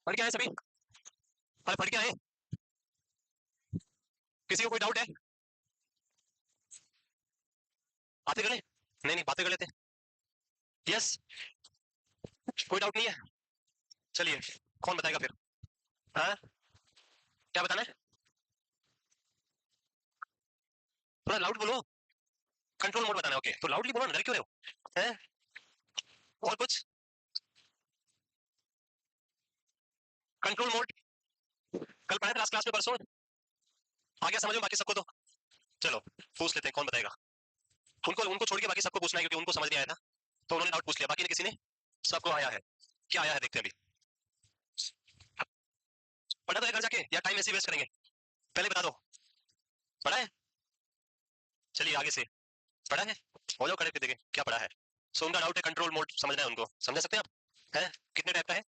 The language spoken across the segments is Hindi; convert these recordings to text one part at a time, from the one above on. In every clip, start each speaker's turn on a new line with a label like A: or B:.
A: पढ़ के आए सभी? अरे पढ़ के आए? किसी को कोई डाउट है? बातें कर ले? नहीं नहीं, बातें कर लेते। यस, कोई डाउट नहीं है। चलिए, कौन बताएगा फिर? हाँ, क्या बताना है? थोड़ा लाउड बोलो। कंट्रोल मोड बताना है, ओके। तो लाउडली बोलो ना, डर क्यों रहे हो? हैं? और कुछ? कंट्रोल मोड कल पढ़ा था क्लास में, परसों। आ गया समझ में बाकी सबको तो? चलो, पूछ लेते हैं कौन बताएगा। उनको उनको छोड़ के बाकी सबको पूछना है, क्योंकि उनको समझ नहीं आया था तो उन्होंने डाउट पूछ लिया। बाकी ने किसी ने? सबको आया है। क्या आया है देखते हैं अभी। पढ़ा तो है घर जाके, या टाइम ऐसे वेस्ट करेंगे? पहले बता दो, पढ़ा है? चलिए आगे से। पढ़ा है? हो जाओ खड़े, फिर देखें क्या पढ़ा है। सो उनका डाउट है कंट्रोल मोड समझना है उनको, समझा सकते हैं आप? है कितने टाइप का है?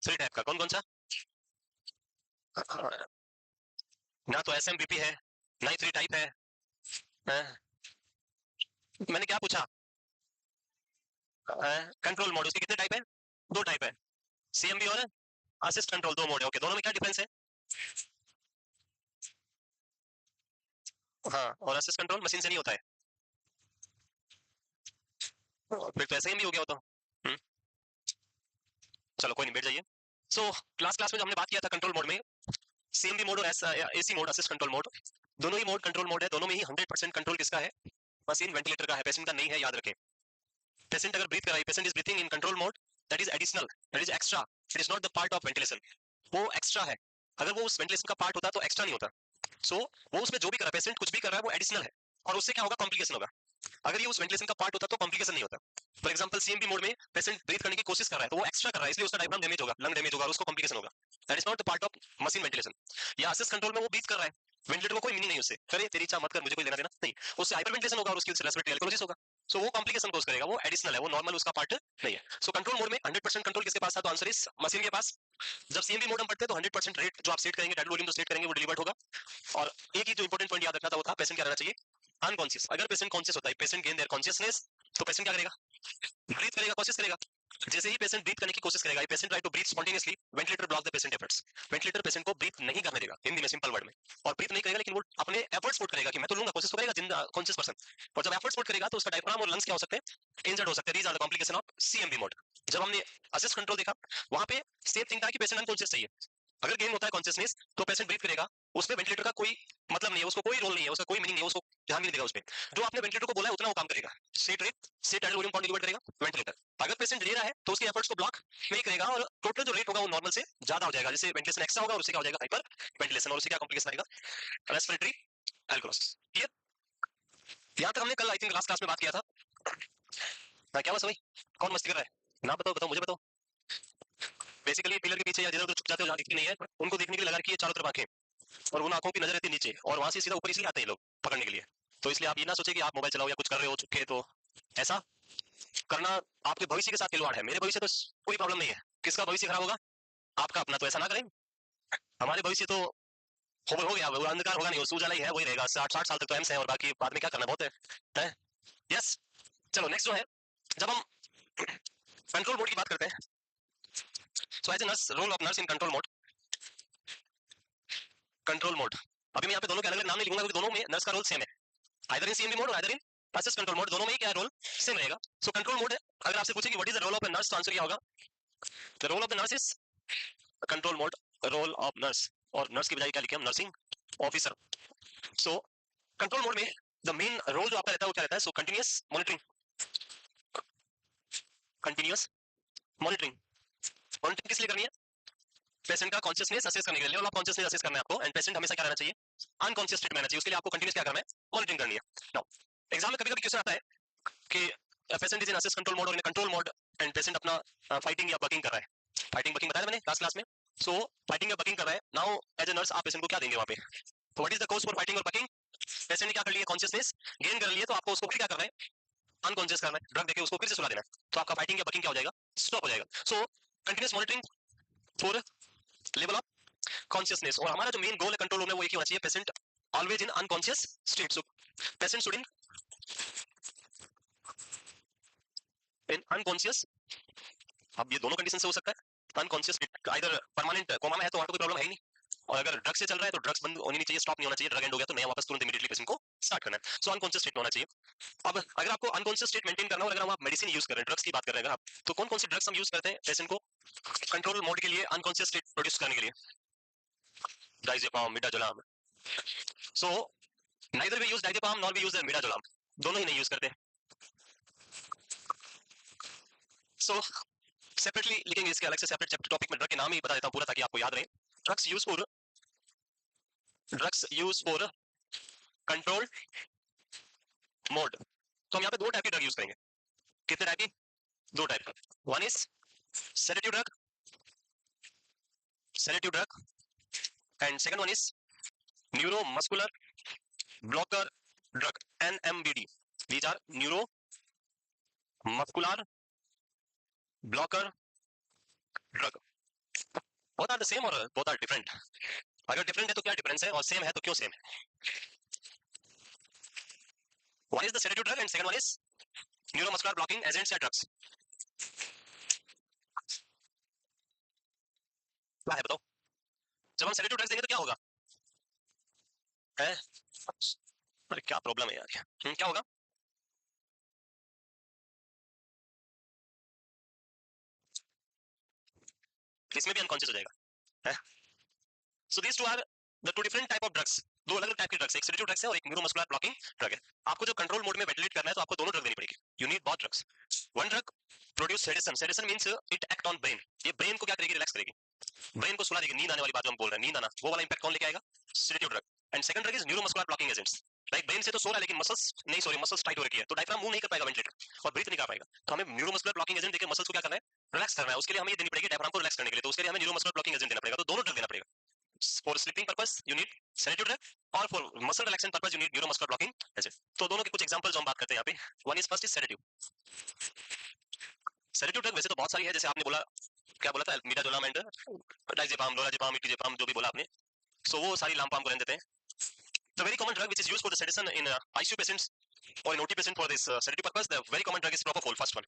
A: 3 टाइप का, कौन कौन सा? ना तो एसएमबीपी है, ना ही 3 टाइप है। मैंने क्या पूछा? कंट्रोल मोड उसके कितने टाइप है? 2 टाइप है, सीएमबी और असिस्ट कंट्रोल, 2 मोड है। ओके, दोनों में क्या डिफरेंस है? हाँ, और असिस्ट कंट्रोल मशीन से नहीं होता है। फिर तो ऐसे ही हो गया हो तो। चलो कोई नहीं, बैठ जाइए। सो क्लास क्लास में जो हमने बात किया था कंट्रोल मोड में, सीएमबी मोड और AC mode, assist control mode, दोनों ही मोड कंट्रोल मोड है। दोनों में ही 100% कंट्रोल किसका है? मशीन वेंटिलेटर का है, पेशेंट का नहीं है, याद रखें। पेशेंट अगर ब्रीथ कर रहा है, patient is breathing in control mode, that is additional, that is extra, it is not the part of ventilation. वो एक्स्ट्रा है। अगर वो उस वेंटिलेशन का पार्ट होता तो एक्स्ट्रा नहीं होता। सो वो उसमें जो भी कर रहा है, पेशेंट कुछ भी कर रहा है, वो एडिशनल है। और उससे क्या होगा? कॉम्प्लिकेशन होगा। अगर ये उस वेंटिलेशन का पार्ट होता तो कॉम्प्लिकेशन नहीं होता। फॉर एग्जांपल सीएमबी मोड में पेशेंट ब्रीथ करने की कोशिश कर रहा है, तो वो एक्स्ट्रा कर रहा है, इसलिए उसका डायफ्राम डैमेज होगा, लंग डैमेज होगा और उसको कॉम्प्लिकेशन होगा। That is not the part of machine ventilation. या असिस्ट कंट्रोल में वो ब्रीथ कर रहा है, वेंटिलेटर को कोई मीनिंग नहीं उससे, करे तेरी इच्छा मत कर, मुझे कोई लेना देना नहीं। उससे हाइपर वेंटिलेशन होगा और उसकी रेस्पिरेटरी एल्कोलॉजिस होगा। सो वो कॉम्प्लिकेशन कोस करेगा, वो एडिशनल है, वो नॉर्मल उसका पार्ट नहीं है। सो कंट्रोल मोड में 100% कंट्रोल किसके पास था? तो आंसर इज मशीन के पास। जब सीएमबी मोड हम पढ़ते हैं तो 100% रेट जो आप सेट करेंगे, डेड वॉल्यूम जो सेट करेंगे, वो डिलीवर्ड होगा। और एक ही जो इंपॉर्टेंट पॉइंट याद रखना था वो था, पेशेंट क्या रहना चाहिए? अनकॉन्शियस। अगर पेशेंट कॉन्शियस होता है, पेशेंट गेन देयर कॉन्शियसनेस, तो पेशेंट क्या करेगा? ब्रीथ करेगा, कोशिश करेगा। जैसे ही पेशेंट ब्रीथ करने की कोशिश करेगा, patient try to breathe spontaneously, ventilator block the patient efforts. Ventilator patient को ब्रीथ नहीं करने देगा, हिंदी में सिंपल वर्ड में। और ब्रीथ नहीं करेगा, लेकिन वो अपने एफर्ट्स पुट करेगा कि मैं तो लूंगा, कोशिश तो करेगा जिंदा कॉन्शियस पर्सन। और जब एफर्ट्स पुट करेगा तो उसका डायफ्राम और लंग्स क्या हो सकते हैं? इंजर्ड हो सकते हैं। These are the complication of CMV mode. जब हमने असिस्ट कंट्रोल देखा, वहां पे सेम थिंग था कि पेशेंट अनकॉन्शियस चाहिए। अगर गेन होता है कॉन्शियसनेस, तो पेशेंट ब्रीथ करेगा, उसमें वेंटिलेटर का कोई मतलब नहीं है, उसको कोई रोल नहीं है, उसका कोई मीनिंग नहीं है, उसको ध्यान भी नहीं देगा उसमें। जो आपने वेंटिलेटर को बोला है उतना वो काम करेगा। Set rate, set ad volume कौन डिलीवर करेगा? वेंटिलेटर। अगर पेशेंट ले रहा है तो उसके एफर्ट्स को ब्लॉक नहीं करेगा और टोटल जो रेट होगा वो नॉर्मल से ज्यादा हो जाएगा। जैसे वेंटिलेशन एक्स्ट्रा होगा और उससे क्या हो जाएगा? Hyper ventilation. और उससे क्या कॉम्प्लिकेशन आएगा? रेस्पिरेटरी एल्कोलॉसिस। क्लियर? यहां तक हमने कल आई थिंक लास्ट क्लास में बात किया था। क्या हुआ सभी? कौन मस्ती कर रहा है? ना बताओ, बताओ मुझे बताओ। बेसिकली पिलर के पीछे या जिधर उधर छुप जाते हो जहां दिखती नहीं है, उनको देखने के लिए लगा रखी है चारों तरफ आंखें, और उन आंखों की नजर रहती है नीचे, और वहां से सीधा ऊपर इसलिए आते हैं लोग पकड़ने के लिए। तो इसलिए आप ये ना सोचे कि आप मोबाइल चलाओ या कुछ कर रहे हो छुपके, तो ऐसा करना आपके भविष्य के साथ खिलवाड़ है। मेरे भविष्य तो कोई प्रॉब्लम नहीं है, किसका भविष्य खराब होगा? आपका अपना। तो ऐसा ना करें। हमारे भविष्य तो हो गया, वो अंधकार होगा नहीं, वो उजाला ही है, वही रहेगा। 60-60 साल तक तो एम्स है, और बाकी बाद में क्या करना बहुत है? यस। चलो नेक्स्ट जो है, जब हम कंट्रोल मोड की बात करते हैं, so as a nurse, role of nurse in control mode. Control mode, अभी मैं यहाँ पे दोनों के अलग अलग नाम नहीं लिखूंगा, क्योंकि दोनों में नर्स का रोल सेम है। आइदर इन सीएमबी मोड और either in assist control mode, दोनों में ही क्या रोल सेम रहेगा। सो कंट्रोल मोड है। अगर आपसे पूछे कि what is the role of a nurse, तो आंसर क्या होगा? The role of the nurse is control mode, role of nurse. और नर्स की बजाय क्या लिखे हम? Nursing officer. So control mode में द मेन रोल जो आपका रहता है वो क्या रहता है? So continuous monitoring, continuous monitoring. Monitoring किस लिए करनी है? पेशेंट का कॉन्शियसनेस असेस करने के लिए, लेवल ऑफ कॉन्शियसनेस असेस करना है आपको, एंड पेशेंट हमेशा क्या रहना चाहिए? अनकॉन्शियस स्टेट में रहना चाहिए। उसके लिए आपको कंटिन्यूअस क्या करना है? मॉनिटरिंग करनी है। नाउ एग्जाम में कभी कभी क्वेश्चन आता है कि patient is in assist control mode और in control mode, and patient अपना फाइटिंग या बकिंग कर रहा है। फाइटिंग बकिंग बताया मैंने लास्ट क्लास में। सो फाइटिंग या बकिंग कर रहा है, नाउ एज ए नर्स आप पेशेंट को क्या देंगे वहां पे? तो what is the cause for fighting और बकिंग? पेशेंट ने क्या कर लिया? कॉन्शियसनेस गेन कर लिया, तो आपको उसको फिर क्या करना है? अनकॉन्शियस करना है, ड्रग देके उसको फिर से सुला देना है, तो आपका फाइटिंग या बकिंग क्या हो जाएगा? स्टॉप हो जाएगा। So continuous monitoring for level of consciousness. और हमारा जो मेन गोल है कंट्रोल में, वो एक ही होना चाहिए, patient always in unconscious state. So patient should in unconscious. अब ये दोनों कंडीशन से हो सकता है, अनकॉन्शियस इधर परमानेंट कोमा में है तो वहां तो कोई प्रॉब्लम है ही नहीं, और अगर ड्रग से चल रहा है तो ड्रग्स बंद होनी नहीं चाहिए, स्टॉप नहीं होना चाहिए, ड्रग एंड हो गया तो नया वापस तुरंत इमीडिएटली पेशेंट को स्टार्ट करना है। सो अनकॉन्शियस स्टेट में होना चाहिए। अब अगर आपको अनकॉन्शियस स्टेट मेंटेन करना हो, अगर हम आप मेडिसिन यूज कर रहे हैं, ड्रग्स की बात कर रहे हैं अगर आप, तो कौन कौन सी ड्रग्स हम यूज करते हैं पेशेंट को कंट्रोल मोड के लिए, अनकॉन्शियस स्टेट प्रोड्यूस करने के लिए? Diazepam, midazolam. So neither we use diazepam nor we use midazolam, दोनों ही नहीं यूज करते। सो सेपरेटली लिखेंगे इसके अलग से सेपरेट चैप्टर टॉपिक में, ड्रग के नाम ही बता देता हूं पूरा ताकि आपको याद रहे। Drugs use for control mode. तो हम यहाँ पे दो टाइप की ड्रग यूज करेंगे। कितने टाइप की? दो type. One is sedative drug, sedative drug, and second one is neuromuscular blocker drug, NMBD। These are neuromuscular blocker drug. Both are the same or both are different? अगर different है तो क्या difference है, और same है तो क्यों same है? One is the sedative drug and second one is neuromuscular blocking agents या drugs. क्या है बताओ? जब हम sedative drugs देंगे तो क्या होगा? है? अरे क्या प्रॉब्लम है यार, क्या होगा? इसमें भी अनकॉन्शियस हो जाएगा। So these two are the two different type of drugs. दो अलग अलग टाइप के ड्रग्स, एक सेडेटिव ड्रग्स है और एक न्यूरोमस्कुलर ब्लॉकिंग ड्रग है। आपको जब कंट्रोल मोड में वेंटिलेट करना है तो आपको दोनों ड्रग देनी पड़ेगी। You need both drugs. One drug produce sedation, sedation means it act on brain. ये ब्रेन को क्या करेगी? रिलैक्स करेगी, ब्रेन को सुला देगी। नींद आने वाली बात जो हम बोल रहे हैं, नींद आना, वो वाला इंपैक्ट कौन लेके आएगा? Sedative drug. And second drug is neuromuscular blocking agents. Like brain से तो सो रहा है लेकिन मसल्स नहीं सो रही, मसल्स टाइट हो रखी है तो डायफ्राम मूव नहीं कर पाएगा वेंटिलेटर और ब्रीथ नहीं कर पाएगा, तो हमें न्यूरोमस्कुलर ब्लॉकिंग एजेंट देके मसल्स को क्या करना है? रिलैक्स करना है। उसके लिए हमें ये देनी पड़ेगी डायफ्राम को रिलैक्स करने के लिए, तो उसके लिए हमें न्यूरोमस्कुलर ब्लॉकिंग एजेंट देना पड़ेगा। तो दोनों ड्रग देना पड़ेगा। For sleeping purpose you need sedative drug, और for muscle relaxation purpose you need neuromuscular blocking agent। तो दोनों के कुछ एग्जांपल्स हम बात करते हैं यहाँ पे। One is first is sedative. Sedative drug वैसे तो बहुत सारी है, जैसे आपने बोला, क्या बोला था? मिडाजोलाम एंड डाइजेपाम, लोराजेपाम, इटिजेपाम, जो भी बोला आपने, सो वो सारी लाम पाम को रहने देते हैं। The very common drug which is used for the sedation in ICU patients or in OT patient for this sedative purpose, the very common drug is propofol. First one,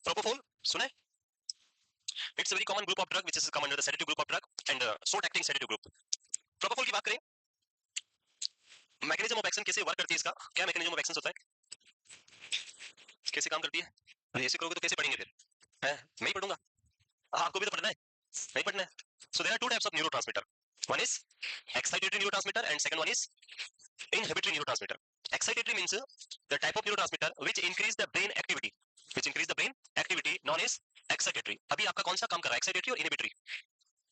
A: propofol, सुने? It's a very common group of drug which is come under the sedative group of drug and short acting sedative group. Propofol की बात करें, मैकेनिज्म ऑफ एक्शन कैसे वर्क करती है इसका, क्या मैकेनिज्म ऑफ एक्शन होता है, कैसे काम करती है? अरे ऐसे करोगे तो कैसे पढ़ेंगे फिर? है मैं ही पढ़ूंगा, आपको भी तो पढ़ना है, नहीं पढ़ना है। So there are two types of neurotransmitter, one is excitatory neurotransmitter and second one is inhibitory neurotransmitter. Excitatory means the type of neurotransmitter which increase the brain activity, which increase the brain activity known as excitatory. अभी आपका कौन सा काम कर रहा है, excitatory और inhibitory?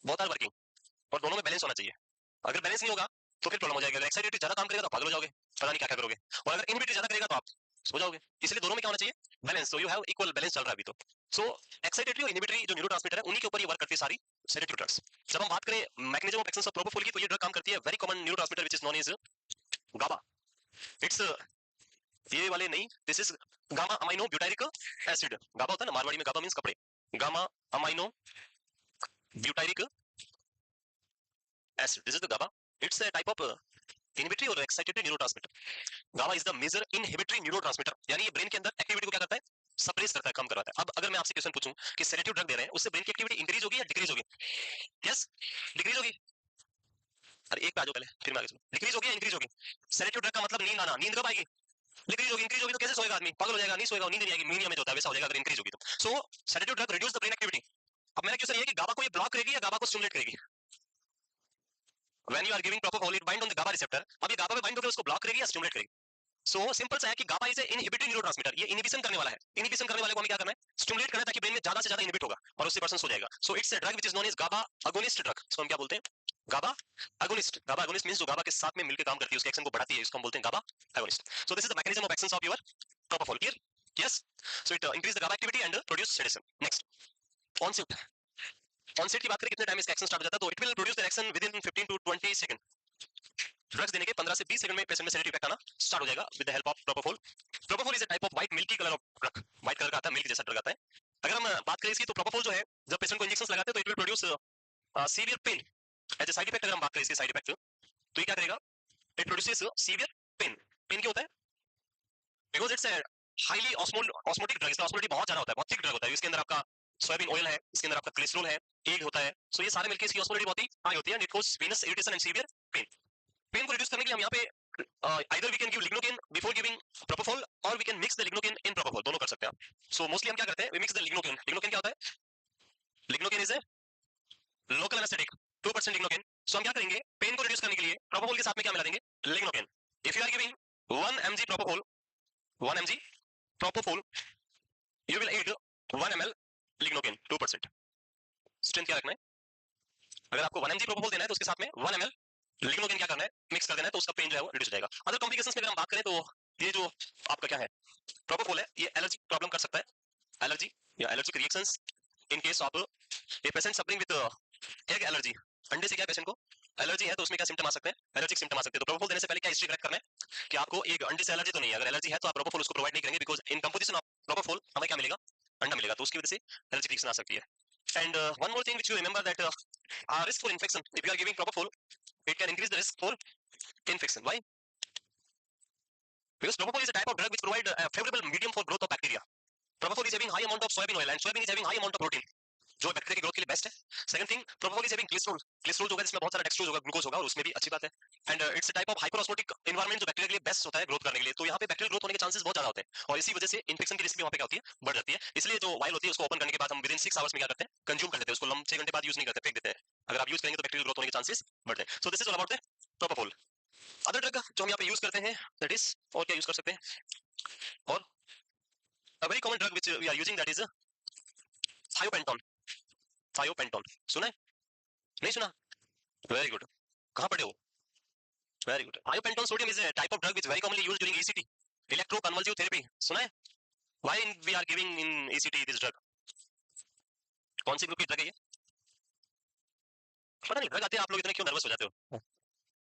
A: both are working, और दोनों में बैलेंस होना चाहिए। अगर बैलेंस नहीं होगा तो फिर प्रॉब्लम हो जाएगा। अगर एक्साइटेटरी ज्यादा काम करेगा तो पागल हो जाओगे, पता नहीं क्या क्या करोगे, और अगर इनहिबिटरी ज्यादा करेगा तो आप सो जाओगे। इसलिए दोनों में क्या होना चाहिए? Balance. So you have equal balance चल रहा है अभी तो। सो एक्साइटेटरी और इनहिबिटरी जो न्यूरोट्रांसमीटर है उन्हीं के ऊपर ये वर्क करती है सारी सेडेटिव ड्रग्स। जब हम बात करें mechanism of action of propofol की, तो ये ड्रग काम करती है very common neurotransmitter which is known as GABA. It's ये वाले नहीं, this is gamma amino butyric acid. GABA होता है ना, मारवाड़ी में गाबा मींस कपड़े, gamma amino butyric acid, this is the GABA. It's a type of inhibitory और excitatory neurotransmitter. GABA is the major inhibitory neurotransmitter, यानी ये ब्रेन के अंदर एक्टिविटी को क्या करता है? सप्रेस करता है, कम करवाता है। अब अगर मैं आपसे क्वेश्चन पूछूं कि सेडेटिव ड्रग दे रहे हैं उससे ब्रेन की एक्टिविटी इंक्रीज होगी या डिक्रीज होगी? यस, डिक्रीज होगी। अरे एक पे आ जाओ पहले फिर मैं आगे चलूं। डिक्रीज होगी या इंक्रीज होगी? सेडेटिव ड्रग का मतलब नींद आना, नींद कब आएगी? डिक्रीज होगी। इंक्रीज होगी तो कैसे सोएगा आदमी? पागल हो जाएगा, नहीं सोएगा, नींद नहीं आएगी, मीनिया में जो होता है वैसा हो जाएगा अगर इंक्रीज होगी तो। So sedative drug reduce the brain activity. अब मेरा क्वेश्चन ये है कि गाबा को ये ब्लॉक करेगी या गाबा को स्टिमुलेट करेगी? When you are giving propofol, it bind on the GABA receptor. अब ये GABA पे बाइंड होकर उसको ब्लॉक करेगी या स्टिमुलेट करेगी? सो सिंपल सा है कि GABA इज इनहिबिटरी न्यूरोट्रांसमीटर, ये इनहिबिशन करने वाला है। इनहिबिशन करने वाले को हमें क्या करना है? स्टिमुलेट करना है ताकि ब्रेन में ज्यादा से ज्यादा इनहिबिट होगा और उससे पर्सन हो जाएगा। So it's a drug which is known as GABA agonist drug. इसको हम क्या बोलते हैं? GABA agonist। GABA agonist means जो GABA के साथ में मिलकर काम करती है, उसके एक्शन को बढ़ाती है, इसको हम बोलते हैं GABA agonist। So this is the mechanism of action of your propofol। Clear? Yes. So it increase the GABA activity and produce sedation. Next, onset. Onset की बात करें कितने टाइम इसका एक्शन स्टार्ट हो जाता है, तो it will produce the action with in 15 to 20 second. Drugs देने के 15 से 20 सेकंड में पेशेंट में सेडेटिव इफेक्ट आना स्टार्ट हो जाएगा with the help of propofol. Propofol is a type of white milky colour of drug, white colour का आता है, मिल्क जैसा ड्रग आता है। अगर हम बात करें इसकी, तो प्रोपोफोल जो है जब पेशेंट को इंजेक्शन लगाते हैं तो it will produce severe pain as a side effect. अगर हम बात करें इसके साइड इफेक्ट, तो ये क्या करेगा? It produces severe pain. Pain क्यों होता है? Because it's a highly osmotic drug, इसका ऑस्मोलिटी बहुत ज्यादा होता है, बहुत थिक ड्रग होता है। इसके अंदर आपका सोयाबीन ऑयल है, इसके अंदर आपका कोलेस्ट्रॉल है, एग होता है, सो ये सारे मिलकर इसकी ऑस्मोलैरिटी बहुत ही हाई होती है and it cause venous irritation and severe pain. Pain को रिड्यूस करने के लिए हम यहाँ पे either we can give lignocaine before giving propofol or we can mix the lignocaine in propofol, दोनों कर सकते हैं आप। सो मोस्टली हम क्या करते हैं, we mix the lignocaine। lignocaine क्या होता है? lignocaine is a local anesthetic, 2% lignocaine। सो हम क्या करेंगे, पेन को रिड्यूस करने के लिए propofol के साथ में क्या मिला देंगे, lignocaine। if you are giving 1 mg propofol, 1 mg propofol, you will add 1 ml lignocaine, 2%। Strength क्या रखना है, अगर आपको 1 mg propofol देना है तो उसके साथ में 1 ml lignocaine क्या करना है, मिक्स कर देना है, तो उसका पेन जो है वो रिड्यूस हो जाएगा। अदर कॉम्प्लिकेशंस में अगर हम बात करें तो ये जो आपका क्या है प्रोपोफोल है, ये एलर्जी प्रॉब्लम कर सकता है, एलर्जी या allergic reactions in case of a patient suffering with egg allergy. अंडे से क्या पेशेंट को एलर्जी है तो उसमें क्या सिम्टम आ सकते हैं, एलर्जिक सिम्टम आ सकते हैं। तो प्रोपोफोल देने से पहले क्या हिस्ट्री कलेक्ट करना है कि आपको एक अंडे से एलर्जी तो नहीं है, अगर एलर्जी है तो आप प्रोपोफोल उसको प्रोवाइड नहीं करेंगे, because in composition of propofol हमें क्या मिलेगा, अंडा मिलेगा, तो उसकी वजह से एलर्जिक रिएक्शन आ सकती है। And one more thing which you remember that risk for infection, if you are giving propofol it can increase the risk for infection. Why? Because propofol is a type of drug which provide a favorable medium for growth of bacteria. Propofol is having high amount of soybean oil and soybean is having high amount of protein, जो बैक्टीरिया की ग्रोथ के लिए बेस्ट है। Second thing, propofol is having glycerol, glycerol होगा जिसमें बहुत सारा डेक्सट्रोज होगा, ग्लूकोज होगा, और उसमें भी अच्छी बात है। And it's a type of hyperosmotic environment जो बैक्टीरिया के लिए बेस्ट होता है ग्रोथ करने के लिए, तो यहाँ पे बैक्टीरियल ग्रोथ होने के चांसेस बहुत ज्यादा होते हैं, और इसी वजह से इन्फेक्शन की रिस्क भी वहाँ पे क्या होती है, बढ़ जाती है। इसलिए जो वाइल होती है उसको ओपन करने के बाद हम विद इन 6 आवर्स में क्या करते हैं, कंज्यूम कर लेते हैं उसको, हम 6 घंटे बाद यूज नहीं करते, फेंक देते हैं। अगर आप यूज करेंगे तो बैक्टीरियल ग्रोथ होने के चांसेस बढ़ते हैं। So this is all about the propofol. Other drug जो हम यहाँ पे यूज करते हैं दैट इज, और क्या यूज कर सकते हैं, और a very common drug which we are using that is thiopentone। thiopentone सुना है, नहीं सुना, वेरी गुड, कहाँ पढ़े हो, very good. thiopentone sodium is a type of drug which very commonly used during ECT, electroconvulsive therapy, सुना है। why we are giving in ECT this drug, कौन सी ग्रुप की ड्रग है ये, पता नहीं, ड्रग आते हैं आप लोग इतने क्यों नर्वस हो जाते हो,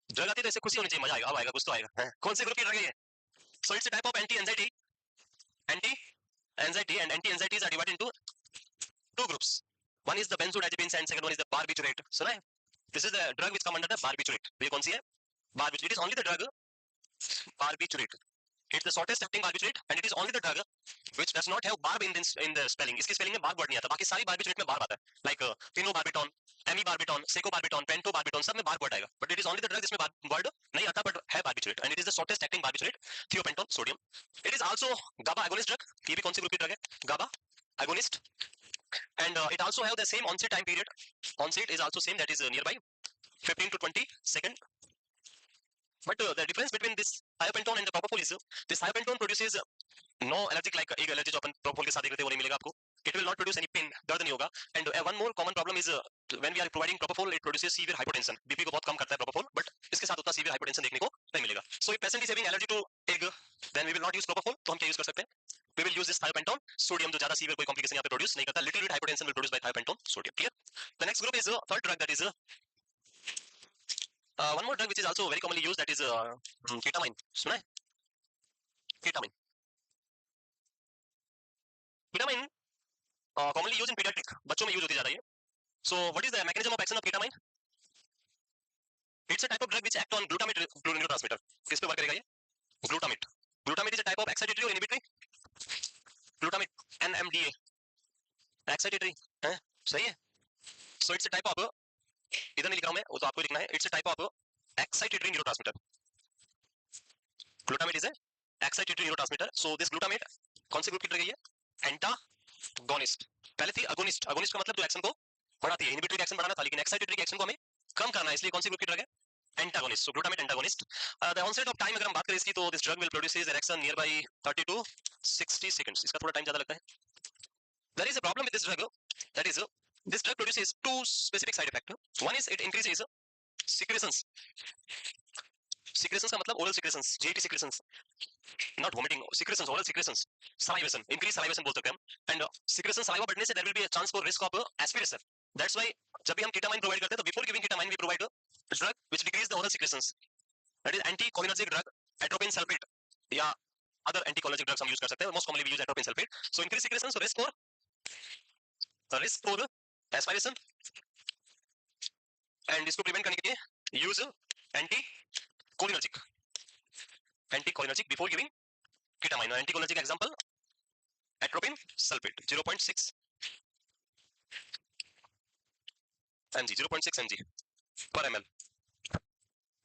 A: ड्रग आती है तो ऐसे खुशी होनी चाहिए, मजा आएगा, अब आएगा कुछ तो आएगा। कौन सी ग्रुप की ड्रग है ये, so it's a type of anti anxiety, anti anxiety and anti anxieties are divided into two groups, one is the benzodiazepines and second one is the barbiturate, सुना है। this is the drug which come under the barbiturate, ये कौन सी है, barbiturate, it is only the drug barbiturate, it's the shortest acting barbiturate and it is only the drug which does not have barb in the spelling, इसकी स्पेलिंग में barb वर्ड नहीं आता, बाकी सारी barbiturate में barb आता है, like phenobarbital, amibarbital, secobarbital, pentobarbital, सब में barb वर्ड आएगा, but it is only the drug जिसमें barb वर्ड नहीं आता but है barbiturate and it is the shortest acting barbiturate, thiopentone sodium। it is also GABA agonist drug, ये भी कौन सी ग्रुप की ड्रग है, GABA agonist, and it also have the same onset time period, onset is also same, that is nearby 15 to 20 second, but the difference between this thiopentone and the propofol is this thiopentone produces no allergic like एक allergy जो अपन propofol के साथ देख रहे थे वो नहीं मिलेगा आपको, it will not produce any pain, दर्द नहीं होगा, and one more common problem is when we are providing propofol it produces severe hypotension, BP को बहुत कम करता है propofol, but इसके साथ उतना severe hypotension देखने को नहीं मिलेगा। so if patient is having allergy to egg then we will not use propofol, तो हम क्या यूज कर सकते हैं, we will use this thiopentone sodium जो ज्यादा सीवियर कोई कॉम्प्लिकेशन यहाँ पे प्रोड्यूस नहीं करता, little bit hypotension will produce by thiopentone sodium, clear। the next group is third drug, that is one more drug which is also very commonly used, that is ketamine, सुना है, ketamine, ketamine commonly used in pediatric, बच्चों में यूज होती ज्यादा ये। so what is the mechanism of action of ketamine, it's a type of drug which act on glutamate neurotransmitter, किस पे वर्क करेगा ये, glutamate, glutamate is a type of excitatory or inhibitory, glutamate NMDA, excitatory है, सही है। so it's a type of, इधर नहीं लिख रहा हूं मैं, वो तो आपको लिखना है, it's a type of excitatory neurotransmitter, glutamate is a excitatory neurotransmitter, so this glutamate कौन सी ग्रुप की ड्रग है ये, एंटागोनिस्ट, पहले थी अगोनिस्ट, अगोनिस्ट का मतलब जो एक्शन को बढ़ाती है, इनहिबिटरी एक्शन बढ़ाना था, लेकिन एक्साइटेटरी एक्शन को हमें कम करना है, इसलिए कौन सी ग्रुप की ड्रग है, antagonist, so glutamate antagonist. The onset of time अगर हम बात करें इसकी, तो this drug will produce erection near by 30 to 60 seconds, इसका थोड़ा टाइम ज्यादा लगता है। There is a problem with this drug, that is this drug produces two specific side effect, one is it increases secretions, secretions का मतलब oral secretions, GIT secretions, not vomiting, secretions, oral secretions, salivation, increase salivation बोल सकते हैं हम, and secretion saliva बढ़ने से there will be a chance for risk of aspiration, that's why जब भी हम ketamine provide करते हैं तो before giving ketamine we provide a drug which decrease the oral secretions, that is anticholinergic drug, atropine sulfate या other anticholinergic drugs हम use कर सकते हैं, most commonly we use atropine sulfate, so increase secretions, so risk for aspiration, and इसको prevent करने के लिए use anticholinergic, anticholinergic before giving ketamine, anticholinergic example atropine sulfate 0.6 mg, 0.6 mg per ml.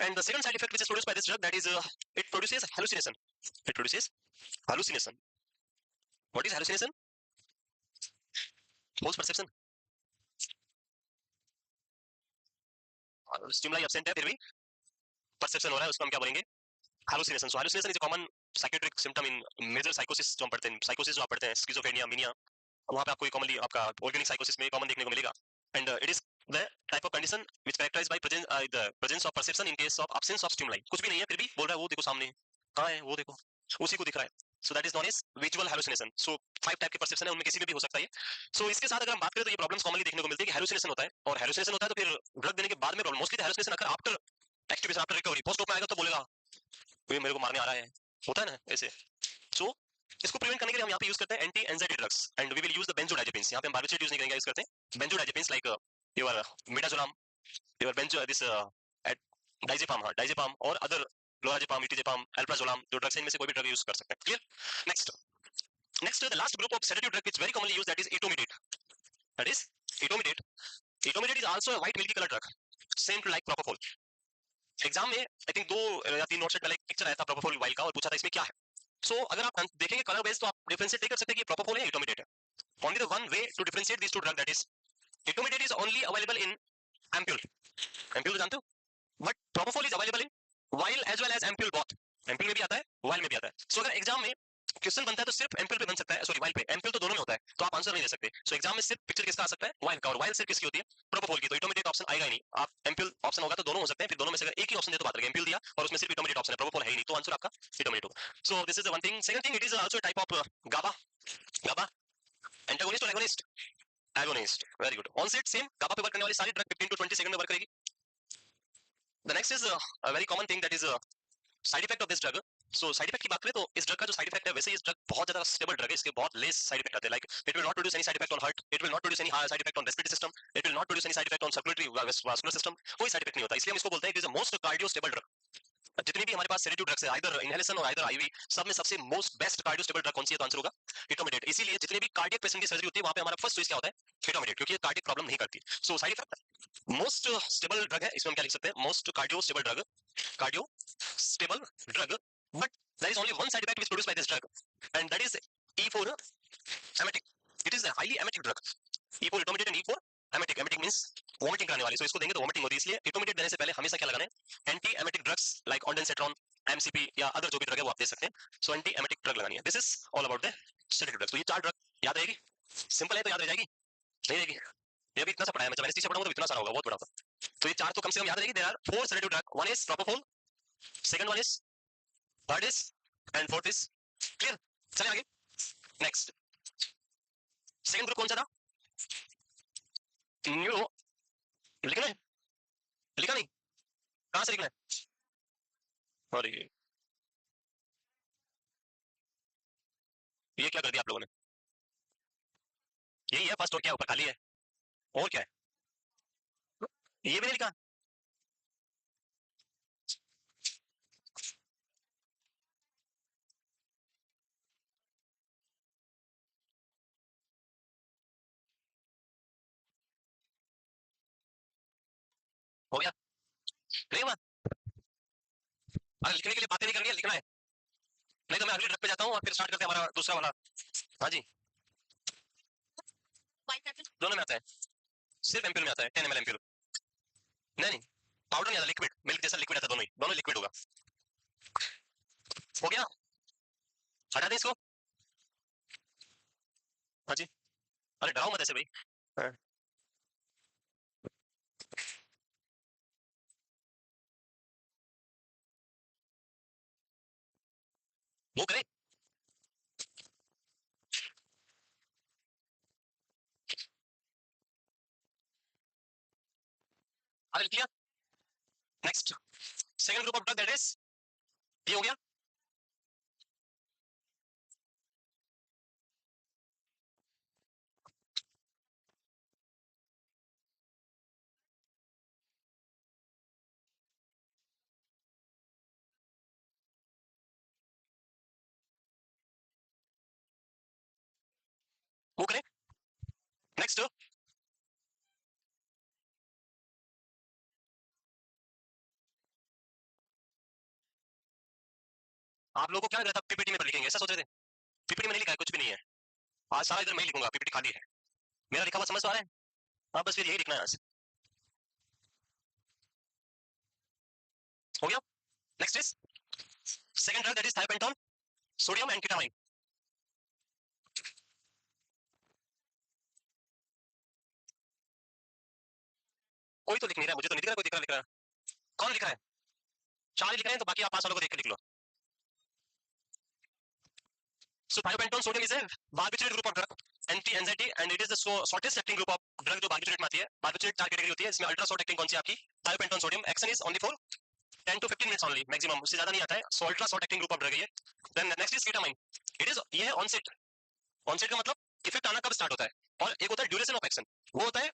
A: And the second side effect which is produced by this drug, that is it produces hallucination. It produces hallucination. What is hallucination? False perception. Stimuli absent है फिर भी परसेप्शन हो रहा है, उसको हम क्या बोलेंगे? hallucination. So hallucination is a common psychiatric symptom in major psychosis जो हम पढ़ते हैं, psychosis जो आप पढ़ते हैं, schizophrenia, mania, वहाँ पे आपको commonly आपका organic psychosis में common देखने को मिलेगा. And it is the type of condition which characterized by the presence of perception in case of absence of stimuli. कुछ भी नहीं है फिर भी बोल रहा है वो देखो सामने कहाँ है, वो देखो उसी को दिख रहा है. So that is known as visual hallucination. So 5 type के परसेप्शन है, उनमें किसी में भी हो सकता है. So इसके साथ अगर हम बात करें तो ये प्रॉब्लम्स कॉमनली देखने को मिलती है कि hallucination होता है, और hallucination होता है तो फिर ड्रग देने के बाद में प्रॉब्लम. मोस्टली hallucination अगर after activation, after recovery, post op में आएगा तो बोलेगा ये मेरे को मारने आ रहा है, होता है ना ऐसे. सो इसको प्रिवेंट करने के लिए हम यहाँ पे यूज करते हैं anti anxiety drugs, and we will use the benzodiazepines. यहाँ पे हम बार्बिट्रेट यूज नहीं करेंगे, यूज करते हैं benzodiazepines like your midazolam, your benzo this diazepam, हाँ डाइजेपाम, और अदर लोराजेपाम, इटिजेपाम, अल्प्राजोलाम, जो ड्रग्स हैं इनमें से कोई भी ड्रग यूज कर सकते हैं. Clear? Next the last group of sedative drug which very commonly used, that is etomidate. That is etomidate. Etomidate is also a white milky colour drug, same to like propofol. Exam में आई थिंक 2 या 3 नोट से पहले एक पिक्चर आया था प्रोपोफोल वाइल का और पूछा था इसमें क्या है. सो अगर आप देखेंगे कलर बेस तो आप डिफरेंशिएट नहीं कर सकते कि ये प्रोपोफोल है, एटोमिडेट है. Only the one way to differentiate this two drug, that is etomidate is only available in ampoule. Ampoule जानते हो, but propofol is available in vial as well as ampoule. Both ampoule में भी आता है, वाइल में भी आता है. सो अगर एग्जाम में क्वेश्चन बनता है तो सिर्फ एम्प्यूल पे बन सकता है, सॉरी वाइल पे. एम्प्यूल तो दोनों में होता है, तो आप आंसर नहीं दे सकते. सो एग्जाम में सिर्फ पिक्चर किसका आ सकता है? वाइल का, और वाइल सिर्फ किसकी होती है? प्रोपोफोल की. तो एटोमिडेट ऑप्शन आएगा ही नहीं. आप एम्प्यूल ऑप्शन होगा तो दोनों हो सकते हैं, फिर दोनों में से अगर एक ही ऑप्शन दे तो बात लगे. एम्प्यूल दिया और उसमें सिर्फ एटोमिडेट ऑप्शन है, प्रोपोफोल है ही नहीं, तो आंसर आपका एटोमिडेट होगा. So this is the one thing. Second thing, it is also type of GABA. GABA antagonist और agonist? Agonist. Very good. Onset same, GABA पे वर्क करने वाली सारी ड्रग 15 to 20 सेकंड में वर्क करेगी. The next is a very common thing, that is side effect of this drug. So side effect की बात करें तो इस ड्रग का जो साइड इफेक्ट है, वैसे इस ड्रग बहुत ज्यादा स्टेबल ड्रग है, इसके बहुत लेस साइड इफेक्ट आते हैं. Like it will not produce any side effect on heart, it will not produce any side effect on respiratory system, it will not produce any side effect on circulatory vascular system. कोई साइड इफेक्ट नहीं होता, इसलिए हम इसको बोलते हैं it is the most cardio stable drug. जितनी भी हमारे पास सेडेटिव ड्रग्स है, आइदर इनहेलेशन और आइदर आईवी, सब में सबसे most best cardio stable drug कौन सी है? तो आंसर होगा एटोमिडेट. इसीलिए जितने भी कार्डियक पेशेंट की सर्जरी होती है वहां पे हमारा फर्स्ट चॉइस क्या होता है? एटोमिडेट, क्योंकि ये कार्डियक प्रॉब्लम नहीं करती. सो side effect most stable drug है, इसमें हम क्या लिख सकते हैं? Most cardio stable drug, cardio stable drug. But there is only one side effect which is produced by this drug, and that is E4 emetic. It is a highly emetic drug. E4 etomidate and E4 emetic. Emetic means vomiting कराने वाली. सो इसको देंगे तो वोमिटिंग होती है, इसलिए एटोमिडेट देने से पहले हमेशा क्या लगाना है? Anti emetic drugs like ondansetron, MCP या अदर जो भी ड्रग है वो आप दे सकते हैं. सो एंटी एमेटिक ड्रग लगानी है. This is all about the sedative drugs. तो ये 4 ड्रग याद रहेगी? सिंपल है तो याद रह जाएगी, नहीं रहेगी? ये भी इतना सा पढ़ा है मैं, जब एनेस्थीसिया पढ़ाऊंगा तो इतना सारा होगा, बहुत बड़ा होगा. तो ये 4 तो कम से कम याद रहेगी. There are 4 sedative drug. One is propofol, second one is, third is, and fourth is. Clear? चले आगे. नेक्स्ट सेकंड ग्रुप कौन सा था? न्यूरो. लिखना है? लिखा नहीं? कहां से लिखना है? अरे ये क्या कर दिया आप लोगों ने? यही है फर्स्ट, और क्या ऊपर खाली है? और क्या है? ये भी नहीं लिखा? हो गया? नहीं हुआ? अरे लिखने के लिए बातें नहीं करनी है, लिखना है. नहीं तो मैं अगले ट्रक पे जाता हूँ और फिर स्टार्ट करते हैं हमारा दूसरा वाला. हाँ जी, दोनों में आता है, सिर्फ एम्प्यूल में आता है 10 ml एम्प्यूल. नहीं नहीं, पाउडर नहीं आता, लिक्विड मिल्क जैसा लिक्विड आता है, दोनों ही, दोनों लिक्विड होगा. हो गया? हटा दें इसको? हाँ जी. अरे डराओ मत ऐसे भाई. हाँ. वो करें? अरे लिख लिया. Next second group of drug, that is, ये हो गया. वो करें? नेक्स्ट आप लोगों को क्या लग रहा था पीपीटी में लिखेंगे, ऐसा सोच रहे थे? पीपीटी में नहीं लिखा है, कुछ भी नहीं है। आज सारा इधर मैं ही लिखूंगा, पीपीटी खाली है। मेरा लिखा हुआ समझ तो आ रहा है? हाँ, बस फिर यही लिखना है आज। हो गया। Next is second drug, that is thiopentone sodium and ketamine. कोई तो लिख नहीं रहा, मुझे तो नहीं दिख रहा कोई लिख रहा है। कौन लिख रहा है? चार ही लिख रहे हैं, तो बाकी आप पास वालों को देख के लिख लो। So thiopentone sodium is a barbiturate group of drug, anti-anxiety, and it is the shortest acting group of drug जो barbiturate में आती है। barbiturate चार कैटेगरी होती है, इसमें अल्ट्रा शॉर्ट एक्टिंग कौन सी आपकी? thiopentone sodium, action is only for 10 to 15 minutes only, maximum, उससे ज्यादा नहीं आता है। So ultra short acting group of drug है ये। Then next is ketamine, it is, ये है ऑनसेट। ऑनसेट का मतलब इफेक्ट आना कब स्टार्ट होता है, और एक होता है ड्यूरेशन ऑफ एक्शन, वो होता है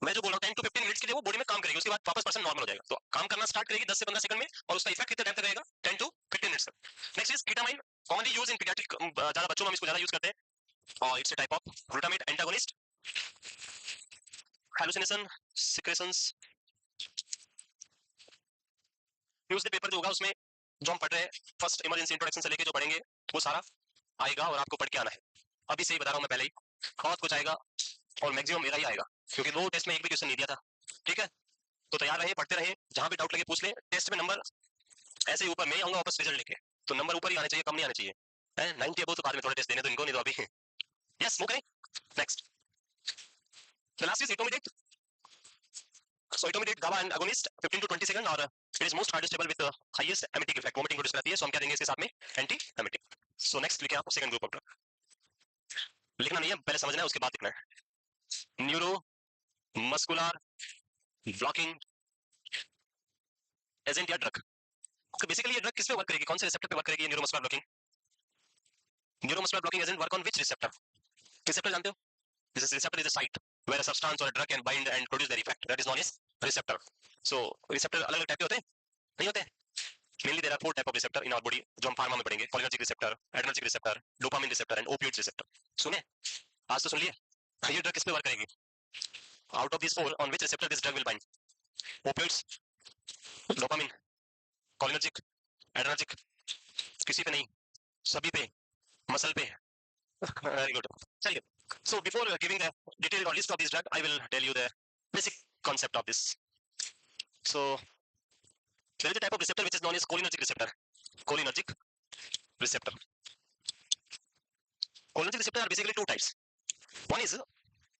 A: मैं जो बोल रहा हूँ 10 to 15 मिनट्स के लिए वो बॉडी में काम करेगी, उसके बाद वापस पर्सन नॉर्मल हो जाएगा। तो काम करना स्टार्ट करेगी 10 से 15 सेकंड में, और उसका इफेक्ट कितने टाइम तक रहेगा? 10 to 15 मिनट्स तक। Next is ketamine, commonly use in paediatric, ज्यादा बच्चों में हम इसको ज्यादा यूज करते हैं, और it's a type of glutamate antagonist. Hallucination, secretions, Tuesday paper जो होगा उसमें जो हम पढ़ रहे हैं फर्स्ट इमरजेंसी इंट्रोडक्शन से लेके जो पढ़ेंगे वो सारा आएगा, और आपको पढ़ के आना है। अभी से ही बता रहा हूँ मैं पहले ही, बहुत कुछ आएगा, और मैक्सिमम मेरा ही आएगा, क्योंकि वो टेस्ट में एक भी क्वेश्चन नहीं दिया था। ठीक है, तो तैयार रहे, पढ़ते रहे, जहां भी डाउट लगे पूछ ले। टेस्ट में नंबर ऐसे ही ऊपर मैं आऊंगा वापस रिजल्ट लेके, तो नंबर ऊपर ही आने चाहिए, कम नहीं आने चाहिए। 90 अबव तो बाद में थोड़ा टेस्ट देने तो इनको, नहीं तो अभी। यस, मूव करें। Next, the last is etomidate. So etomidate GABA and agonist 15 to 20 second, और it is most hardest table with highest emetic effect, vomiting produce करती है, सो हम क्या देंगे इसके साथ में? Anti emetic. सो नेक्स्ट लिखिए आप सेकंड ग्रुप ऑफ ड्रग। लिखना नहीं है, पहले समझना है, उसके बाद लिखना है। न्यूरो मस्कुलर ब्लॉकिंग एजेंट या ड्रग। तो बेसिकली ये ड्रग किस पे वर्क करेगी, कौन से रिसेप्टर पे वर्क करेगी? Neuromuscular blocking. Neuromuscular blocking agent work on which receptor? Receptor जानते हो? This is receptor is a site where a substance or a drug can bind and produce their effect. That is known as receptor. So receptor अलग अलग टाइप के होते हैं, नहीं होते? Mainly there are 4 type of receptor in our body, जो हम फार्मा में पढ़ेंगे। cholinergic receptor, adrenergic receptor, dopamine receptor and opioid receptor. सुने? आज तो सुन लिए। ये ड्रग किस पे वर्क करेगी? Out of these 4, on which receptor this drug will bind? Opioids, dopamine, cholinergic, adrenergic, किसी पे नहीं, सभी पे, मसल पे। Very good. चलिए. So before giving the detailed list of this drug, I will tell you the basic concept of this. So there is a type of receptor which is known as cholinergic receptor. Cholinergic receptor. Cholinergic receptor are basically 2 types. One is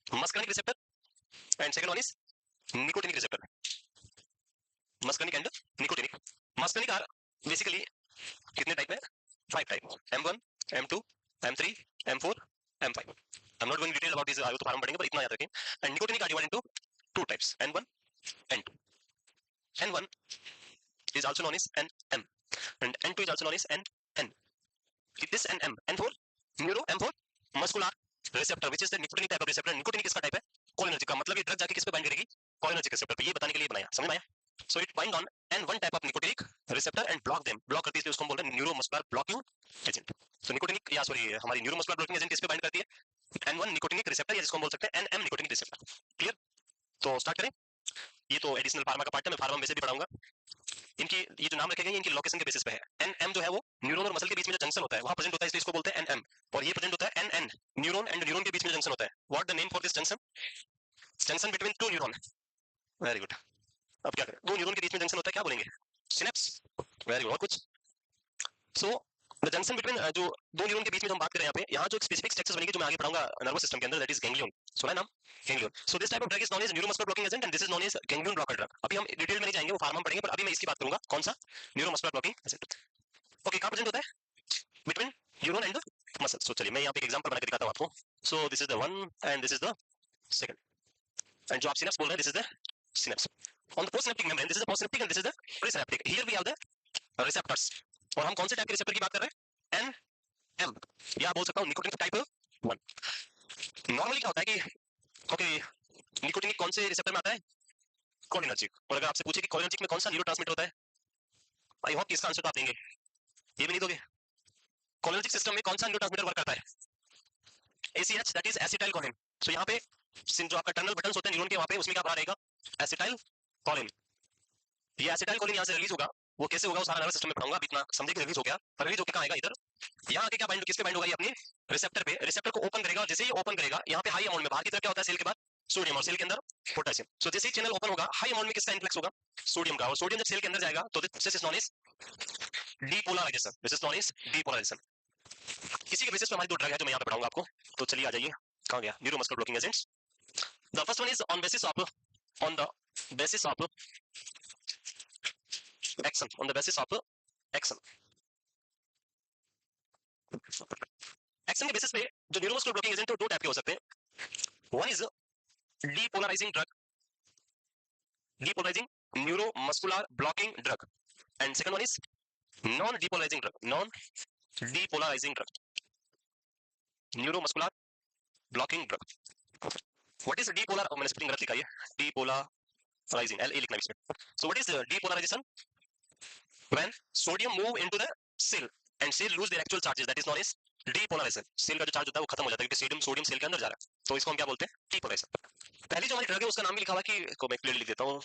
A: muscarinic receptor, and second one is nicotinic receptor. Muscarinic and nicotinic. Muscarinic are basically कितने टाइप है? 5 type, M1, M2, M3, M4, M5. I'm not going detail about this, आगे तो फार्म पढ़ेंगे, पर इतना याद रखें। And nicotinic are divided into 2 types, N1, N2. N1 is also known as NM, and N2 is also known as NN. This NM, N4, neuro, M4, muscular receptor, which is the nicotinic type of receptor. Nicotinic किसका टाइप है? कोलिनर्जिक का, मतलब ये ड्रग जाके किस पे बाइंड करेगी? कोलिनर्जिक रिसेप्टर पे। ये बताने के लिए बनाया, समझ में आया? So it bind on N1 type of nicotinic receptor and block them. Block करती है, इसलिए उसको हम बोलते हैं neuromuscular blocking agent. So nicotinic, या सॉरी हमारी न्यूरोमस्कुलर ब्लॉकिंग एजेंट किस पे बाइंड करती है? N1 nicotinic receptor, या जिसको हम बोल सकते हैं NM nicotinic receptor। क्लियर? तो स्टार्ट करें। ये तो एडिशनल फार्मा का पार्ट है, मैं फार्मा में से भी पढ़ाऊंगा। इनकी ये जो नाम रखे गए इनकी लोकेशन के बेसिस पे है। एनएम जो है वो न्यूरॉन और मसल के बीच में जो जंक्शन होता है वहां प्रेजेंट होता है, इसलिए इसको बोलते हैं एनएम। और ये प्रेजेंट होता है एनएन, न्यूरॉन एंड न्यूरॉन के बीच में जंक्शन होता है। What the name for this junction? Junction between 2 neuron. Very good. अब क्या करें, 2 न्यूरॉन के बीच में जंक्शन होता है, क्या बोलेंगे? सिनेप्स। Very good. और कुछ? सो द जंक्शन बिटवीन, जो 2 न्यूरॉन के बीच में जो हम बात कर रहे हैं यहाँ जो एक स्पेसिफिक स्ट्रक्चर बनेगी जो मैं आगे पढ़ाऊंगा नर्वस सिस्टम के अंदर, दैट इज गैंग्लियन। सुना है नाम? Ganglion. So this type of drug is known as neuromuscular blocking agent, and this is known as ganglion blocker drug. अभी हम डिटेल में नहीं जाएंगे, वो फार्मा में पढ़ेंगे, पर अभी मैं इसकी बात करूंगा, कौन सा? Neuromuscular blocking agent. ओके, कहां प्रेजेंट होता है? Between neuron and the muscle. So चलिए मैं यहाँ पे एक एग्जांपल बना के दिखाता हूँ आपको। So this is the one and this is the second, and जो आप सिनेप्स बोल रहे हैं, this is the synapse on the postsynaptic membrane. This is the postsynaptic and this is the presynaptic. Here we have the receptors. और हम कौन से टाइप के रिसेप्टर की बात कर रहे हैं? एन एम, या बोल सकता हूँ निकोटिनिक टाइप 1। नॉर्मली क्या होता है कि ओके, निकोटिनिक कौन से रिसेप्टर में आता है? कोलिनर्जिक। और अगर आपसे पूछे कि कोलिनर्जिक में कौन सा न्यूरोट्रांसमीटर होता है, आई होप इसका आंसर तो आप देंगे, ये भी नहीं दोगे। कोलिनर्जिक सिस्टम में कौन सा न्यूरोट्रांसमीटर वर्क करता है? ACH, that is acetyl choline. So यहाँ पे जो आपका टर्मिनल बटन्स होते हैं न्यूरॉन के, वहां पे उसमें क्या बना रहेगा? Acetyl choline. ये एसिटाइल कोलिन यहाँ से रिलीज होगा, वो कैसे होगा, वो सारा नर्वस सिस्टम में पढ़ाऊंगा, अभी इतना समझे कि रिलीज हो गया, पर रिलीज होकर कहाँ आएगा, इधर। यहाँ आके क्या बाइंड, किस पे बाइंड होगा, ये अपने रिसेप्टर पे, रिसेप्टर को ओपन करेगा, और जैसे ही ओपन करेगा यहाँ पे हाई अमाउंट में, बाहर की तरफ क्या होता है सेल के बाद सोडियम, और सेल के अंदर पोटेशियम। सो जैसे ही चैनल ओपन होगा, हाई अमाउंट में किसका इन्फ्लक्स होगा, सोडियम का, और सोडियम जब सेल के अंदर जाएगा तो this is known as depolarization, this is known as depolarization. इसी के बेसिस पे हमारी दो ड्रग है जो मैं यहाँ पे पढ़ाऊंगा आपको। तो चलिए आ जाइए, कहाँ गया, neuromuscular blocking agents. The first one is on basis of, on the basis of action, on the basis of action. Action के बेसिस पे जो न्यूरोमस्कुलर ब्लॉकिंग एजेंट है दो टाइप के हो सकते हैं। One is depolarising drug, depolarizing neuromuscular blocking drug, and second one is non depolarizing drug, non depolarizing drug, neuromuscular blocking drug. What is depolar, मैंने स्पेलिंग गलत लिखा है, depolarizing, LA लिखना है इसमें। So what is the depolarization? When sodium move into the cell and cell lose their actual charges, that is known as depolarization. Cell का जो चार्ज होता है वो खत्म हो जाता है क्योंकि सोडियम सेल के अंदर जा रहा है, तो इसको हम क्या बोलते हैं, depolarization। पहली जो हमारी ड्रग है उसका नाम भी लिखा हुआ है, कि को मैं क्लियरली लिख देता हूँ,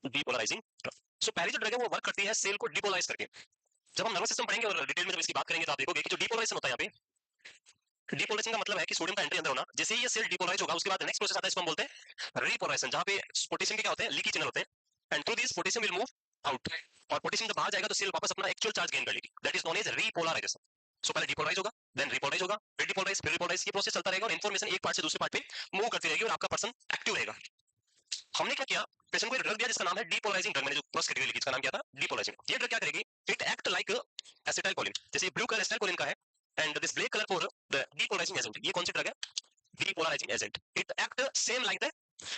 A: डीपोलराइजिंग ड्रग। सो पहली जो ड्रग है वो वर्क करती है सेल को डीपोलराइज करके। जब हम नर्वस सिस्टम पढ़ेंगे और डिटेल में जब इसकी बात करेंगे तो आप देखोगे कि जो डीपोलराइजेशन होता है यहाँ पे, डीपोलराइजेशन का मतलब है कि सोडियम का एंट्री अंदर होना, जैसे ही ये सेल डीपोलराइज होगा उसके बाद नेक्स्ट प्रोसेस आता है, इसको हम बोलते हैं रीपोलराइजेशन, जहां पे पोटेशियम के क्या होते हैं, लीकी चैनल होते हैं, and through this potassium will move out, और पोटेशियम जब बाहर जाएगा तो सेल वापस अपना एक्चुअल चार्ज गेन कर लेगी, that is known as repolarization. So पहले डीपोलराइज होगा, देन रिपोलराइज होगा, फिर डीपोलराइज, फिर रिपोलराइज, ये प्रोसेस चलता रहेगा और इन्फॉर्मेशन एक पार्ट से दूसरे पार्ट पे मूव करती रहेगी और आपका पर्सन एक्टिव रहेगा। हमने क्या किया, पेशेंट को एक ड्रग दिया जिसका नाम है डीपोलराइजिंग ड्रग, मैंने जो प्रोसेस कैटेगरी लिखी इसका नाम क्या था, डीपोलराइजिंग। ये ड्रग क्या करेगी, इट एक्ट लाइक एसिटाइलकोलिन, जैसे ब्लू कलर एसिटाइलकोलिन का है, and this black colour for the depolarising agent. ये कौन सी ड्रग है, depolarising agent, it act same like the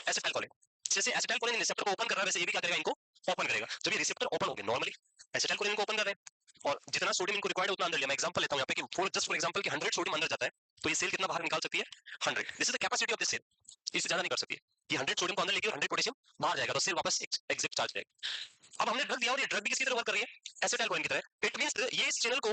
A: acetylcholine. जैसे एसिटाइलकोलिन रिसेप्टर को ओपन कर रहा है वैसे ये भी क्या करेगा, इनको ओपन करेगा। जब ये रिसेप्टर ओपन हो गए, नॉर्मली एसिटाइलकोलिन को ओपन कर रहे हैं और जितना सोडियम इनको रिक्वायर्ड है उतना अंदर लिया। मैं एग्जांपल लेता हूं यहाँ पे कि फॉर एग्जांपल कि 100 सोडियम अंदर जाता है तो ये सेल कितना बाहर निकाल सकती है, 100। This is the capacity of this cell, इससे ज्यादा नहीं कर सकती। ये 100 सोडियम को अंदर लेगी और 100 पोटेशियम बाहर जाएगा, तो सेल वापस एग्जिट चार्ज जाएगा। अब हमने ड्रग दिया और ये ड्रग भी किसकी तरह वर्क कर रही है, एसिटाइलकोलिन की तरह। इट मींस ये इस चैनल को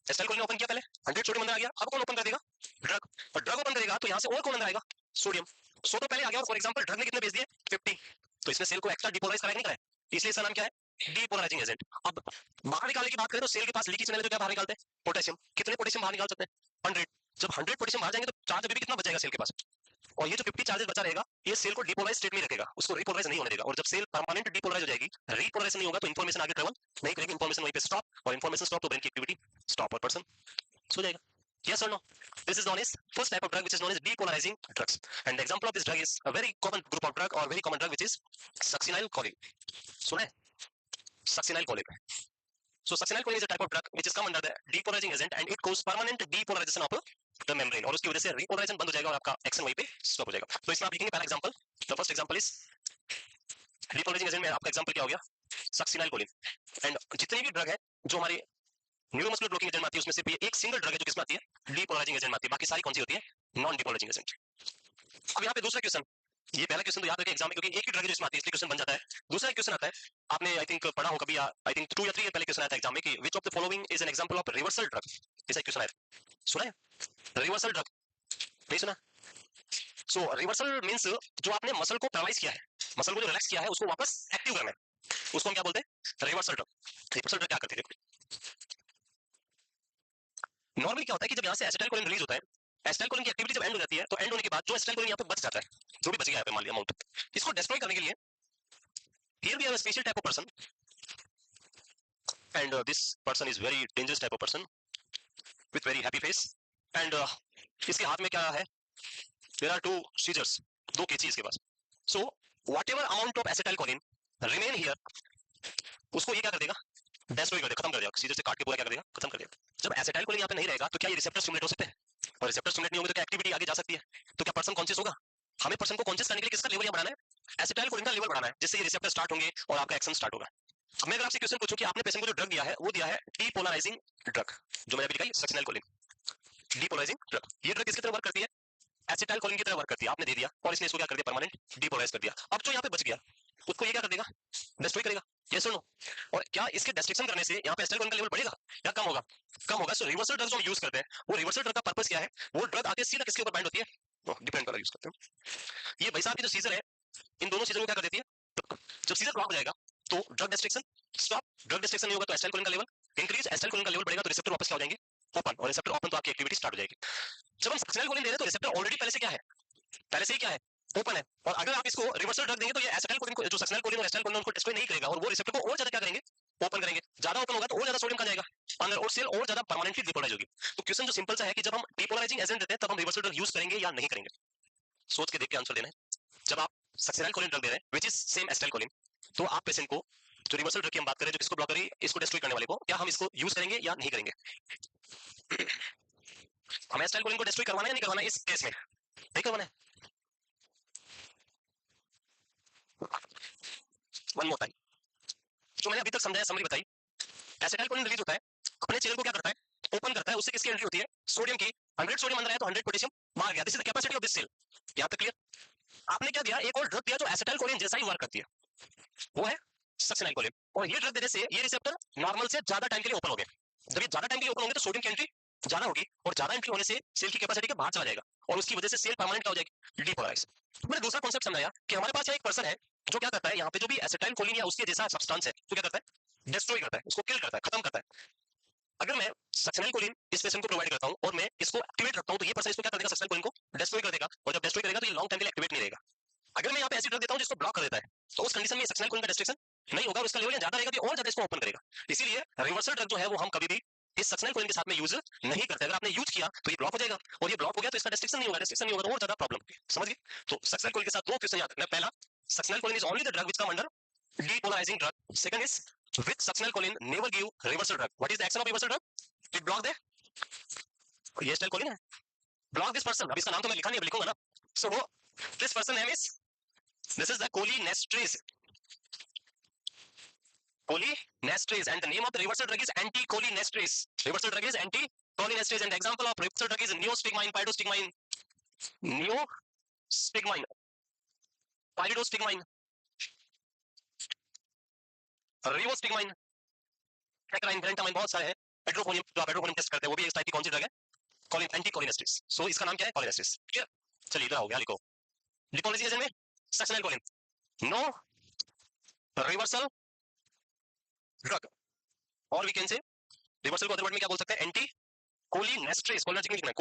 A: एसिटाइलकोलिन ने ओपन किया, पहले 100 सोडियम अंदर आ गया, अब कौन ओपन कर देगा, ड्रग। और ड्रग ओपन करेगा तो यहाँ से और कौन अंदर आएगा, सोडियम। सो तो पहले आ गया, फॉर एग्जांपल ड्रग ने कितने भेज दिए, 50, तो इसने सेल को एक्स्ट्रा डिपोलराइज कराया नहीं कराया, इसलिए इसका नाम क्या है, डीपोलराइजिंग एजेंट। अब बाहर निकालने की बात करें तो सेल के पास लीकी चैनल है, तो क्या बाहर निकालते हैं, पोटेशियम। कितने पोटेशियम बाहर निकाल सकते हैं, 100। जब 100 पोटेशियम बाहर जाएंगे तो चार्ज अभी भी कितना बचेगा सेल के पास, और ये जो 50 चार्जेस बचा रहेगा ये सेल को डिपोलराइज स्टेट में रखेगा, उसको रिपोलराइज नहीं होने देगा। और जब सेल परमानेंट डिपोलराइज हो जाएगी, रिपोलराइज नहीं होगा, तो इन्फॉर्मेशन आगे ट्रेवल नहीं करेगी, इन्फॉर्मेशन वहीं पे स्टॉप, और इन्फॉर्मेशन स्टॉप तो ब्रेन की एक्टिविटी स्टॉप और पर्सन सो जाएगा। Yes or no? This is known as first type of drug, which is known as depolarizing drugs. And the example of this drug is a very common group of drug or very common drug, which is succinylcholine. सुना है succinylcholine? So succinylcholine is a type of drug which is come under the depolarizing agent and it causes permanent depolarization of the membrane, और उसकी वजह से repolarization बंद हो जाएगा और आपका एक्शन वहीं पे स्टॉप हो जाएगा। तो इसमें आप लिखेंगे पहला example, the first example is depolarizing agent में आपका एग्जांपल क्या हो गया, succinylcholine। एंड जितनी भी ड्रग है जो हमारे न्यूरोमस्कुलर ब्लॉकिंग एजेंट में आती है उसमें सिर्फ ये एक सिंगल ड्रग है जो किसमें आती है, डीपोलराइजिंग एजेंट में आती है, बाकी सारी कौन सी होती है, नॉन डीपोलराइजिंग एजेंट। अब यहाँ पे दूसरा क्वेश्चन, ये पहला क्वेश्चन तो याद रखें एग्जाम में क्योंकि एक ही ड्रग है जो इसमें आती है, इसलिए क्वेश्चन बन जाता है। दूसरा क्वेश्चन आता है, आपने आई थिंक पढ़ा हो कभी, आई थिंक 2 या 3 पहले क्वेश्चन आया था एग्जाम में कि which of the following is an example of reversal drug, ऐसा क्वेश्चन आया था, सुना है रिवर्सल ड्रग, नहीं सुना। सो रिवर्सल मींस जो आपने मसल को पैरालाइज किया है, मसल को जो रिलैक्स किया है उसको वापस एक्टिव करना है, उसको हम क्या बोलते हैं, रिवर्सल ड्रग। रिवर्सल ड्रग क्या करती है, नॉर्मली क्या होता है कि जब यहाँ से एसिटाइलकोलिन रिलीज होता है, एसिटाइलकोलिन की एक्टिविटी जब एंड हो जाती है तो एंड होने के बाद जो एसिटाइलकोलिन यहाँ पे बच जाता है, जो भी बच गया है मान लिया अमाउंट, इसको डिस्ट्रॉय करने के लिए here we have a special type of person, and this person is very dangerous type of person with very happy face, and इसके हाथ में क्या है, देयर आर 2 सीजर्स, 2 कैंची इसके पास। So whatever amount of acetylcholine remain here, उसको ये क्या कर देगा, डिस्ट्रॉय कर देगा, खत्म कर देगा, सीजर से काट के पूरा क्या कर देगा, खत्म कर देगा। जब एसिटाइलकोलिन यहाँ पे नहीं रहेगा तो क्या ये रिसेप्टर स्टिमुलेट हो सकते हैं, और रिसेप्टर स्टिमुलेट नहीं होंगे तो क्या एक्टिविटी आगे जा सकती है, तो क्या पर्सन कॉन्शियस होगा। हमें पर्सन को कॉन्शियस करने के लिए किसका लेवल बढ़ाना है, एसिटाइलकोलिन का लेवल बढ़ाना है, जिससे ये रिसेप्टर स्टार्ट होंगे और आपका एक्शन स्टार्ट होगा। मैं अगर आपसे क्वेश्चन पूछूं कि आपने पेशेंट को जो ड्रग दिया है वो दिया है डीपोलराइजिंग ड्रग, जो मैंने अभी लिखा है सक्सिनलकोलिन, डीपोलराइजिंग ड्रग। ये ड्रग किसकी तरह वर्क करती है, एसिटाइलकोलिन की तरह वर्क करती है, आपने दे दिया और इसने इसको क्या कर दिया, परमानेंट डीपोलराइज कर दिया। अब जो यहाँ पे बच गया उसको ये क्या कर देगा, डिस्ट्रॉय करेगा, यस और नो। और क्या इसके डिस्ट्रक्शन करने से यहाँ पे एसिटाइलकोलिन का लेवल बढ़ेगा या कम होगा, कम होगा। सो रिवर्सल ड्रग जो हम यूज करते हैं वो रिवर्सल ड्रग का पर्पस क्या है, वो ड्रग आके सीधा किसके ऊपर बाइंड होती है, डिपेंड कर यूज करते हैं। ये भाई साहब की जो सीजर है इन दोनों चीजों को क्या कर देती है, जब सीजर ब्लॉक हो जाएगा तो drug destruction stop, drug destruction नहीं होगा तो एसिटाइलकोलिन का लेवल इंक्रीज, एसिटाइलकोलिन का लेवल बढ़ेगा तो रिसेप्टर वापस क्या हो जाएंगे, ओपन, और रिसेप्टर ओपन तो आपकी एक्टिविटी स्टार्ट हो जाएगी। जब हम सक्सेनाइलकोलिन दे रहे हैं तो रिसेप्टर ऑलरेडी पहले से क्या है, पहले से ही क्या है, ओपन है, और अगर आप इसको रिवर्सल ड्रग देंगे तो ये एसिटाइलकोलिन को, जो सक्सेनाइलकोलिन और एसिटाइलकोलिन उनको डिस्ट्रॉय नहीं करेगा, और वो रिसेप्टर को और ज्यादा क्या करेंगे, ओपन करेंगे, ज्यादा ओपन होगा तो और ज्यादा सोडियम का जाएगा अंदर और सेल और ज्यादा परमानेंटली डिपोलाइज होगी। तो क्वेश्चन जो सिंपल सा है कि जब हम डिपोलाइजिंग एजेंट देते हैं तब हम रिवर्सल ड्रग यूज करेंगे या नहीं करेंगे, सोच के देख के आंसर देना है। जब आप सक्सेनाइलकोलिन ड्रग दे रहे हैं व्हिच इज सेम एसिटाइलकोलिन, तो आप पेशेंट को, जो रिवर्सल ड्रग की हम बात करें जो किसको ब्लॉक करें, इसको डिस्ट्रॉय करने वाले को, क्या हम इसको यूज करेंगे या नहीं करेंगे, हमें एसिटाइलकोलिन को डिस्ट्रॉय करवाना है या नहीं करवाना है, इस केस में नहीं करवाना है। वन मोर टाइम, जो मैंने अभी तक समझाया, समरी बताई, एसिटाइलकोलिन रिलीज होता है, अपने चैनल को क्या करता है, ओपन करता है, उससे किसकी एंट्री होती है, सोडियम की, 100 सोडियम अंदर है तो 100 पोटेशियम बाहर गया, this is the capacity of this cell. यहां तक क्लियर। आपने क्या दिया, एक और ड्रग दिया जो एसिटाइलकोलिन जैसा ही वर्क करती है, वो है सक्सेनाइलकोलिन, और ये ड्रग देने से ये रिसेप्टर नॉर्मल से ज्यादा टाइम के लिए ओपन हो गए, जब ये ज्यादा टाइम के लिए ओपन होंगे तो सोडियम की एंट्री ज्यादा होगी, और ज्यादा एंट्री होने से सेल की कैपेसिटी के बाहर चला जाएगा, और उसकी वजह से सेल परमानेंट क्या हो जाएगी, डिपोलराइज। मैंने दूसरा कॉन्सेप्ट समझाया कि हमारे पास एक पर्सन है जो क्या करता है, यहाँ पे जो भी एसिटाइलकोलिन या उसके जैसा सब्सटेंस है तो क्या करता है, डिस्ट्रॉय करता है, उसको किल करता है, खत्म करता है। अगर मैं सक्सेनाइलकोलिन इस पेशेंट को प्रोवाइड करता हूं और मैं इसको एक्टिवेट रखता हूं तो ये पर्सन इसको क्या कर देगा, सक्सेनाइलकोलिन को डिस्ट्रॉय कर देगा, और जब डिस्ट्रॉय करेगा तो ये लॉन्ग टाइम के लिए एक्टिवेट नहीं रहेगा। अगर मैं यहाँ पे ऐसी ड्रग देता हूं जिसको ब्लॉक कर देता है तो उस कंडीशन में सक्सेनाइलकोलिन का डिस्ट्रक्शन नहीं होगा, उसका लेवल ज्यादा रहेगा तो और ज्यादा इसको ओपन करेगा। इसीलिए रिवर्सल ड्रग जो है वो हम कभी भी इस सक्सेनाइलकोलिन के साथ में यूज नहीं करते। अगर आपने यूज किया तो ये ब्लॉक हो जाएगा, और ये ब्लॉक हो गया तो इसका डिस्ट्रक्शन नहीं होगा, डिस्ट्रक्शन नहीं होगा तो और ज्यादा प्रॉब्लम होगी, समझ गए। तो सक्सेनाइलकोलिन के साथ दो क्वेश्चन याद रखना, पहला succinylcholine is only the drug which come under depolarizing drug, second is with succinylcholine never give reversal drug, what is the action of reversal drug, it block the, ये एसिटाइलकोलिन है, block this person, अब इसका नाम तो मैं लिखा नहीं, अब लिखूंगा ना, so this person name is, this is the cholinesterase, cholinesterase, and the name of the reversal drug is anticholinesterase, reversal drug is anticholinesterase, and the example of reversal drug is neostigmine, pyridostigmine, neostigmine, pyridostigmine, rivostigmine, टेक्राइन, ब्रेंटामाइन, बहुत सारे हैं, एड्रोफोनियम, जो आप एड्रोफोनियम टेस्ट करते हैं वो भी इस टाइप की कौन सी ड्रग है, कॉलिन, एंटीकोलिनेस्टेरेस, सो इसका नाम क्या है, कोलिनेस्टेरेस, ठीक है। चलिए इधर हो गया, लिखो डिपोलाइजिंग एजेंट में सक्सेनाइलकोलिन, नो रिवर्सल ड्रग, और वी कैन से रिवर्सल को अदर वर्ड में क्या बोल सकते हैं, एंटी कोलिनेस्टेरेस, कोलिनेस्टेरेस लिखना है,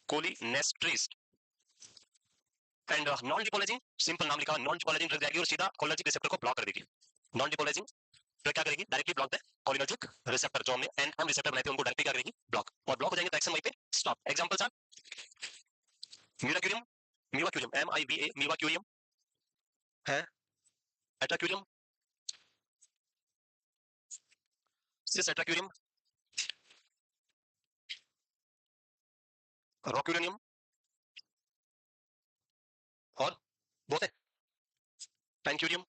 A: कोलिनेस्टेरेस, एंड नॉन डिपोलाइजिंग, सिंपल नाम लिखा, नॉन डिपोलाइजिंग ड्रग जाएगी और सीधा कोलिनर्जिक रिसेप्टर को ब्लॉक कर देगी। नॉन डिपोलाइजिंग ड्रग क्या करेगी, directly block the cholinergic receptor, जो हमने एन रिसेप्टर बनाए थे उनको डायरेक्टली क्या करेगी, ब्लॉक, और ब्लॉक हो जाएंगे तो एक्शन वहीं पे stop. Examples are mivacurium, mivacurium, M I B A, mivacurium है, एट्राक्यूरियम, सिस एट्राक्यूरियम, रोक्यूरियम, और बहुत है, पेनक्यूरियम,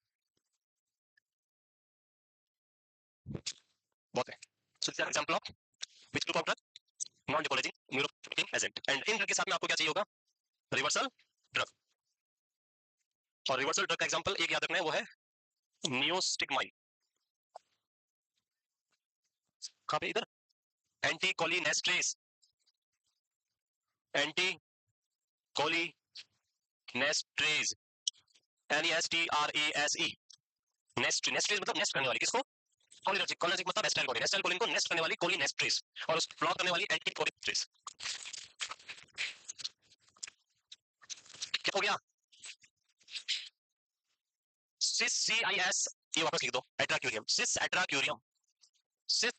A: बहुत है। So this are example of which group of drug, non depolarizing neurochemical agent, and इन ड्रग के साथ में आपको क्या चाहिए होगा, रिवर्सल ड्रग, और रिवर्सल ड्रग का एग्जांपल एक याद रखना है, वो है नियोस्टिग्माइन, कहां पे, इधर, एंटीकोलिनेस्टेरेस, एंटीकोलिनेस्टेरेस, NESTRASE, नेस्टेरेस मतलब नेस्ट करने वाली, किसको, कोलिनर्जिक, कोलिनर्जिक मतलब एसिटाइलकोलिन, एसिटाइलकोलिन को नेस्ट करने वाली कोलिनेस्टेरेस, और उसको ब्लॉक करने वाली एंटीकोलिनेस्टेरेस। क्या हो गया, सिस CIS, ये वापस लिख दो, atracurium, cis atracurium, cis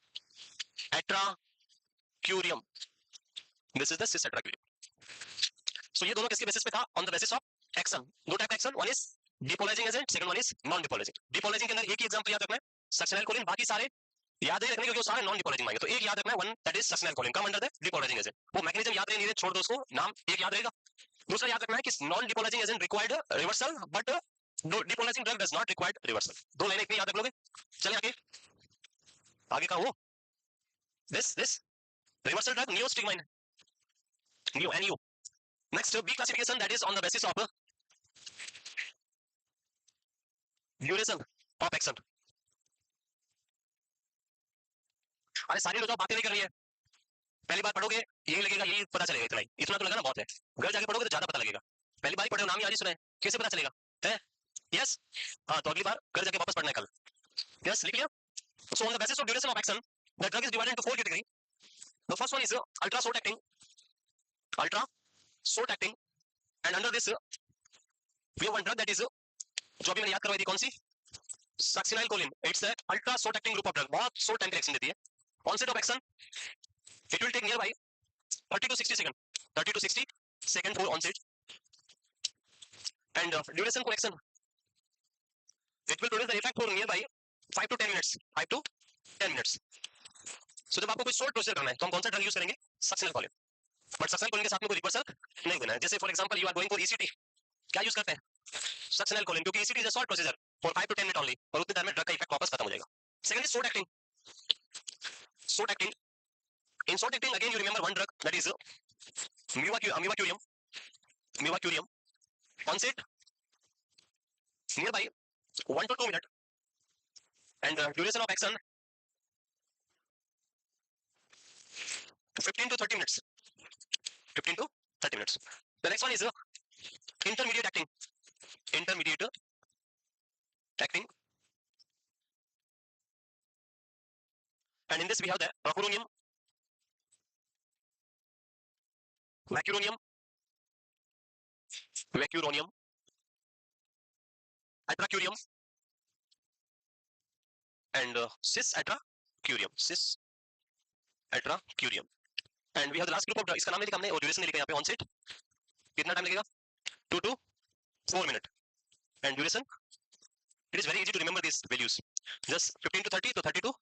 A: atracurium, this is the cis atracurium. So ये दोनों किसके बेसिस पे था, on the basis of action, दो टाइप का action, one is depolarizing agent, second one is non depolarizing. Depolarizing के अंदर एक ही एग्जांपल याद रखना है, सक्सेनाइलकोलिन, बाकी सारे याद नहीं रखने क्योंकि वो सारे नॉन डिपोलाइजिंग आएंगे, तो एक याद रखना है, one that is succinylcholine, come under the depolarizing agent, वो मैकेनिज्म याद नहीं, छोड़ दो उसको, नाम एक याद रहेगा। दूसरा याद रखना है कि non depolarizing agent required reversal but depolarizing drug does not required reversal, दो लाइनें इतनी याद रख लोगे। चलिए आगे, आगे का वो this reversal drug neostigmine, neo, NU। Next B classification that is on the basis of duration of action. अरे सारी लोग बातें नहीं कर रही है, पहली बार पढ़ोगे यही लगेगा, यही पता चलेगा, इतना ही, इतना तो लगा ना बहुत है, घर जाके पढ़ोगे तो ज्यादा पता लगेगा, पहली बार ही पढ़े हो, नाम ही आज ही सुना है, कैसे पता चलेगा, है? यस। हाँ, तो अगली बार घर जाके वापस पढ़ना है कल। यस, लिख लिया। So on the basis of duration of action the drug is divided into 4 category. The first one is ultra short acting, ultra short acting, and under this we have one drug that is, जो अभी मैंने याद करवाई थी कौन सी, succinyl choline. It's ultra short acting group of drug, बहुत शॉर्ट टाइम के एक्शन देती है। Onset of action it will take near by 30 to 60 second, 30 to 60 second for onset, and duration for action it will produce the effect for near by 5 to 10 minutes, 5 to 10 minutes. So जब आपको कोई शॉर्ट प्रोसीजर करना है तो हम कौन सा ड्रग यूज करेंगे, succinylcholine. But succinylcholine के साथ में कोई रिवर्सल नहीं देना है। जैसे for example you are going for ECT, क्या यूज करते हैं, सक्सिनाइल कोलिन, क्योंकि ECT is a short procedure for 5 to 10 minute only, और उतने देर में ड्रग का इफेक्ट वापस खत्म हो जाएगा। Second is short acting, short acting, in short acting again you remember one drug that is mivacurium, mivacurium, onset nearby 1 to 2 minute, and duration of action 15 to 30 minutes, 15 to 30 minutes. The next one is intermediate acting, intermediate acting, and in this we have the vacuronium, vacuronium, vacuronium, atracurium, and cis atracurium, cis atracurium, and we have the last group of drug, इसका नाम नहीं लिखा हमने और ड्यूरेशन नहीं लिखा यहाँ पे, ऑनसेट कितना टाइम लगेगा, 2 to 4 minute, and duration it is very easy to remember these values, just 15 to 30 to 30 to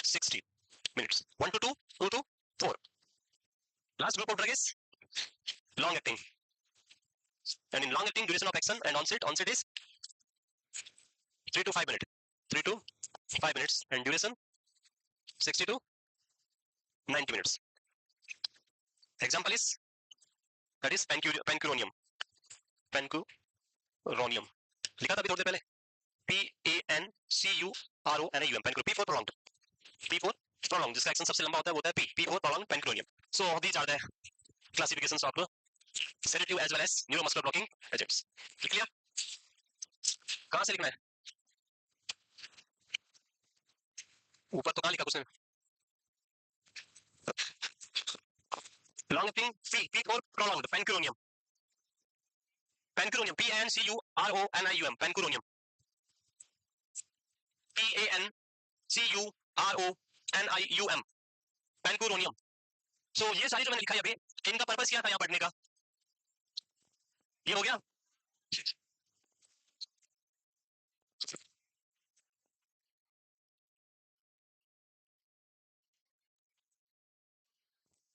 A: 60 minutes, 1 to 2, 2 to 4. Last group of drug is long acting, and in long acting duration of action and onset is 3 to 5 minutes, 3 to 5 minutes, and duration 60 to 90 minutes. Example is, that is pancuronium, pancuronium लिखा था अभी थोड़ी देर पहले, PANCURONIUM, pancuronium, P for prolonged, P for prolonged, जिसका एक्शन सबसे लंबा होता है वो होता है P for prolonged pancuronium. So these are the classifications of sedative as well as neuromuscular blocking agents. Clear? कहाँ से लिखना है, ऊपर तो कहाँ लिखा उसने, long acting P for prolonged pancuronium, pancuronium, PANCURONIUM, pancuronium, PANCURONIUM, pancuronium. So ये सारी जो मैंने लिखा है अभी, इनका पर्पस क्या था यहाँ पढ़ने का, ये हो गया।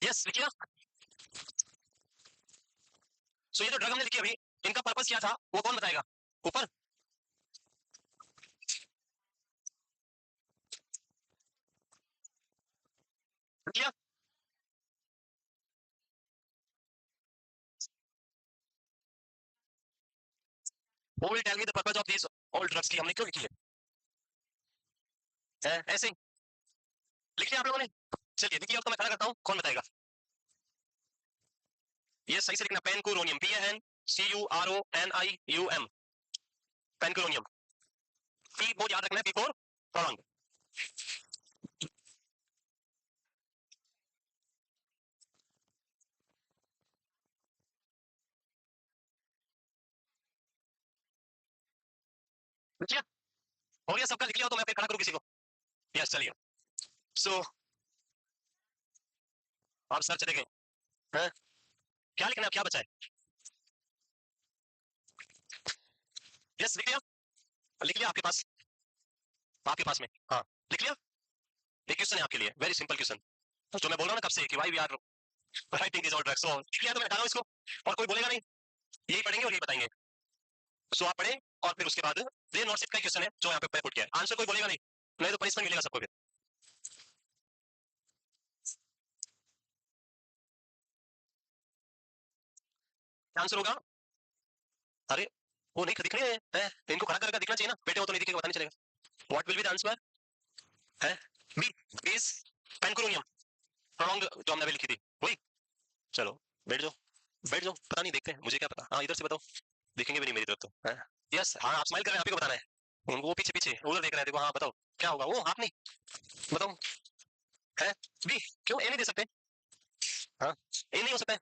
A: यस, लिखिए। सो ये जो ड्रग हमने लिखी अभी, इनका पर्पस क्या था वो कौन बताएगा, ऊपर लिखिए। Who will tell me the purpose of these all drugs की हमने क्यों लिखी है, ऐसे ही लिख लिया आप लोगों ने। चलिए देखिए, अब तो मैं खड़ा करता हूँ, कौन बताएगा। ये सही से लिखना, पेनकुरोनियम, PANCURONIUM, पेनकुरोनियम। पी बहुत याद रखना है, पी फॉर प्रोलॉन्ग। लिखिए, हो गया सबका, लिख लिया तो मैं फिर खड़ा करूँ किसी को। यस, चलिए। सो आप सर चले गए, क्या लिखना है, क्या बचा है, यस लिख लिया, लिख लिया आपके पास, आपके पास में, हाँ लिख लिया। एक क्वेश्चन है आपके लिए, वेरी सिंपल क्वेश्चन, जो मैं बोल रहा हूँ ना कब से कि why we are writing this all drugs. So लिख लिया तो मैं हटा रहा हूँ इसको, और कोई बोलेगा नहीं, यही पढ़ेंगे और यही बताएंगे। सो आप पढ़ें और फिर उसके बाद ये नोटशिट का क्वेश्चन है जो यहाँ पे पुट किया है, आंसर कोई बोलेगा नहीं, नहीं तो पनिशमेंट मिलेगा सबको। फिर आंसर होगा, अरे वो नहीं दिख रहे हैं, इनको खड़ा करके दिखना चाहिए ना, बेटे वो तो नहीं दिखेगा, पता नहीं चलेगा। What will be the answer है, बी इज पेनकुरोनियम, प्रोलॉन्ग, जो हमने अभी लिखी थी वही। चलो बैठ जाओ, बैठ जाओ, पता नहीं देखते हैं, मुझे क्या पता, हाँ इधर से बताओ, दिखेंगे भी नहीं मेरी तरफ तो, है यस, हाँ आप स्माइल कर रहे हैं, आप ही को बताना है उनको, वो पीछे पीछे उधर देख रहे हैं, देखो हाँ बताओ क्या होगा, वो हाथ नहीं, बताओ है बी, क्यों ए नहीं दे सकते? हाँ ए नहीं हो सकता है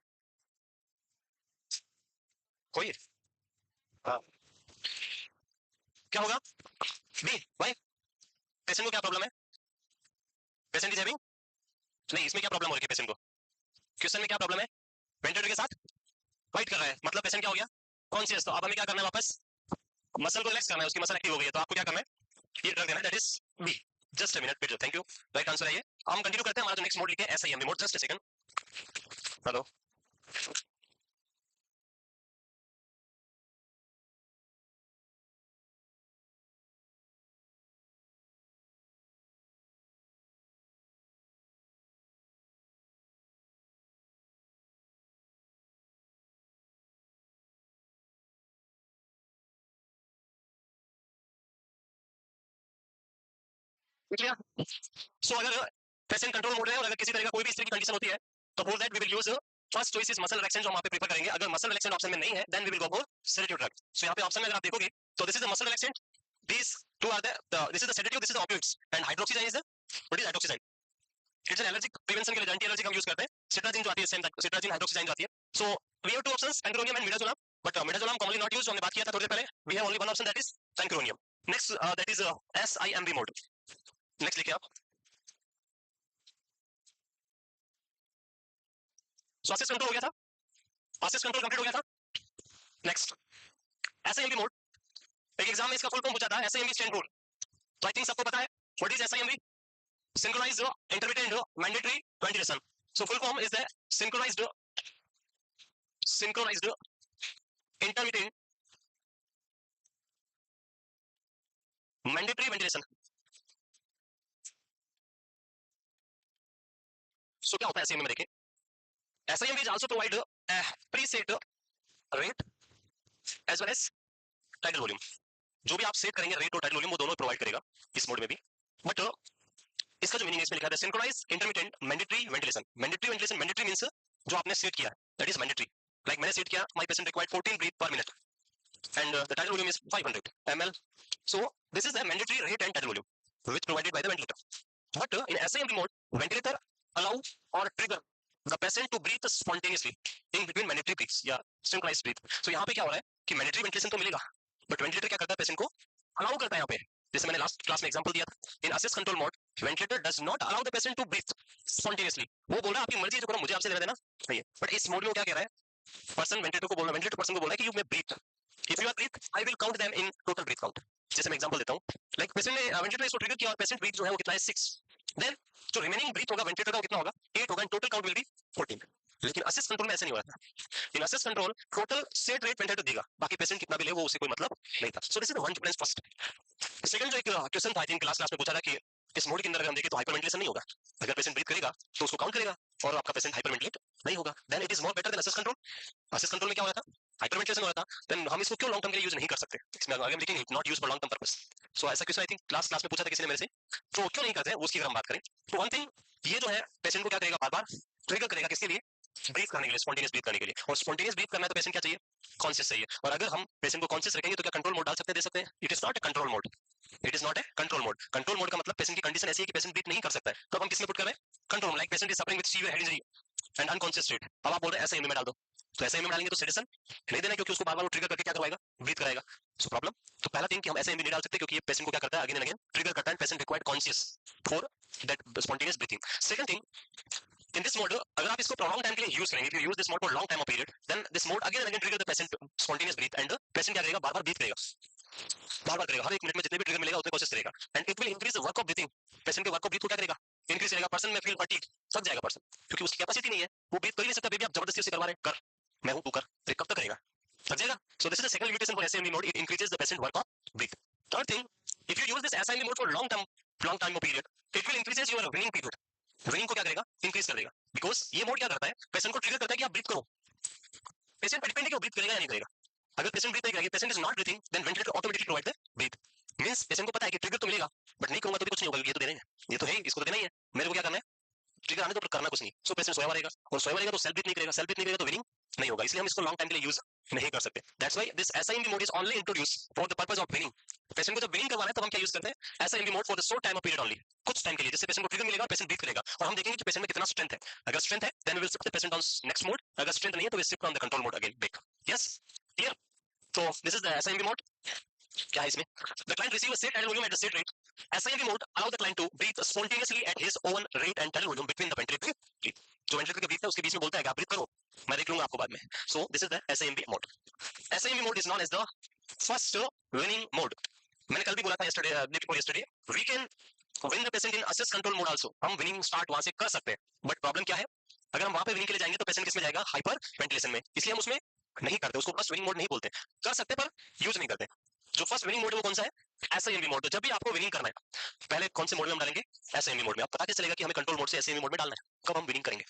A: कोई, हाँ क्या होगा बी भाई, पेशेंट को क्या प्रॉब्लम है, पेशेंट इज हैविंग, नहीं इसमें क्या प्रॉब्लम हो रही है पेशेंट को, क्वेश्चन में क्या प्रॉब्लम है, वेंटिलेटर के साथ फाइट कर रहा है, मतलब पेशेंट क्या हो गया कॉन्शियस, तो अब हमें क्या करना है वापस, मसल को रिलैक्स करना है, उसकी मसल एक्टिव हो गई है, तो आपको क्या करना है, ये ड्रग देना है, that is B. Just a minute, thank you, right answer है ये। हम कंटिन्यू करते हैं, हमारा जो नेक्स्ट मोड लिखे S I M mode, just a second, hello. So अगर पेशेंट कंट्रोल मोड है और अगर किसी तरह का कोई भी इस तरह की कंडीशन होती है, तो for that we will use first choice is muscle relaxant, जो हम यहाँ पे प्रेफर करेंगे। अगर मसल रिलैक्सेंट ऑप्शन में नहीं है, then we will go for sedative drug. So यहाँ पे ऑप्शन में अगर आप देखोगे तो this is the muscle relaxant, these two are the this is the sedative, this is the opioids, and hydroxyzine is the, what is hydroxyzine, it's an allergic prevention के लिए एंटी एलर्जिक हम यूज करते हैं। सिट्राजिन जो आती है सेम, सिट्राजिन हाइड्रोक्सीजाइन जो आती है। So we have two options, pancuronium and midazolam, but midazolam commonly not used, हमने बात किया था थोड़ी देर पहले। We have only one option, that is pancuronium. Next that is SIMV mode. Next लिखिए आप, स्वासिस कंट्रोल हो गया था, स्वासिस कंट्रोल कंप्लीट हो गया था। नेक्स्ट एसआईएमबी मोड, एक एग्जाम में इसका फुल फॉर्म पूछा था, एसआईएमबी स्टैंड फॉर, तो आई थिंक सबको पता है what is SIMV, synchronized intermittent mandatory ventilation, so full form is the synchronized intermittent mandatory ventilation। So क्या होता है एसआईएम में, देखें SIM is also provide preset rate as well as tidal volume, जो भी आप सेट करेंगे रेट और टाइडल वॉल्यूम वो दोनों प्रोवाइड करेगा इस मोड में भी। बट इसका जो मीनिंग है इसमें लिखा है synchronize intermittent mandatory ventilation. Mandatory ventilation, mandatory means जो आपने सेट किया दैट इज मैंडेटरी, लाइक मैंने सेट किया my patient required 14 breath per minute and the tidal volume is 500 ml, so this is the mandatory rate and tidal volume which provided by the ventilator. But in SIMD mode, ventilator allow or trigger the patient to breathe spontaneously in between mandatory breaths या synchronized breath. So यहाँ पे क्या हो रहा है कि mandatory ventilation तो मिलेगा, but ventilator क्या करता है पेशेंट को अलाउ करता है यहाँ पे, जैसे मैंने लास्ट क्लास में एग्जांपल दिया था, in assist control mode ventilator does not allow the patient to breathe spontaneously, वो बोल रहा है आपकी मर्जी जो करो, मुझे आपसे लेना देना नहीं है। बट इस मोड में क्या कह रहा है, पर्सन वेंटिलेटर को बोल रहा है, वेंटिलेटर पर्सन को बोल रहा है कि you may breath, if you are breath I will count them in total breath count. जैसे मैं एग्जांपल देता हूं, लाइक पेशेंट ने वेंटिलेटर इसको ट्रिगर किया और पेशेंट ब्रीथ जो है वो कितना है 6, देन जो रिमेनिंग ब्रीथ होगा वेंटिलेटर का कितना होगा 8 होगा, in total count will be 14। लेकिन असिस्ट कंट्रोल में ऐसे नहीं हो रहा था, in assist control total set rate ventilator देगा, बाकी पेशेंट कितना भी ले वो उसे कोई मतलब नहीं था। सो this is the one difference first. Second जो एक क्वेश्चन था आई थिंक क्लास में पूछा था कि इस मोड के अंदर अगर हम देखें तो हाइपरवेंटिलेशन नहीं होगा, अगर पेशेंट ब्रीथ करेगा तो उसको काउंट करेगा और आपका पेशेंट हाइपरवेंटिलेट नहीं होगा, then it is more better than assist control. Assist control में क्या हो रहा था, हाइपरवेंटिलेशन हो रहा था, देन हम इसको क्यों लॉन्ग टर्म के लिए यूज नहीं कर सकते, इसमें आगे हम लिखेंगे not use for long term purpose. So ऐसा क्वेश्चन आई थिंक क्लास में पूछा था किसी ने मेरे से, तो क्यों नहीं करते हैं उसकी अगर हम बात करें तो वन थिंग, ये जो है पेशेंट को क्या करेगा, बार बार ट्रिगर करेगा किसके लिए, ब्रीथ करने के लिए, स्पॉन्टेनियस ब्रीथ करने के लिए, और स्पॉन्टेनियस ब्रीथ करना है तो पेशेंट क्या चाहिए, कॉन्शियस चाहिए। और अगर हम पेशेंट को कॉन्शियस रखेंगे तो क्या कंट्रोल मोड डाल सकते हैं, दे सकते हैं, it is not a control mode, it is not a control mode. Control mode का मतलब पेशेंट की कंडीशन ऐसी है कि पेशेंट ब्रीथ नहीं कर सकता है, तो अब हम किसमें पुट कर रहे हैं, control, like patient is suffering with severe head injury and unconscious state, अब आप बोल रहे हैं ऐसे ही में डाल दो, तो ऐसे में डालेंगे तो सेडेशन नहीं देना, क्योंकि उसको बार बार ट्रिगर करके क्या करवाएगा, ब्रीथ कराएगा। सो प्रॉब्लम, तो पहला थिंग कि हम ऐसे नहीं डाल सकते क्योंकि ये पेशेंट को क्या करता है अगेन एंड अगेन ट्रिगर करता है, patient required conscious for that spontaneous breathing. Second thing, in this mode अगर आप इसको prolonged time के लिए यूज करेंगे, if you use this mode for long time or period, then this mode again and again trigger the patient spontaneous breath and patient क्या करेगा, बार बार ब्रीथ करेगा, बार बार करेगा, हर एक मिनट में जितने भी ट्रिगर मिलेगा उतने कोशिश करेगा, and it will increase the work of breathing, patient के वर्क ऑफ ब्रीथ को क्या करेगा, इंक्रीज करेगा, पर्सन में फील फटीग, थक जाएगा पर्सन, क्योंकि उसकी कैपेसिटी नहीं है, वो ब्रीथ कर ही नहीं सकता, बेबी आप जबरदस्ती उसे करवा रहे हैं, कर मैं हूं तू कर, फिर कब तक करेगा, थक जाएगा। So this is the second limitation for SIMD mode, it increases the patient work of breath. Third thing, if you use this SIMD mode for long time period, it will increases your weaning period, weaning को क्या करेगा, इंक्रीज कर देगा, बिकॉज ये मोड क्या करता है, पेशेंट को ट्रिगर करता है कि आप ब्रीथ करो, पेशेंट पर डिपेंड है कि वो ब्रीथ करेगा या नहीं करेगा। अगर पेशेंट ब्रीथ नहीं करेगा, patient is not breathing, then ventilator automatically provide the breath, means patient को पता है कि ट्रिगर तो मिलेगा बट नहीं करूंगा तो भी कुछ नहीं होगा, ये तो देना ही है, ये तो है इसको तो देना ही है, मेरे को क्या करना है, ट्रिगर आने तो करना कुछ नहीं, सो पेशेंट सोया रहेगा, और सोया रहेगा तो सेल्फ ब्रीथ नहीं करेगा, सेल्फ ब्रीथ नहीं करेगा तो विनिंग नहीं होगा, इसलिए हम इसको लॉन्ग टाइम के लिए यूज नहीं कर सकते। That's why this SIMV mode is only introduced for the purpose of weaning. Patient को जब विनिंग करवाना है तब हम क्या यूज करते हैं, SIMV mode for the short time of period only, कुछ टाइम के लिए, जिससे पेशेंट को ट्रिगर मिलेगा और पेशेंट ब्रीथ करेगा, और हम देखेंगे कि पेशेंट में कितना स्ट्रेंथ है। अगर स्ट्रेंथ है then we will shift the patient on next mode, अगर स्ट्रेंथ नहीं है तो we shift on the control mode again back. Yes, clear? तो this is the SIMV mode. क्या है इसमें, the client receive a set tidal volume at the set rate. SIMV mode allow the client to breathe spontaneously at his own rate and tidal volume between the ventricular breath. जो वेंट्रिकल की ब्रीथ है उसके बीच में बोलता है कि आप ब्रीथ करो, मैं देख लूंगा आपको बाद में। So this is the SIMV mode. SIMV mode is known as the first weaning mode. मैंने कल भी बोला था yesterday, day before yesterday, we can wean the patient in assist control mode also. हम विनिंग स्टार्ट वहां से कर सकते हैं, बट प्रॉब्लम क्या है, अगर हम वहां पे विनिंग के लिए जाएंगे तो पेशेंट किस में जाएगा, हाइपर वेंटिलेशन में, इसलिए हम उसमें नहीं करते, उसको फर्स्ट विनिंग मोड नहीं बोलते। कर सकते पर यूज नहीं करते। जो फर्स्ट विनिंग मोड है वो कौन सा है, एसआईएमवी मोड। तो जब भी आपको विनिंग करना है, पहले कौन से मोड में हम डालेंगे, एसआईएमवी मोड में। आप पता कैसे चलेगा कि हमें कंट्रोल मोड से एसआईएमवी मोड में डालना है, कब हम विनिंग करेंगे।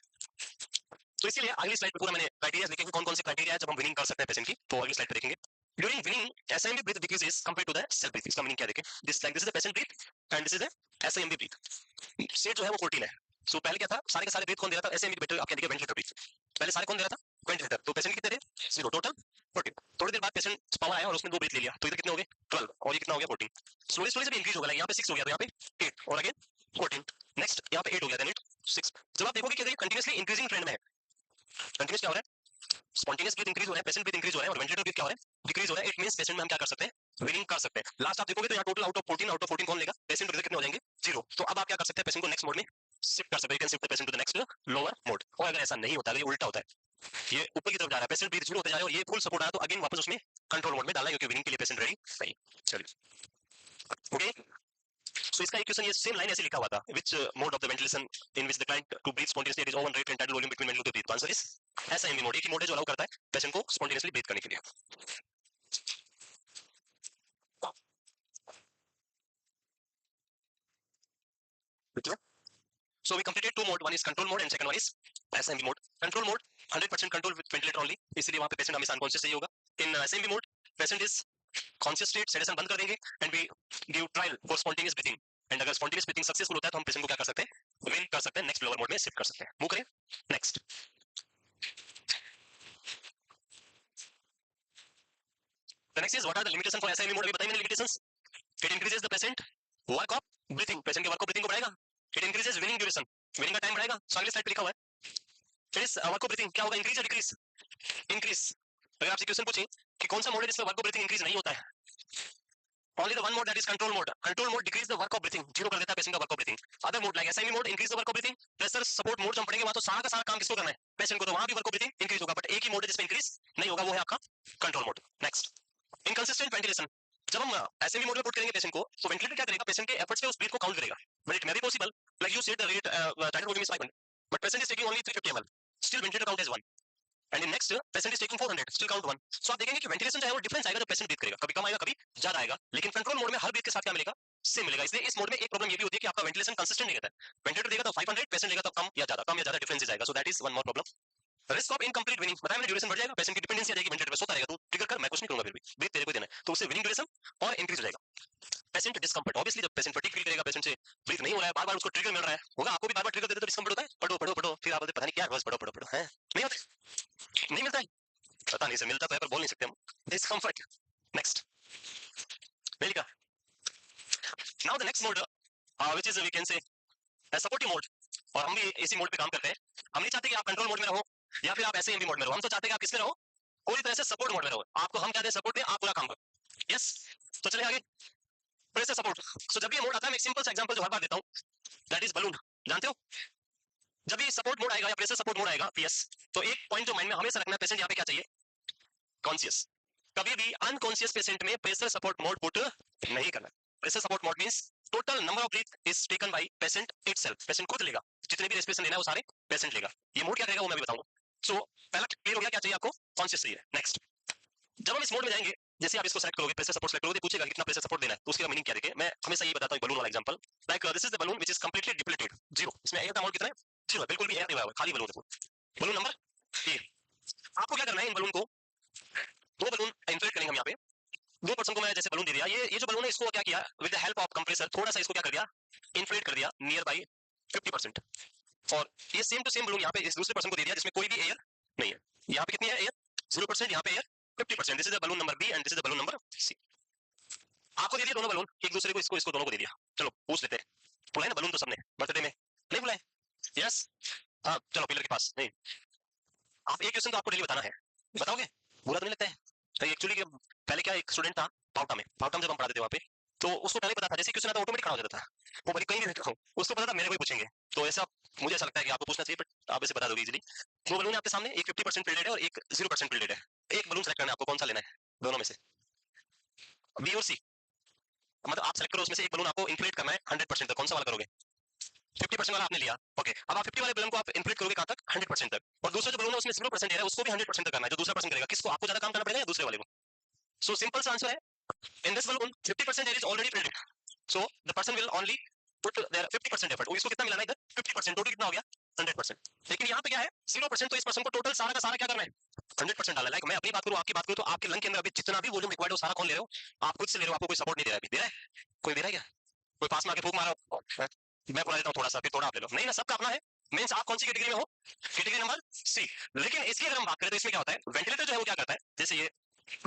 A: तो इसीलिए अगली स्लाइड पे पूरा मैंने क्राइटेरिया लिखे हैं, कौन कौन से क्राइटेरिया है जब हम विनिंग कर सकते हैं पेशेंट की, तो अगली स्लाइड पे देखेंगे। During weaning SIMV breath decreases compared to the self breath. इसका मीनिंग क्या देखें, this like this is the patient breath and this is the SIMV breath. Set जो है वो 14 है। सो पहले क्या था, सारे के सारे ब्रीथ कौन दे रहा था, एसआईएमवी बेटर, आप क्या देखिए वेंटिलेटर ब्रीथ, पहले सारे कौन दे रहा था, वेंटिलेटर। तो पेशेंट कितने थे, 0, टोटल 14। थोड़ी देर बाद पेशेंट पावर आया और उसने 2 ब्रीथ ले लिया, तो इधर कितने हो गए, 12, और ये कितना हो गया, 14। स्लोली स्लोली जब इंक्रीज होगा, यहाँ पे 6 हो गया, तो यहाँ पे 8, और अगेन 14, नेक्स्ट यहाँ पे 8 हो गया, देन 8, 6। जब आप देखोगे कि कंटिन्यूअसली इंक्रीजिंग ट्रेंड में है, कंटिन्यूस क्या हो रहा है, स्पॉन्टेनियस ब्रीथ इंक्रीज हो रहा है, पेशेंट ब्रीथ इंक्रीज हो रहा है, और वेंटिलेटर ब्रीथ क्या हो रहा है, डिक्रीज हो रहा है। इट मींस पेशेंट में हम क्या कर सकते हैं, विनिंग कर सकते हैं। लास्ट आप देखोगे तो यहाँ टोटल आउट ऑफ 14 कौन लेगा, पेशेंट कितने हो जाएंगे, 0। तो अब आप क्या कर सकते हैं, पेशेंट को नेक्स्ट मोड में शिफ्ट कर सकते हैं, you can shift the patient to the next lower mode. और अगर ऐसा नहीं होता, अगर ये उल्टा होता है, ये ऊपर की तरफ जा रहा है, पेशेंट ब्रीथ 0 होते जा रहा है और ये फुल सपोर्ट आ रहा है, तो अगेन वापस उसमें कंट्रोल मोड में डालना है, क्योंकि विनिंग के लिए पेशेंट रेडी नहीं। चलिए, ओके। सो इसका एक क्वेश्चन ये सेम लाइन ऐसे लिखा हुआ था, which mode of the ventilation in which the client to breathe spontaneously it is own rate and tidal volume between ventilator breath. Answer is SIMV mode. एक ही मोड है जो अलाउ करता है पेशेंट को स्पॉन्टेनियसली ब्रीथ करने के लिए। So we completed 2 mode, one is control mode and second one is SIMV mode. Control mode 100% control with ventilator only, इसलिए वहां पे पेशेंट हमेशा अनकॉन्शियस ही होगा। In SIMV mode patient is conscious state, sedation बंद कर देंगे and we give trial for spontaneous breathing, and अगर स्पॉन्टेनियस ब्रीथिंग सक्सेसफुल होता है तो हम पेशेंट को क्या कर सकते हैं, विन कर सकते हैं, नेक्स्ट लोअर मोड में शिफ्ट कर सकते हैं। मूव करें next. The next is what are the limitation for SIMV mode, अभी बताइए मैंने limitations। It increases the patient work of breathing, patient के वर्क ऑफ ब्रीथिंग को बढ़ाएगा। It increases winning duration, winning का टाइम बढ़ाएगा। सो अगली स्लाइड पे लिखा हुआ है, फिर इस वर्क ऑफ ब्रीथिंग क्या होगा, इंक्रीज या डिक्रीज, इंक्रीज। अगर आपसे क्वेश्चन पूछे कि कौन सा मोड है जिसमें वर्क ऑफ ब्रीथिंग इंक्रीज नहीं होता है, only the one mode, that is control mode. Control mode decrease the work of breathing, zero कर देता है पेशेंट का work of breathing. Other mode like SIMV mode increase the work of breathing। Pressure support mode जब पढ़ेंगे वहां तो सारा का सारा काम किसको करना है, पेशेंट को, तो वहां भी वर्क ऑफ ब्रीथिंग इंक्रीज होगा, बट एक ही मोड है जिसमें इंक्रीज नहीं होगा, वो है आपका control mode. Next, inconsistent ventilation. जब हम SIMV मोड में पुट करेंगे पेशेंट को, तो वेंटिलेटर क्या करेगा, पेशेंट के एफर्ट्स पे उस ब्रीथ को काउंट करेगा, but it may be possible like you said the rate tidal volume is 500, but patient is taking only 350 ml, still ventilator count as 1, and in next patient is taking 400, still count 1। So आप देखेंगे कि वेंटिलेशन जो है वो डिफरेंस आएगा जब पेशेंट ब्रीथ करेगा, कभी कम आएगा कभी ज्यादा आएगा, लेकिन कंट्रोल मोड में हर ब्रीथ के साथ क्या मिलेगा, सेम मिलेगा। इसलिए इस मोड में एक प्रॉब्लम ये भी होती है कि आपका वेंटिलेशन कंसिस्टेंट नहीं रहता है, वेंटिलेटर देगा तो 500, पेशेंट देगा तो कम या ज्यादा डिफरेंस आएगा। So that is one more problem. Risk of incomplete winning, बताया मैंने, ड्यूरेशन बढ़ जाएगा, पेशेंट की डिपेंडेंसी आ जाएगी, वेंटिलेटर पे सोता रहेगा, तू ट्रिगर कर, मैं कुछ नहीं करूंगा, फिर भी ब्रीथ तेरे को देना है, तो उससे विनिंग ड्यूरेशन और इंक्रीज हो जाएगा। पेशेंट डिस्कम्फर्ट, ऑब्वियसली जब पेशेंट फटीग फील करेगा, पेशेंट से ब्रीथ नहीं हो रहा है, बार-बार उसको ट्रिगर मिल रहा है, होगा आपको भी बार-बार ट्रिगर देते तो डिस्कम्फर्ट होता है, पढ़ो पढ़ो पढ़ो, फिर आप बोलते पता नहीं क्या बस पढ़ो पढ़ो पढ़ो, है नहीं होता, नहीं मिलता है, पता नहीं सर मिलता तो है पर बोल नहीं सकते हम, डिस्कम्फर्ट। नेक्स्ट नहीं लिखा। Now the next mode which is we can say supportive mode, और हम भी इसी मोड पे काम करते हैं। हम नहीं चाहते कि आप कंट्रोल मोड में रहो या फिर आप SIMV मोड में रहो, हम तो चाहते हैं कि आप किसमें रहो, पूरी तरह से सपोर्ट मोड में रहो। आपको हम क्या दें, सपोर्ट दें, आप पूरा काम करो। यस, तो चलिए आगे, प्रेशर सपोर्ट। सो जब ये मोड आता है, मैं एक सिंपल सा एग्जांपल जो हर बार देता हूं, दैट इज बलून, जानते हो, जब ये सपोर्ट मोड आएगा या प्रेशर सपोर्ट मोड आएगा PS, तो एक पॉइंट जो माइंड में हमेशा रखना है, पेशेंट यहाँ पे क्या चाहिए, कॉन्शियस। कभी भी अनकॉन्शियस पेशेंट में प्रेशर सपोर्ट मोड पुट नहीं करना। Pressure support mode means total number of breath is taken by patient itself, patient खुद लेगा, जितने भी रेस्पिरेशन लेना है वो सारे पेशेंट लेगा। ये मोड क्या करेगा वो मैं भी बताऊंगा। सो पहला क्लियर हो गया, क्या चाहिए आपको, कॉन्शियस चाहिए। नेक्स्ट, जब हम इस मोड में जाएंगे, जैसे आप इसको सेलेक्ट करोगे, प्रेशर सपोर्ट सेलेक्ट करोगे, पूछेगा कितना प्रेशर सपोर्ट देना है, तो उसका मीनिंग क्या देखिए, मैं हमेशा ये बताता हूं बलून वाला example, like this is the balloon which is completely depleted, zero, इसमें एयर का अमाउंट कितना है, जीरो, बिल्कुल भी एयर नहीं हुआ है, खाली बलून है। बलून नंबर ए, आपको क्या करना है, इन बलून को, दो बलून इन्फ्लेट करेंगे हम यहाँ पे, दो पर्सन को मैं जैसे बलून दे दिया, ये जो बलून है इसको क्या किया, with the help of compressor थोड़ा सा इसको क्या कर दिया, इन्फ्लेट कर दिया नियर बाई 50%। और ये सेम टू सेम बलून यहाँ पे इस दूसरे पर्सन को दे दिया जिसमें कोई भी एयर नहीं है। यहाँ पे कितनी है एयर? 0%, यहाँ पे air 50%। This is the balloon number B and this is the balloon number C. आपको दे दिया दोनों बलून एक दूसरे को, इसको इसको दोनों को दे दिया। चलो पूछ लेते हैं, बुलाए ना बलून तो सबने बर्थडे में, नहीं बुलाए? यस। हाँ चलो पिलर के पास। नहीं, आप एक क्वेश्चन तो आपको डेली बताना है, बताओगे? बुरा तो नहीं लगता है? तो एक्चुअली पहले क्या, एक स्टूडेंट था पाउटा में जब हम पढ़ाते थे वहाँ पे, तो उसको पहले पता था जैसे क्वेश्चन आता ऑटोमेटिक खड़ा हो जाता था, वो बड़ी कहीं भी बैठा हूँ उसको पता था मेरे को ही पूछेंगे। तो ऐसा मुझे ऐसा लगता है कि आपको पूछना चाहिए, बट आप ऐसे बता दोगे इजीली। दो बलून आपके सामने, एक 50% फिल्डेड है और एक 0% फिल्डेड है। एक बलून सेलेक्ट करना है आपको, कौन सा लेना है दोनों में से, बी और सी? मतलब आप सेलेक्ट करो, उसमें से एक बलून आपको इन्फ्लेट करना है 100% तक, कौन सा वाला करोगे? 50% वाला आपने लिया, ओके। अब आप 50 वाले बलून को आप इन्फ्लेट करोगे कहां तक? 100% तक। और दूसरा जो बलून है उसमें 0% है, उसको भी 100% तक करना है। जो दूसरा पर्सन करेगा, किसको आपको ज्यादा काम करना पड़ेगा या दूसरे वाले को? सो सिंपल सा आंसर है, in this balloon 50% air is already filled, so the person will only put their 50% effort। इसको कितना मिलाना है इधर? 50%। टोटल कितना हो गया? 100%। लेकिन यहाँ पे क्या है? 0%। तो इस पर्सन को टोटल सारा का सारा क्या करना है? 100% डालना है। लाइक मैं अपनी बात करूँ, आपकी बात करूँ, तो आपके लंग के अंदर अभी जितना भी वॉल्यूम रिक्वायर्ड है वो सारा कौन ले रहे हो? आप खुद से ले रहे हो, आपको कोई सपोर्ट नहीं दे रहा है। अभी दे रहा है? कोई दे रहा है क्या? कोई पास में आके फूक मारा हो? मैं बुला देता हूँ थोड़ा सा, फिर थोड़ा आप ले लो। नहीं ना, सबका अपना है। मीन्स आप कौन सी कैटेगरी में हो? Category number C. लेकिन इसकी अगर हम बात करें तो इसमें क्या होता है, वेंटिलेटर जो है वो क्या करता है, जैसे ये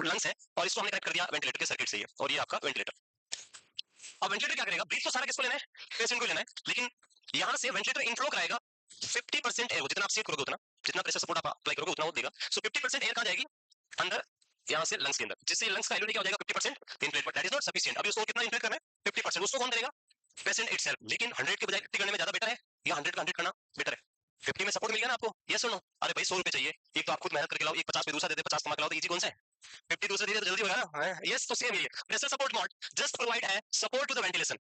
A: लंग्स है और इसको हमने कनेक्ट कर दिया वेंटिलेटर के सर्किट से ही, और ये आपका वेंटिलेटर। अब वेंटिलेटर क्या करेगा? ब्रीथ तो सारा किसको लेना है? पेशेंट को लेना है। लेकिन यहां से वेंटिलेटर इनफ्लो कराएगा 50% एयर को, जितना आप सीट करोगे उतना, जितना प्रेशर सपोर्ट आप अप्लाई करोगे उतना वो देगा। सो 50% एयर कहां जाएगी? अंदर, यहाँ से लंग्स के अंदर, जिससे लंग्स का एलओडी क्या हो जाएगा? 50% inflate, but that is not sufficient. अभी उसको कितना इनफ्लेट करना है? 50%। उसको कौन करेगा? Patient itself. लेकिन 100 के बजाय 50 करने में ज्यादा बेटर है या 100 का 100 करना बेटर है? 50 में सपोर्ट मिल गया ना आपको, ये सुनो। अरे भाई 100 रुपए चाहिए, एक तो आप खुद मेहनत करके लाओ, एक 50 पे दूसरा दे दे, 50 कमा के लाओ, तो इजी कौन सा है? 50 दूसरा दे दे तो जल्दी होगा ना। यस, तो सेम ये pressure support mode just provide है support to the ventilation,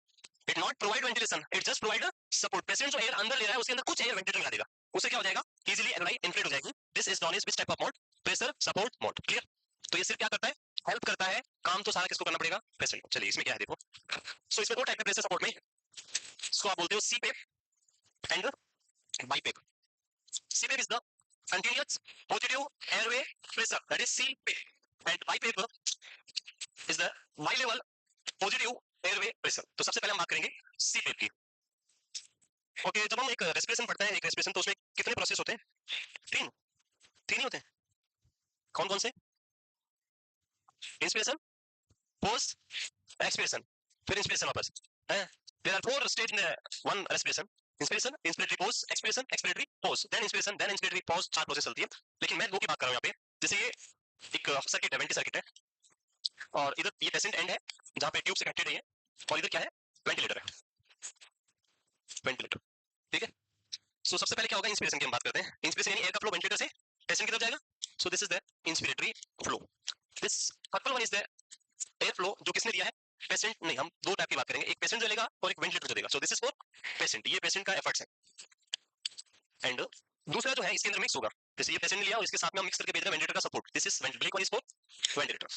A: it not provide ventilation, it just provide support. Patient जो एयर अंदर ले रहा है उसके अंदर कुछ एयर वेंटिलेटर मिला देगा, उससे क्या हो जाएगा? इजीली एलआई इन्फ्लेट हो जाएगी। This is known as which type of mode? Pressure support mode. Clear? तो ये सिर्फ क्या करता है? हेल्प करता है। काम तो सारा किसको करना पड़ेगा? पेशेंट को। चलिए इसमें क्या है देखो। सो इसमें दो टाइप है प्रेशर सपोर्ट में, इसको आप बोलते हो CPAP and BiPAP. CPAP is the continuous positive airway pressure, that is CPAP, and BiPAP is the bilevel positive airway pressure। तो सबसे पहले हम बात करेंगे CPAP की। ओके, जब हम एक रेस्पिरेशन पढ़ते हैं, एक रेस्पिरेशन, तो उसमें कितने प्रोसेस होते हैं? तीन। तीन ही होते हैं। कौन कौन से? इंस्पिरेशन, पोस्ट, एक्सपिरेशन, फिर इंस्पिरेशन वापस है। There are four stage in one respiration: inspiration, inspiratory pause, expiration, expiratory pause, then inspiration, then inspiratory pause. चार प्रोसेस चलती है। लेकिन मैं दो की बात कर रहा हूँ यहाँ पे। जैसे ये एक सर्किट है, वेंटी सर्किट है, और इधर ये पेशेंट एंड है जहाँ पे ट्यूब से कनेक्टेड है, और इधर क्या है? वेंटिलेटर है, वेंटिलेटर। ठीक है। सो सबसे पहले क्या होगा? इंस्पिरेशन की हम बात करते हैं। इंस्पिरेशन यानी एयर का फ्लो वेंटिलेटर से पेशेंट की तरफ जाएगा। So this is the inspiratory flow. This purple one is the air flow, जो किसने दिया है? पेशेंट। नहीं, हम दो टाइप की बात करेंगे, एक पेशेंट जो लेगा और एक वेंटिलेटर जो देगा। सो दिस इज फॉर पेशेंट, ये पेशेंट का एफर्ट्स है। एंड दूसरा जो है इसके अंदर मिक्स होगा, जैसे ये पेशेंट ने लिया और इसके साथ में हम मिक्स करके भेज रहे हैं वेंटिलेटर का support. This is ventilator, one is for ventilator.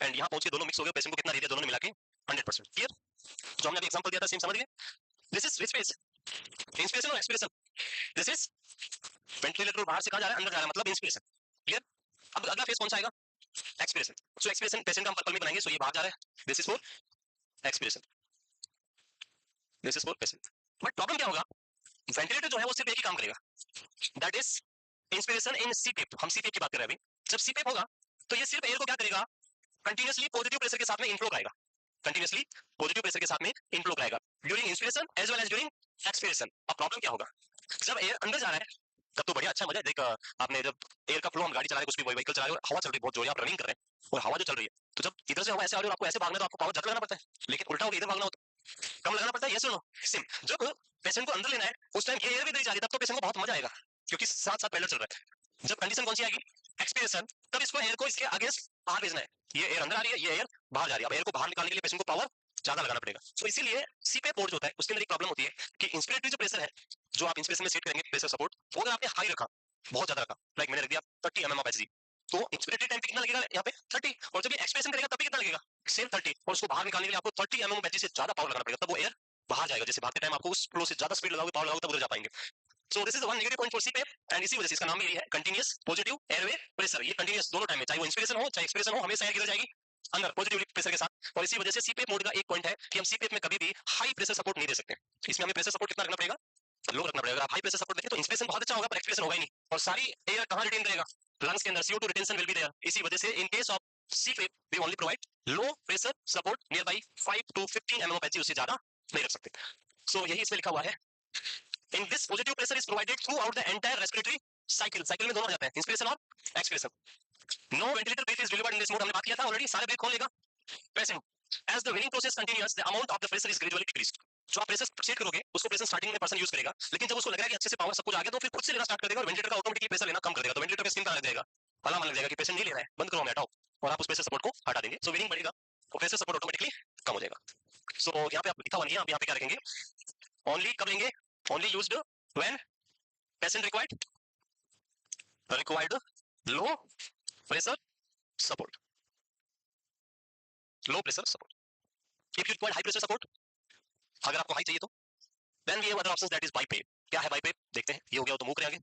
A: And यहाँ पहुंचे दोनों मिक्स हो गए, पेशेंट को कितना दे दिया दोनों ने मिला के? 100%। क्लियर? जो हमने अभी एग्जांपल दिया था सेम समझ गए? This is which phase? Inspiration और एक्सपिरेशन। दिस इज वेंटिलेटर बाहर से कहां जा रहा है? अंदर जा रहा है, मतलब इंस्पिरेशन। क्लियर? अब अगला फेज कौन सा आएगा? एक्सपिरेशन। सो एक्सपिरेशन पेशेंट का हम पर्पल में बनाएंगे, सो ये बाहर जा रहा है, this is for expiration, this is for patient. But problem क्या होगा? वेंटिलेटर जो है वो सिर्फ एक ही काम करेगा, that is inspiration in CPAP. हम सीपेप की बात कर रहे हैं अभी। जब सीपेप होगा तो ये सिर्फ एयर को क्या करेगा? कंटिन्यूअसली पॉजिटिव प्रेशर के साथ में इनफ्लो कराएगा, कंटिन्यूअसली पॉजिटिव प्रेशर के साथ में इनफ्लो कराएगा during inspiration as well as during expiration. अब प्रॉब्लम क्या होगा? जब एयर अंदर जा रहा है तब तो बढ़िया, अच्छा मजा है। देख आपने जब एयर का फ्लो, हम गाड़ी चला रहे हैं, कुछ भी व्हीकल चला रहे हैं और हवा चल रही है बहुत जोर, आप रनिंग कर रहे हैं और हवा जो चल रही है, तो जब इधर से हवा ऐसे आ रही है और आपको ऐसे भागना है तो आपको पावर ज्यादा लगाना पड़ता है। लेकिन उल्टा होकर इधर भागना हो तो कम लगाना पड़ता है। ये सुनो सिम, जब पेशेंट को अंदर लेना है उस टाइम ये एयर भी नहीं जा रही, तब तो पेशेंट को बहुत मजा आएगा क्योंकि साथ साथ पैडल चल रहा है। जब कंडीशन कौन सी आएगी? एक्सपिरेशन, तब इसको एयर को इसके अगेंस्ट बाहर भेजना है। ये एयर अंदर आ रही है, ये एयर बाहर जा रही है। अब एयर को बाहर निकालने के लिए पेशेंट को पावर ज्यादा लगाना पड़ेगा। तो इसीलिए सीपेप पोर्ट जो होता है उसके अंदर एक प्रॉब्लम होती है कि इंस्पिरेटरी जो प्रेशर है, जो आप इंस्पिरेशन में सेट करेंगे प्रेशर सपोर्ट, वो अगर आपने हाई रखा, बहुत ज्यादा रखा, लाइक मैंने रख दिया 30 mm ऑफ एचजी, तो इंस्पिरेटरी टाइम पे कितना लगेगा यहाँ पे? 30। और जब ये एक्सपिरेशन करेगा तब भी कितना लगेगा? सेम 30। और उसको बाहर निकालने के लिए आपको 30 mm ऑफ एचजी से ज्यादा पावर लगाना पड़ेगा, तब वो एयर बाहर जाएगा। जैसे भागते टाइम आपको उस फ्लो से ज्यादा स्पीड लगाओगे, पावर लगाओगे, तब उधर जा पाएंगे। सो this is one negative point for CPAP, and इसी वजह से इसका नाम भी है कंटीन्यूअस पॉजिटिव एयरवे प्रेशर। ये कंटीन्यूअस दोनों टाइम में, चाहे वो इंस्पिरेशन हो चाहे एक्सपिरेशन हो, हमेशा एयर किधर जाएगी? अंदर, पॉजिटिव प्रेशर के साथ। और इसी वजह से सीपेप मोड का एक पॉइंट है कि हम सीपेप में कभी भी हाई प्रेशर सपोर्ट नहीं दे सकते। इसमें हमें प्रेशर सपोर्ट कितना रखना पड़ेगा? लो रखना पड़ेगा। आप हाई प्रेशर सपोर्ट देखें तो इंस्पिरेशन बहुत अच्छा होगा पर एक्सपिरेशन होगा ही नहीं। और सारी एयर कहाँ रिटेन करेगा? लंग्स के अंदर। CO2 retention will be there. इसी वजह से in case of CPAP we only provide low pressure support near by 5 to 15 mm of Hg, उससे ज्यादा नहीं रख सकते। सो यही इसमें लिखा हुआ है। In this positive pressure is provided throughout the entire respiratory cycle. Cycle में दोनों आ जाते हैं, इंस्पिरेशन और expiration. No ventilator breath is delivered in this mode, हमने बात किया था ऑलरेडी। सारे ब्रीथ कौन लेगा? Patient. As the weaning process continuous the amount of the pressure is gradually decreased. जो आप प्रेशर चेक करोगे उसको प्रेशर स्टार्टिंग में पर्सन यूज करेगा, लेकिन जब उसको लगेगा कि अच्छे से पावर सब कुछ आ गया तो फिर खुद से लेना स्टार्ट कर देगा और वेंटिलेटर का ऑटोमेटिकली प्रेशर लेना कम कर देगा। तो वेंटिलेटर का स्क्रीन पर लग जाएगा, अलार्म लग जाएगा कि पेशेंट नहीं ले रहा है, बंद करो, हमें हटाओ, और आप उस प्रेशर सपोर्ट को हटा देंगे। सो वीनिंग बढ़ेगा तो प्रेशर सपोर्ट ऑटोमेटिकली कम हो जाएगा। सो यहाँ पे आप लिखा हुआ नहीं है, आप यहाँ पे क्या रखेंगे? ओनली कब लेंगे? Only used when patient required low pressure support. Low pressure support. If you required high pressure support, अगर आपको हाई चाहिए तो then we have other options, that is BiPAP. क्या है बाइपेप? देखते हैं। ये हो गया तो मूव करें आगे।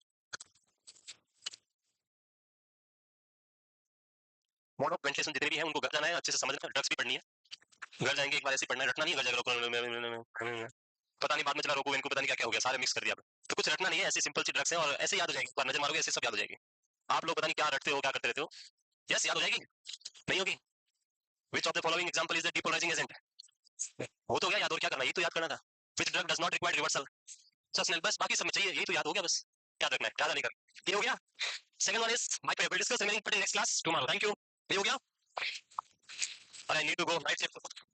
A: मोड ऑफ वेंटिलेशन जितने भी हैं उनको घर जाना है, अच्छे से समझना है, ड्रग्स भी पढ़नी है। घर जाएंगे एक बार ऐसे पढ़ना है, रटना नहीं है। घर जाकर पता नहीं बाद में चला रोको इनको, पता नहीं क्या क्या हो गया, सारे मिक्स कर दिया। तो कुछ रटना नहीं है, ऐसी सिंपल सी ड्रग्स है और ऐसे याद हो जाएगी। एक बार नजर मारोगे ऐसे सब याद हो जाएगी। आप लोग पता नहीं क्या रटते हो, क्या करते रहते हो। यस, याद हो जाएगी। नहीं होगी? Which of the following example is the depolarising agent? वो तो गया याद, और क्या करना, ये तो याद करना था। Which drug does not require reversal sustainable, बस बाकी सब में चाहिए, यही तो याद हो गया, बस याद रखना है, ज्यादा नहीं करना। ये हो गया। Second one is micro, will discuss remaining part in next class tomorrow. Thank you. ये हो गया। I need to go, night shift.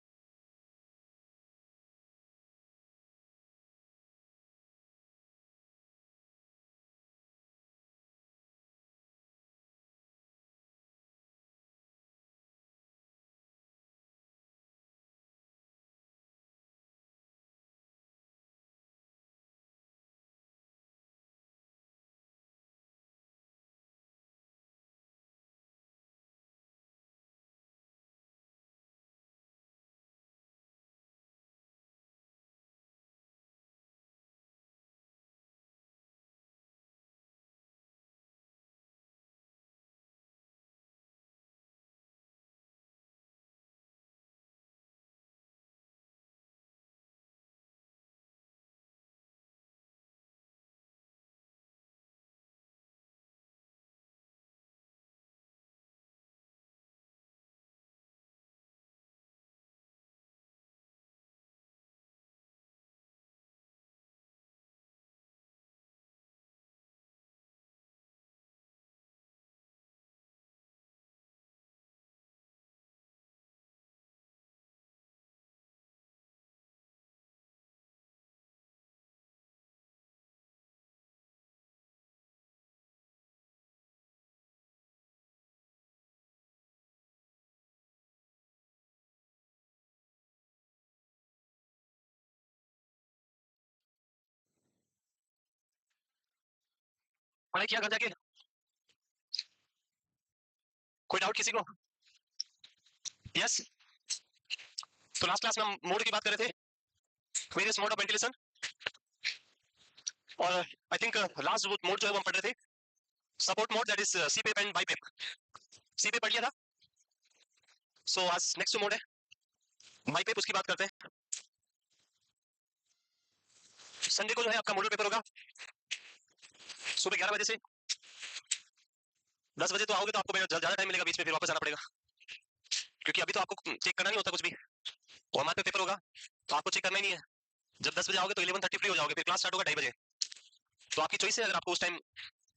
A: पढ़ाई किया घर जाके? कोई डाउट किसी को? यस। तो लास्ट क्लास में हम मोड की बात कर रहे थे, वेरियस मोड ऑफ वेंटिलेशन। और आई थिंक लास्ट मोड जो है वो हम पढ़ रहे थे support mode, that is CPAP and BiPAP. CPAP पढ़ लिया था। सो आज नेक्स्ट मोड है बाइपेप, उसकी बात करते हैं। संडे को जो है आपका मॉडल पेपर होगा सुबह 11 बजे से 10 बजे। तो आओगे तो आपको ज्यादा टाइम मिलेगा, बीच में फिर वापस आना पड़ेगा, क्योंकि अभी तो आपको चेक करना नहीं होता कुछ भी, और हमारे पे पेपर होगा तो आपको चेक करना ही नहीं है। जब 10 बजे आओगे तो 11:30 फ्री हो जाओगे, फिर क्लास स्टार्ट होगा 2:30 बजे। तो आपकी चॉइस है, अगर आपको उस टाइम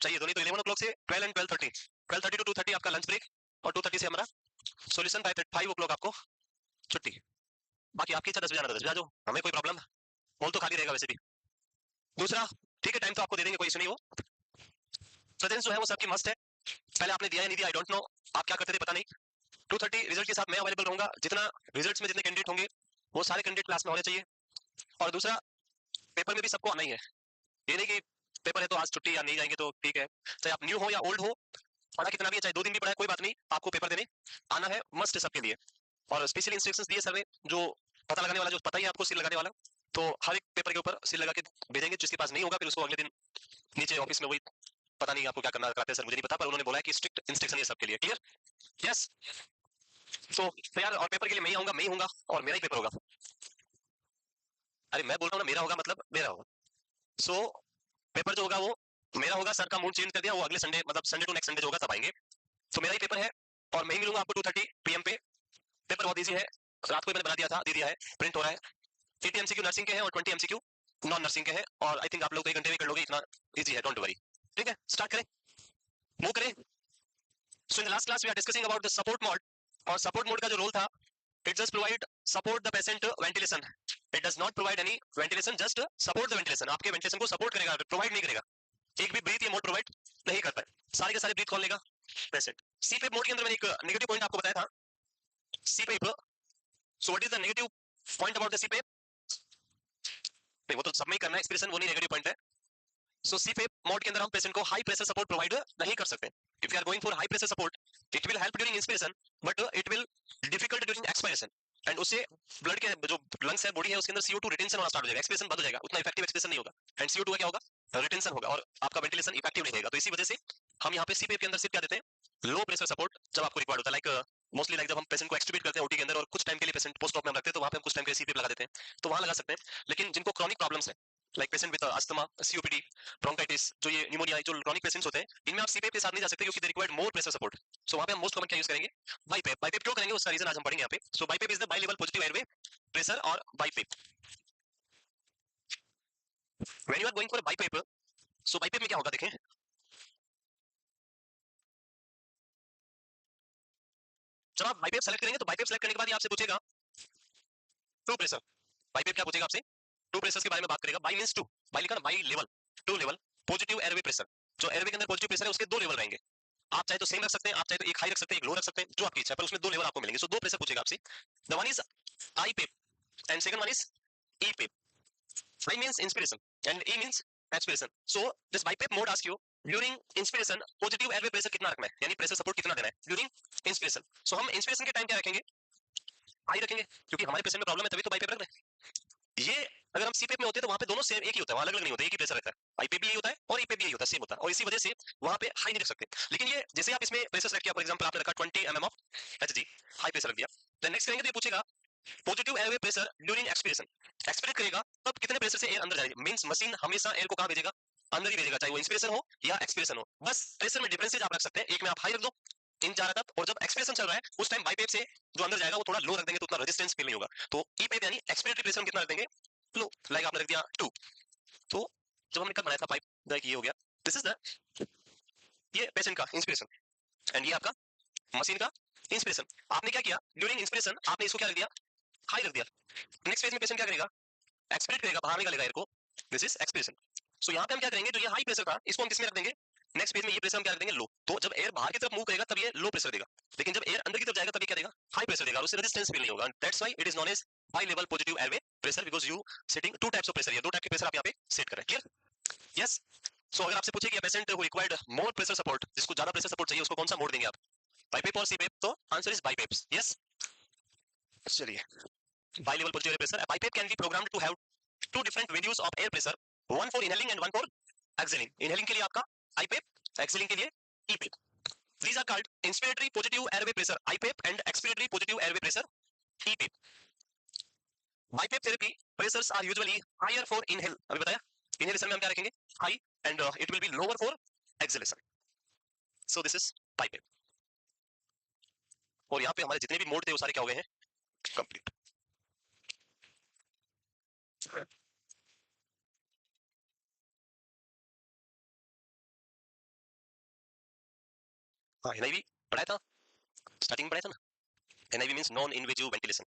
A: चाहिए तो, नहीं तो 11 o'clock से 12 and 12:30, 12:30 to 2:30 आपका लंच ब्रेक, और 2:30 से हमारा सोल्यूशन, 5 o'clock आपको छुट्टी। बाकी आपकी इच्छा, 10 बजे आना 10 बजे आ जाओ, हमें कोई प्रॉब्लम, हॉल तो खाली रहेगा वैसे भी। दूसरा, ठीक है, टाइम तो आपको दे देंगे, कोई इशू नहीं हो। प्रेजेंस जो है वो सबकी मस्ट है। पहले आपने दिया या नहीं दिया, आई डोंट नो, आप क्या करते थे पता नहीं। 2:30 रिजल्ट के साथ मैं अवेलेबल रहूंगा, जितना रिजल्ट्स में जितने कैंडिडेट होंगे वो सारे कैंडिडेट क्लास में होने चाहिए। और दूसरा, पेपर में भी सबको आना ही है, ये नहीं कि पेपर है तो आज छुट्टी या नहीं जाएंगे तो ठीक है। चाहे आप न्यू हो या ओल्ड हो, पढ़ा कितना भी है, चाहे 2 दिन भी पढ़ा है, कोई बात नहीं, आपको पेपर देने आना है, मस्ट है सबके लिए। और स्पेशली इंस्ट्रक्शंस दिए सर ने, जो पता लगाने वाला, जो पता ही है आपको, सील लगाने वाला, तो हर एक पेपर के ऊपर सील लगा के भेजेंगे। जिसके पास नहीं होगा फिर उसको अगले दिन नीचे ऑफिस में, वही पता नहीं आपको क्या करना कराते हैं सर, मुझे नहीं पता, पर उन्होंने बोला है कि स्ट्रिक्ट इंस्ट्रक्शन है सबके लिए। क्लियर? यस। तो यार, और पेपर के लिए मैं ही आऊंगा, मैं ही हूंगा, और मेरा ही पेपर होगा। अरे मैं बोल रहा हूँ ना, मेरा होगा मतलब मेरा होगा। सो पेपर जो होगा वो मेरा होगा, सर का मूड चेंज कर दिया, वो अगले संडे मतलब संडे टू नेक्स्ट संडे जो होगा तब आएंगे। तो मेरा ही पेपर है और मैं ही मिलूंगा आपको 2:30 PM पे। पेपर बहुत ईजी है, रात को ही मैंने बना दिया था, दे दिया है, प्रिंट हो रहा है। 80 MCQ नर्सिंग के हैं और 20 MCQ नॉन नर्सिंग के हैं, और आई थिंक आप लोग तो 1 घंटे में कर लोगे, इतना ईजी है, डोंट वरी। ठीक है, स्टार्ट करें, मूव करें। So in the last class we are discussing about the support mode, और सपोर्ट मोड का जो रोल था, it just provide support the patient ventilation, it does not provide any ventilation, just support the ventilation, आपके वेंटिलेशन को सपोर्ट करेगा, प्रोवाइड नहीं करेगा। एक भी ब्रीथ ये मोड प्रोवाइड नहीं करता है, सारे के सारे ब्रीथ कौन लेगा, पेशेंट। सीपेप मोड के अंदर मैंने एक नेगेटिव पॉइंट आपको बताया था, CPAP. So what is the negative point about the CPAP? नहीं, वो तो सब में ही करना है एक्सप्रेशन, वो नहीं नेगेटिव पॉइंट है। सो सीपेप मोड के अंदर हम पेशेंट को हाई प्रेशर सपोर्ट प्रोवाइड नहीं कर सकते। If you are going for high pressure support, it will help during inspiration, but it will difficult during expiration, and उससे ब्लड के जो लंग्स है, बॉडी है, उसके अंदर CO2 रिटेंशन होना स्टार्ट हो जाएगा, एक्सप्रेशन बंद हो जाएगा, उतना इफेक्टिव एक्सप्रेशन नहीं होगा, एंड CO2 का क्या होगा, रिटेंशन होगा, और आपका वेंटिलेशन इफेक्टिव नहीं रहेगा। तो इसी वजह से हम यहाँ पे सीपेप के अंदर सिर्फ क्या देते हैं, लो प्रेशर सपोर्ट जब आपको रिक्वायर्ड होता है, लाइक मोस्टली लाइक जब हम पेशेंट को एक्सट्यूबेट करते हैं OT के अंदर, और कुछ टाइम के लिए पेशेंट पोस्ट ऑप में हम रखते हैं, तो वहां पे हम कुछ टाइम के लिए सीपेप लगा देते हैं, तो वहां लगा सकते हैं। लेकिन जिनको क्रॉनिक प्रॉब्लम्स है, like patient with asthma, COPD, bronchitis, जो ये न्यूमोनिया, जो क्रॉनिक पेशेंट्स होते हैं, इनमें आप सीपेप के साथ नहीं जा सकते, क्योंकि they required more pressure support. So वहां पे हम मोस्ट कॉमन क्या यूज करेंगे, बाइपेप। बाइपेप क्यों करेंगे, उसका रीजन आज हम पढ़ेंगे यहाँ पे। So BiPAP is the bi level positive airway pressure, और BiPAP when you are going for BiPAP, so BiPAP में क्या होगा देखें। जब आप बाइपेप सेलेक्ट करेंगे, तो बाइपेप सेलेक्ट करने के बाद ये आपसे पूछेगा टू प्रेशर। बाइपेप क्या पूछेगा आपसे, टू प्रेशर के बारे में बात करेगा। बाई मींस टू, बाई लिखा ना, bi level, two level positive airway pressure. जो एयरवे के अंदर पॉजिटिव प्रेशर है, उसके दो लेवल रहेंगे। आप चाहे तो सेम रख सकते हैं, आप चाहे तो एक हाई रख सकते हैं, एक लो रख सकते हैं, जो आपकी इच्छा है, पर उसमें दो लेवल आपको मिलेंगे। सो दो प्रेशर पूछेगा आपसे, the one is I Pep and second one is E Pep. I means inspiration and E means expiration. So this BiPAP mode asks you during inspiration positive airway pressure कितना रखना है, यानी प्रेशर सपोर्ट कितना देना है during inspiration. So हम inspiration के टाइम क्या रखेंगे, आई रखेंगे, क्योंकि हमारे पेशेंट में प्रॉब्लम है, तभी तो BiPAP रख रहे हैं। ये अगर हम सीपेप में होते तो वहां पे दोनों सेम एक ही होता है, अलग अलग नहीं होता, एक ही प्रेशर रहता है। आईपेप भी यही होता है और ईपेप भी यही होता है, सेम होता है, और इसी वजह से वहां पे हाई नहीं रख सकते। लेकिन ये जैसे आप इसमें प्रेशर सेलेक्ट किया, फॉर एग्जांपल आपने रखा 20 mm of HG, high pressure रख दिया, देन नेक्स्ट करेंगे तो ये पूछेगा positive airway pressure during expiration. Expirate करेगा तब कितने प्रेशर से एयर अंदर जाएगी, मींस मशीन हमेशा एयर को कहां भेजेगा, अंदर ही भेजेगा, चाहे वो इंस्पिरेशन हो या एक्सपिरेशन हो। बस प्रेशर में डिफरेंसेस आप रख सकते हैं, एक में आप हाई रख दो, इन जा रहा था, और जब एक्सपिरेशन चल रहा है उस टाइम बाइपेप से जो अंदर जाएगा वो थोड़ा लो रख देंगे, तो उतना रेजिस्टेंस फील नहीं होगा। तो ई पेप यानी एक्सपिरेटरी प्रेशर कितना रख देंगे, लो, लाइक आपने रख दिया 2। तो जब हमने कब बनाया था पाइप, ये हो गया, दिस इज द, ये पेशेंट का इंस्पिरेशन, एंड ये आपका मशीन का इंस्पिरेशन। आपने क्या किया, ड्यूरिंग इंस्पिरेशन आपने इसको क्या रख दिया, हाई रख दिया। नेक्स्ट फेज में पेशेंट क्या करेगा, एक्सपिरेट करेगा, बाहर निकालेगा एयर को, दिस इज एक्सपिरेशन। सो यहाँ पे हम क्या करेंगे, जो ये हाई प्रेशर था इसको हम किसमें रख देंगे, नेक्स्ट पेज में ये प्रेशर हम क्या रख देंगे, लो। तो जब एयर बाहर की तरफ मूव करेगा तब ये लो प्रेशर देगा, लेकिन जब एयर अंदर की तरफ जाएगा तब ये क्या देगा, हाई प्रेशर देगा, और उससे रेजिस्टेंस फील नहीं होगा। That's why it is known as high level positive airway pressure, because you setting two types of pressure, ये दो टाइप के प्रेशर आप यहाँ पे सेट कर रहे हैं। Clear, yes. सो अगर आपसे पूछे कि patient who required more pressure support, जिसको ज्यादा प्रेशर सपोर्ट चाहिए, उसको कौन सा मोड देंगे आप, बाइपेप और सीपेप? तो आंसर इज बाइपेप, यस। चलिए, bi level positive air pressure, BiPAP can be programmed to have two different values of air pressure, one for inhaling and one for exhaling. Inhaling के लिए आपका IPAP, exhaling के लिए EPAP. These are called inspiratory positive airway pressure IPAP and expiratory positive airway pressure EPAP. BiPAP therapy pressures are usually higher for inhale. अभी बताया, inhalation में हम क्या रखेंगे, high, and it will be lower for exhalation. So this is BiPAP. और यहाँ पे हमारे जितने भी मोड थे वो सारे क्या हो गए हैं, कंप्लीट। हाँ, NIV पढ़ाया था, स्टार्टिंग में पढ़ाया था ना, NIV means non invasive ventilation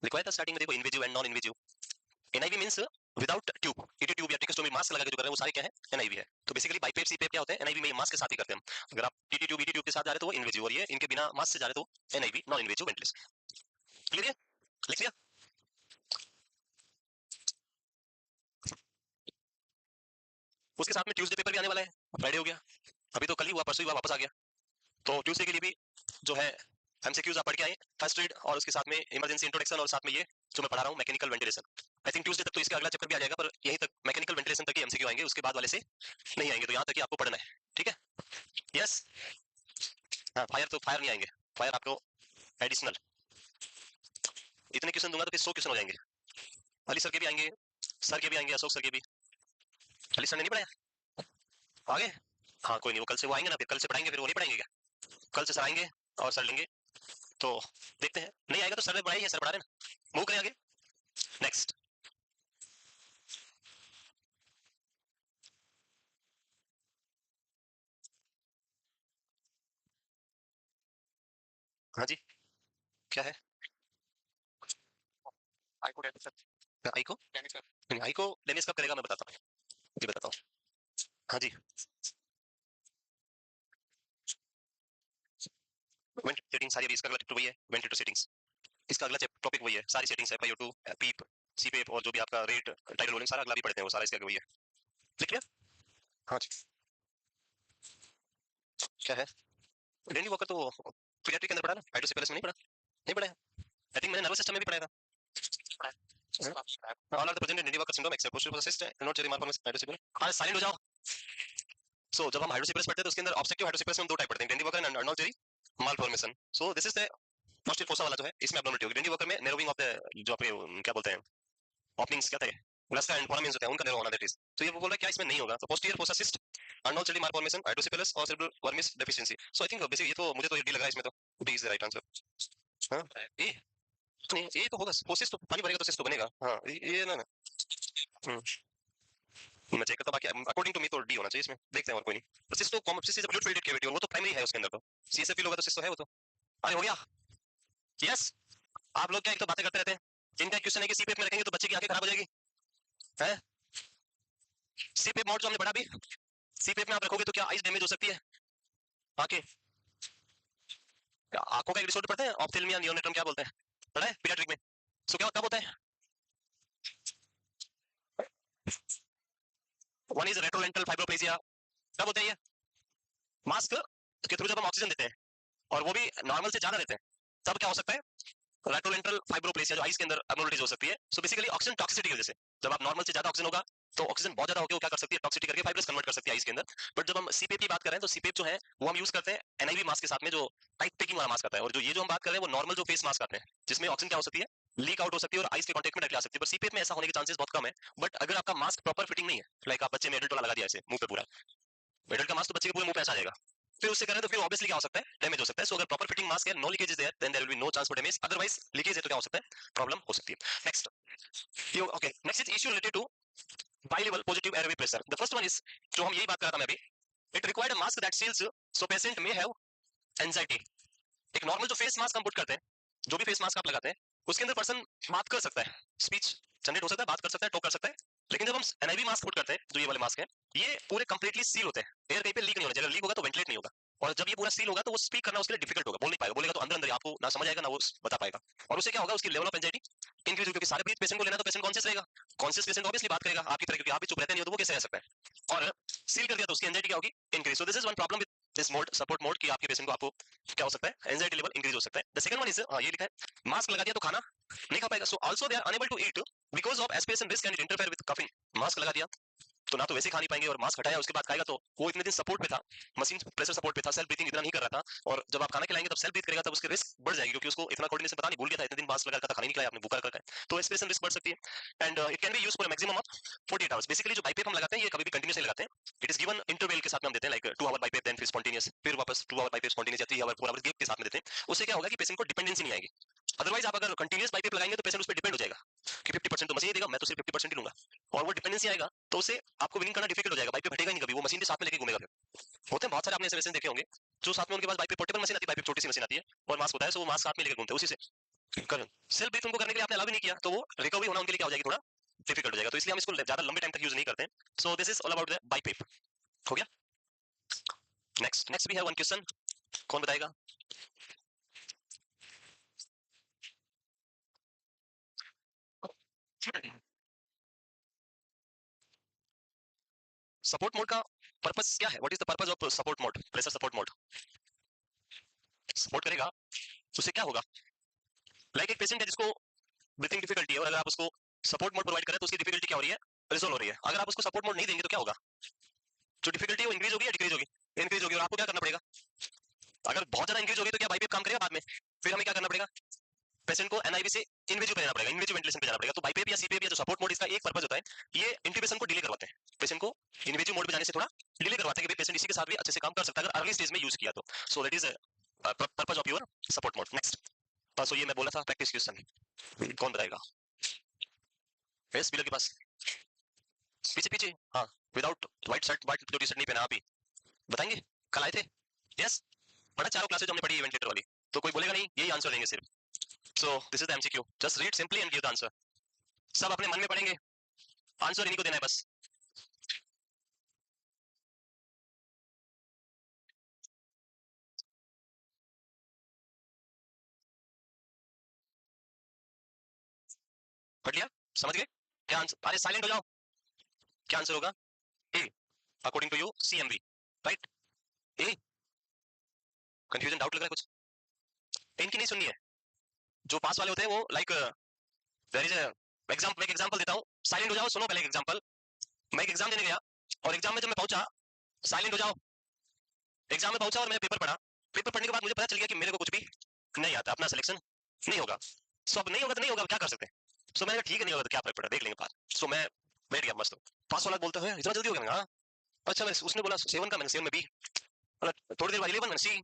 A: लिखवाया था स्टार्टिंग में, देखो invasive and non invasive. NIV means without tube, ET tube या टिकस्टोमी मास्क लगा के जो कर रहे हैं वो सारे क्या है, NIV है। तो बेसिकली बाइपेप सीपेप क्या होते हैं, NIV में मास्क के साथ ही करते हैं हम। अगर आप टीटी ट्यूब ईटी ट्यूब के साथ जा रहे हो तो वो इन्वेजिव, और ये इनके बिना मास्क से जा रहे हो तो NIV non invasive ventilation. Clear है, लिख लिया। उसके साथ में ट्यूसडे पेपर भी आने वाला है, फ्राइडे हो गया, अभी तो कल ही हुआ, परसों ही हुआ, वापस आ गया। तो ट्यूसडे के लिए भी जो है एमसीक्यूज आप पढ़ के आए, फर्स्ट एड और उसके साथ में इमरजेंसी इंट्रोडक्शन, और साथ में ये जो मैं पढ़ा रहा हूँ mechanical ventilation. I think Tuesday तक तो इसका अगला चैप्टर भी आ जाएगा, पर यहीं तक मैकेनिकल वेंटिलेशन तक ही एमसीक्यू आएंगे, उसके बाद वाले से नहीं आएंगे, तो यहाँ तक ही आपको पढ़ना है, ठीक है, यस। हाँ, फायर तो फायर नहीं आएंगे, फायर आपको एडिशनल, इतने क्वेश्चन दूंगा तो 100 क्वेश्चन हो जाएंगे। अली सर के भी आएंगे, सर के भी आएंगे, अशोक सर के भी, अली सर ने नहीं पढ़ाया आगे? हाँ कोई नहीं, वो कल से वो आएंगे ना, फिर कल से पढ़ाएंगे, फिर वो नहीं पढ़ाएंगे क्या? कल से सर आएंगे और सर लेंगे, तो देखते हैं, नहीं आएगा तो सर ने पढ़ाई, सर पढ़ा रहे ना, मूव करें आगे। नेक्स्ट, हाँ जी क्या है? आई को डेनिस सर, आई को डेनिस सर, नहीं आई को डेनिस कब करेगा मैं बताता हूँ, ये बताता हूँ। हाँ जी, वेंट सेटिंग सारी, अभी इसका अगला चैप्टर वही है, वेंट टू सेटिंग्स, इसका अगला टॉपिक वही है, सारी सेटिंग्स है, पाईओ 2 पीप सीपेप और जो भी आपका रेट टाइटल रोलिंग सारा अगला भी पढ़ते हैं, वो सारा इसका वही है, ठीक है? हाँ जी, क्या है? रेनी वॉकर तो पीडियाट्रिक के अंदर पढ़ा ना, हाइड्रोसिपेलस में नहीं पढ़ा? नहीं पढ़ा है? आई थिंक मैंने नर्वस सिस्टम में भी पढ़ाया था। All are the present in Rennie Walker syndrome except postural cyst not Chiari malformations hydrocephalus. आज साइलेंट हो जाओ। सो जब हम हाइड्रोसिपेलस पढ़ते हैं तो उसके अंदर ऑब्स्ट्रक्टिव हाइड्रोसिपेलस में हम दो टाइप पढ़ते हैं, Rennie Walker and Arnold Chiari malformation. So this is the posterior fossa वाला जो है, इसमें एब्नॉर्मलिटी होगी। रेनी वॉकर में नैरोइंग ऑफ द जो आपके क्या बोलते हैं ओपनिंग्स क्या थे, ग्लस्टा एंड फोरामेन्स होते हैं, उनका नैरो होना, दैट इज। तो ये वो बोल रहा है क्या इसमें नहीं होगा, तो posterior fossa cyst Arnold Chiari malformation hydrocephalus और cerebral vermis deficiency. So I think basically ये तो मुझे तो ये डी लग रहा है इसमें, तो B is the right answer. हां ए नहीं, ये तो होगा, कोशिश तो पानी भरेगा तो सिस्ट तो बनेगा। हाँ ये ना ना मैं चेक करता हूं, बाकी अकॉर्डिंग टू मी तो डी होना चाहिए इसमें, देखते हैं और कोई नहीं। तो सिस्ट तो common, cyst is a fluid filled cavity और वो तो प्राइमरी है उसके अंदर, तो सीएसएफ होगा तो सिस्ट तो है वो तो। अरे हो गया, यस। आप लोग क्या एक तो बातें करते रहते हैं, इनका क्वेश्चन है कि सीपेप में रखेंगे तो बच्चे की आंखें खराब हो जाएगी है। सीपेप मोड जो हमने पढ़ा अभी, सीपेप में आप रखोगे तो क्या आइज डैमेज हो सकती है आंखें? आंखों का एक डिसऑर्डर पढ़ते हैं, ऑप्थेल्मिया नियोनेट्रम क्या बोलते हैं, पढ़ा है पीडियाट्रिक में? सो क्या कब होता है? वन इज रेट्रोलेंटल फाइब्रोप्लेजिया, कब होता है ये? मास्क के थ्रू जब हम ऑक्सीजन देते हैं और वो भी नॉर्मल से ज्यादा देते हैं, तब क्या हो सकता है? रेट्रोलेंटल फाइब्रोप्लेसिया जो आइस के अंदर एब्नॉर्मलिटीज हो सकती है। सो बेसिकली ऑक्सीजन टॉक्सिसिटी की वजह से, जब आप नॉर्मल से ज्यादा ऑक्सीजन होगा तो ऑक्सीजन बहुत ज्यादा होकर वो क्या कर सकती है, टॉक्सिसिटी करके फाइब्रस कन्वर्ट कर सकती है आइस के अंदर। बट जब हम सीपेप की बात कर रहे हैं तो सीपेप जो है वो हम यूज करते हैं एनआईवी मास्क के साथ में, जो टाइट पैकिंग वाला मास्क आता है, और जो ये जो हम बात कर रहे हैं वो नॉर्मल जो फेस मास्क आते हैं जिसमें ऑक्सीजन क्या हो सकती है, लीक आउट हो सकती है और आइस के कांटेक्ट में डायरेक्टली आ सकती है। पर सीपेप में ऐसा होने के चांसेस बहुत कम है। बट अगर आपका मास्क प्रॉपर फिटिंग नहीं है, लाइक आप बच्चे में एडल्ट वाला लगा दिया ऐसे मुंह पे पूरा, एडल्ट का मास्क तो बच्चे के पूरे मुंह पे ऐसा आ जाएगा, फिर उससे करें तो फिर ऑब्वियसली क्या हो सकता है, डैमेज हो सकता है। सो अगर प्रॉपर फिटिंग मास्क है, no leakage is there, then there will be no chance for damage. Otherwise leakage है तो क्या हो सकता है, प्रॉब्लम हो सकती है। Next, okay next is issue related to bilevel positive airway pressure. The first one is, जो हम यही बात कर रहा था मैं अभी, it required a mask that seals, so patient may have anxiety. एक नॉर्मल जो फेस मास्क हम पुट करते हैं, जो भी फेस मास्क आप लगाते हैं, उसके अंदर पर्सन बात कर सकता है, स्पीच जनरेट हो सकता है, बात कर सकता है, टॉक कर सकता है। लेकिन जब हम एनआईवी मास्क पुट करते हैं, जो ये वाले मास्क है, ये पूरे कंप्लीटली सील होते हैं, एयर कहीं पे लीक नहीं होना चाहिए, लीक होगा तो वेंटिलेट नहीं होगा। और जब ये पूरा सील होगा तो वो स्पीक करना उसके लिए डिफिकल्ट होगा, बोल नहीं पाएगा, बोलेगा तो अंदर अंदर आपको ना समझ आएगा ना वो बता पाएगा। और उससे क्या होगा, उसकी लेवल ऑफ एंजाइटी इंक्रीज होगी, क्योंकि सारे पेशेंट को लेना तो पेशेंट कॉन्शियस रहेगा, कॉन्शियस पेशेंट ऑब्वियसली बात करेगा आपकी तरह, क्योंकि आप भी चुप रहते नहीं हो तो वो कैसे रह सकता है। और सील कर दिया तो उसकी एंजाइटी क्या होगी, increase. So this is one problem with this mode, support mode, कि आपके पेशेंट को आपको क्या हो सकता है, एंजाइटी लेवल इंक्रीज हो सकता है। द सेकंड वन इज, ये लिखा है मास्क लगा दिया तो खाना नहीं खा पाएगा। So also they are unable to eat because of aspiration risk and interfere with coughing. Mask लगा दिया तो ना तो वैसे खा नहीं पाएंगे, और मास्क हटाया उसके बाद खाएगा तो वो इतने दिन सपोर्ट पे था, मशीन प्रेशर सपोर्ट पे था, सेल्फ ब्रीथिंग इतना नहीं कर रहा था, और जब आप खाना खिलाएंगे तब सेल्फ ब्रीथ करेगा तब उसकी रिस्क बढ़ जाएगी, क्योंकि उसको इतना कोऑर्डिनेशन पता नहीं, भूल गया था, इतने दिन मास्क लगा रखा था, खाना नहीं खिलाया आपने, भूखा रखा है, तो एस्पिरेशन रिस्क बढ़ सकती है। And it can B used for maximum of 48 hours. Basically जो बाइपेप हम लगाते हैं ये कभी भी कंटिन्यूअसली लगाते हैं, इट इज गिवन इंटरवल के साथ में हम देते हैं, लाइक 2 आवर बाइपेप देन फिर स्पॉन्टेनियस, फिर वापस 2 आवर बाइपेप स्पॉन्टेनियस, या 3 आवर 4 आवर गैप के साथ में देते हैं। उससे क्या होगा कि पेशेंट को डिपेंडेंसी नहीं आएगी। अदरवाइज आप अगर कंटिन्यूस बाइपेप लगाएंगे तो पेशेंट उस पर डिपेंड हो जाएगा कि 50% तो मशीन देगा, मैं तो सिर्फ 50% ही लूंगा, और वो डिपेंडेंसी आएगा तो उससे आपको विनिंग करना डिफिकल्ट हो जाएगा, बाइपेप हटेगा ही नहीं कभी, वो मशीन के साथ में लेके घूमेगा। फिर होते हैं बहुत सारे, आपने ऐसे देखे होंगे जो साथ में उनके पास बाइपेप पोर्टेबल मशीन आती है, बाइपेप छोटी सी मशीन आती है और मास्क होता है, सो वो मास्क साथ में लेकर घूमते हैं, उसी से कर सेल्फ ब्रीथ उनको करने के लिए आपने अलाउ नहीं किया, तो वो रिकवरी होना उनके लिए क्या हो जाएगी, थोड़ा डिफिकल्ट हो जाएगा। तो इसलिए हम इसको ज्यादा लंबे टाइम तक यूज नहीं करते हैं। So this is all about the BiPAP. हो गया? नेक्स्ट नेक्स्ट भी है वन क्वेश्चन, कौन बताएगा? सपोर्ट मोड का पर्पस क्या है? What is the purpose of support mode, pressure support mode? Support करेगा तो उससे क्या होगा, लाइक एक पेशेंट है जिसको ब्रीथिंग डिफिकल्टी है, और अगर आप उसको सपोर्ट मोड प्रोवाइड करें तो उसकी डिफिकल्टी क्या हो रही है, रिजोल्व हो रही है। अगर आप उसको सपोर्ट मोड नहीं देंगे तो क्या होगा, जो डिफिकल्टी है वो इंक्रीज होगी या डिक्रीज होगी? इंक्रीज होगी। और आपको क्या करना पड़ेगा, अगर बहुत ज्यादा इंक्रीज होगी तो क्या बाइपेप काम करेगा बाद में? फिर हमें क्या करना पड़ेगा, पेशेंट को एनआईवी से इनवेजिव पे जाना पड़ेगा, इनवेजिव वेंटिलेशन पे जाना पड़ेगा। तो बाइपेप या सीपेप या जो सपोर्ट मोड, इसका एक पर्पस होता है, ये इंट्यूबेशन को डिले करवाते हैं, पेशेंट को इन्वेजिव मोड पे जाने से थोड़ा डिले करवाते हैं कि पेशेंट इसी के साथ भी अच्छे से काम कर सकता है अगर अर्ली स्टेज में यूज किया तो। So that is purpose of your support mode. Next so ये मैं बोला था प्रैक्टिस क्वेश्चन कौन बताएगा? यस बिलो के पास पीछे पीछे हाँ विदाउट व्हाइट शर्ट व्हाइट जो टी शर्ट नहीं पहना आप ही बताएंगे कल आए थे। यस पढ़ा चारों क्लासेज हमने पढ़ी वेंटिलेटर वाली तो कोई बोलेगा नहीं यही आंसर देंगे सिर्फ। सो this is the MCQ just read simply and give the answer. सब अपने मन में पढ़ेंगे आंसर इन्हीं को देना है बस। पढ़ लिया समझ गए क्या आंसर? अरे साइलेंट हो जाओ क्या आंसर होगा? A according to you CMV right. A confusion doubt लग रहा है कुछ? इनकी नहीं सुननी है जो पास वाले होते हैं वो लाइक देयर इज एग्जांपल मैं एक एग्जांपल देता हूं साइलेंट हो जाओ सुनो पहले एक एग्जांपल। मैं एक एग्जाम देने गया और एग्जाम में जब मैं पहुंचा साइलेंट हो जाओ एग्जाम में पहुंचा और मैंने पेपर पढ़ा पेपर पढ़ने के बाद मुझे पता चल गया कि मेरे को कुछ भी नहीं आता अपना सिलेक्शन नहीं होगा। सो अब नहीं होगा तो नहीं होगा क्या कर सकते हैं। सो मैंने कहा ठीक है नहीं होगा तो क्या फर्क पड़ा देख लेंगे बात। सो मैं बैठ गया मस्त पास वाला बोलता है इतना जल्दी हो गया। हाँ अच्छा मैं उसने बोला 7 का मैंने 7 में बी थोड़ी देर बाद 11 मैंने सी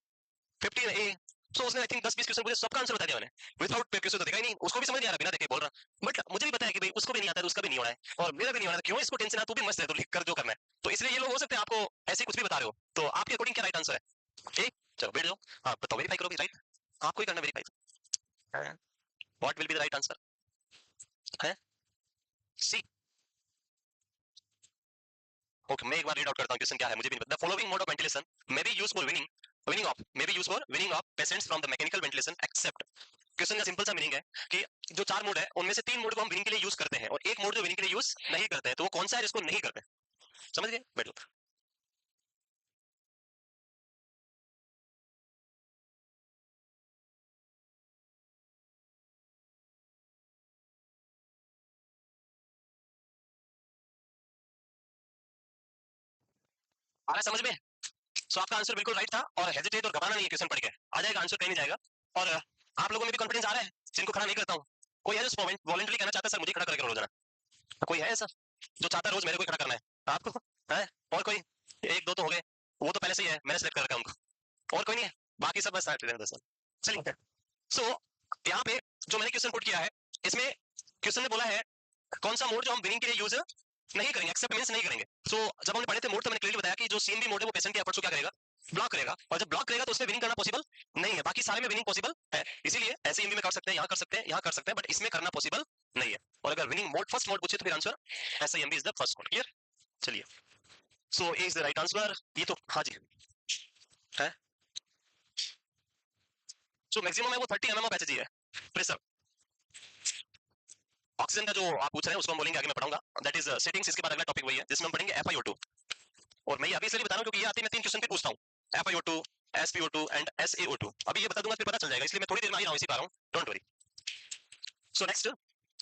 A: 15 में ए। सो उसने आई थिंक 10-20 क्वेश्चन मुझे सबका आंसर बता दिया मैंने विदाउट क्वेश्चन तो देखा ही नहीं उसको भी समझ नहीं आ रहा बिना देखे बोल रहा बट मुझे भी पता है कि भाई उसको भी नहीं आता है उसका भी नहीं होना है और मेरा भी नहीं होना है क्यों इसको टेंशन है तू भी मस्त है तो लिख कर जो करना है। तो इसलिए ये लोग हो सकते हैं आपको ऐसे कुछ भी बता रहे हो तो आपके अकॉर्डिंग क्या राइट आंसर है? ए चलो बैठ जाओ हाँ बताओ वेरीफाई करोगे राइट आपको ही करना verify what will be the right answer है सी। ओके मैं एक बार रीड आउट करता हूं क्वेश्चन क्या है मुझे भी नहीं पता। The following mode of ventilation may be used for weaning of patients from the mechanical ventilation except. Question का सिंपल सा मीनिंग है कि जो 4 मोड है उनमें से 3 मोड को हम विनिंग के लिए यूज करते हैं और एक मोड जो विनिंग के लिए यूज नहीं करते हैं तो वो कौन सा है जिसको नहीं करते समझ गए बैठो। आ रहा है समझ में? सो आपका आंसर बिल्कुल राइट था और हेजिटेट और घबराना नहीं है क्वेश्चन पढ़ के आ जाएगा आंसर कहीं नहीं जाएगा। और आप लोगों में भी कॉन्फिडेंस आ रहा है जिनको खड़ा नहीं करता हूँ। कोई है जो वॉलंटली कहना चाहता है सर मुझे खड़ा करके रोजाना? कोई है ऐसा जो चाहता है रोज मेरे को खड़ा करना है आपको है? और कोई एक दो तो हो गए वो तो पहले से ही है मैंने सेलेक्ट कर रखा है उनको और कोई नहीं है बाकी सब बस चलिए। सो यहाँ पे जो मैंने क्वेश्चन पुट किया है इसमें क्वेश्चन ने बोला है कौन सा मोड जो हम विनिंग के लिए यूज नहीं करेंगे एक्सेप्ट मींस नहीं करेंगे। सो जब हमने पढ़े थे मोड तो मैंने क्लियरली बताया कि जो सीएमबी मोड है वो पेशेंट के एफर्ट्स को क्या करेगा ब्लॉक करेगा और जब ब्लॉक करेगा तो उसमें विनिंग करना पॉसिबल नहीं है बाकी सारे में विनिंग पॉसिबल है। इसीलिए ऐसे एमबी में कर सकते हैं यहाँ कर सकते हैं यहाँ कर सकते हैं बट इसमें करना पॉसिबल नहीं है। और अगर विनिंग मोड फर्स्ट मोड पूछे तो फिर आंसर ऐसा MB is the first mode. Clear चलिए सो ए इज द राइट आंसर। ये तो हाँ जी है। सो मैक्सिमम है वो 30 mm ऑफ एचजी है प्रेशर। ऑक्सीजन का जो आप पूछ रहे हैं उसको हम बोलेंगे आगे मैं पढ़ाऊंगा दैट इज सेटिंग्स। इसके बाद अगला टॉपिक वही है जिसमें हम पढ़ेंगे FiO2 और मैं अभी इसलिए बता रहा हूं क्योंकि ये आती है मैं 3 क्वेश्चन पे पूछता हूं FiO2 SpO2 एंड SaO2 अभी ये बता दूंगा फिर पता चल जाएगा इसलिए मैं थोड़ी देर में आ ही रहा हूं इसी पा रहा हूं डोंट वरी। सो नेक्स्ट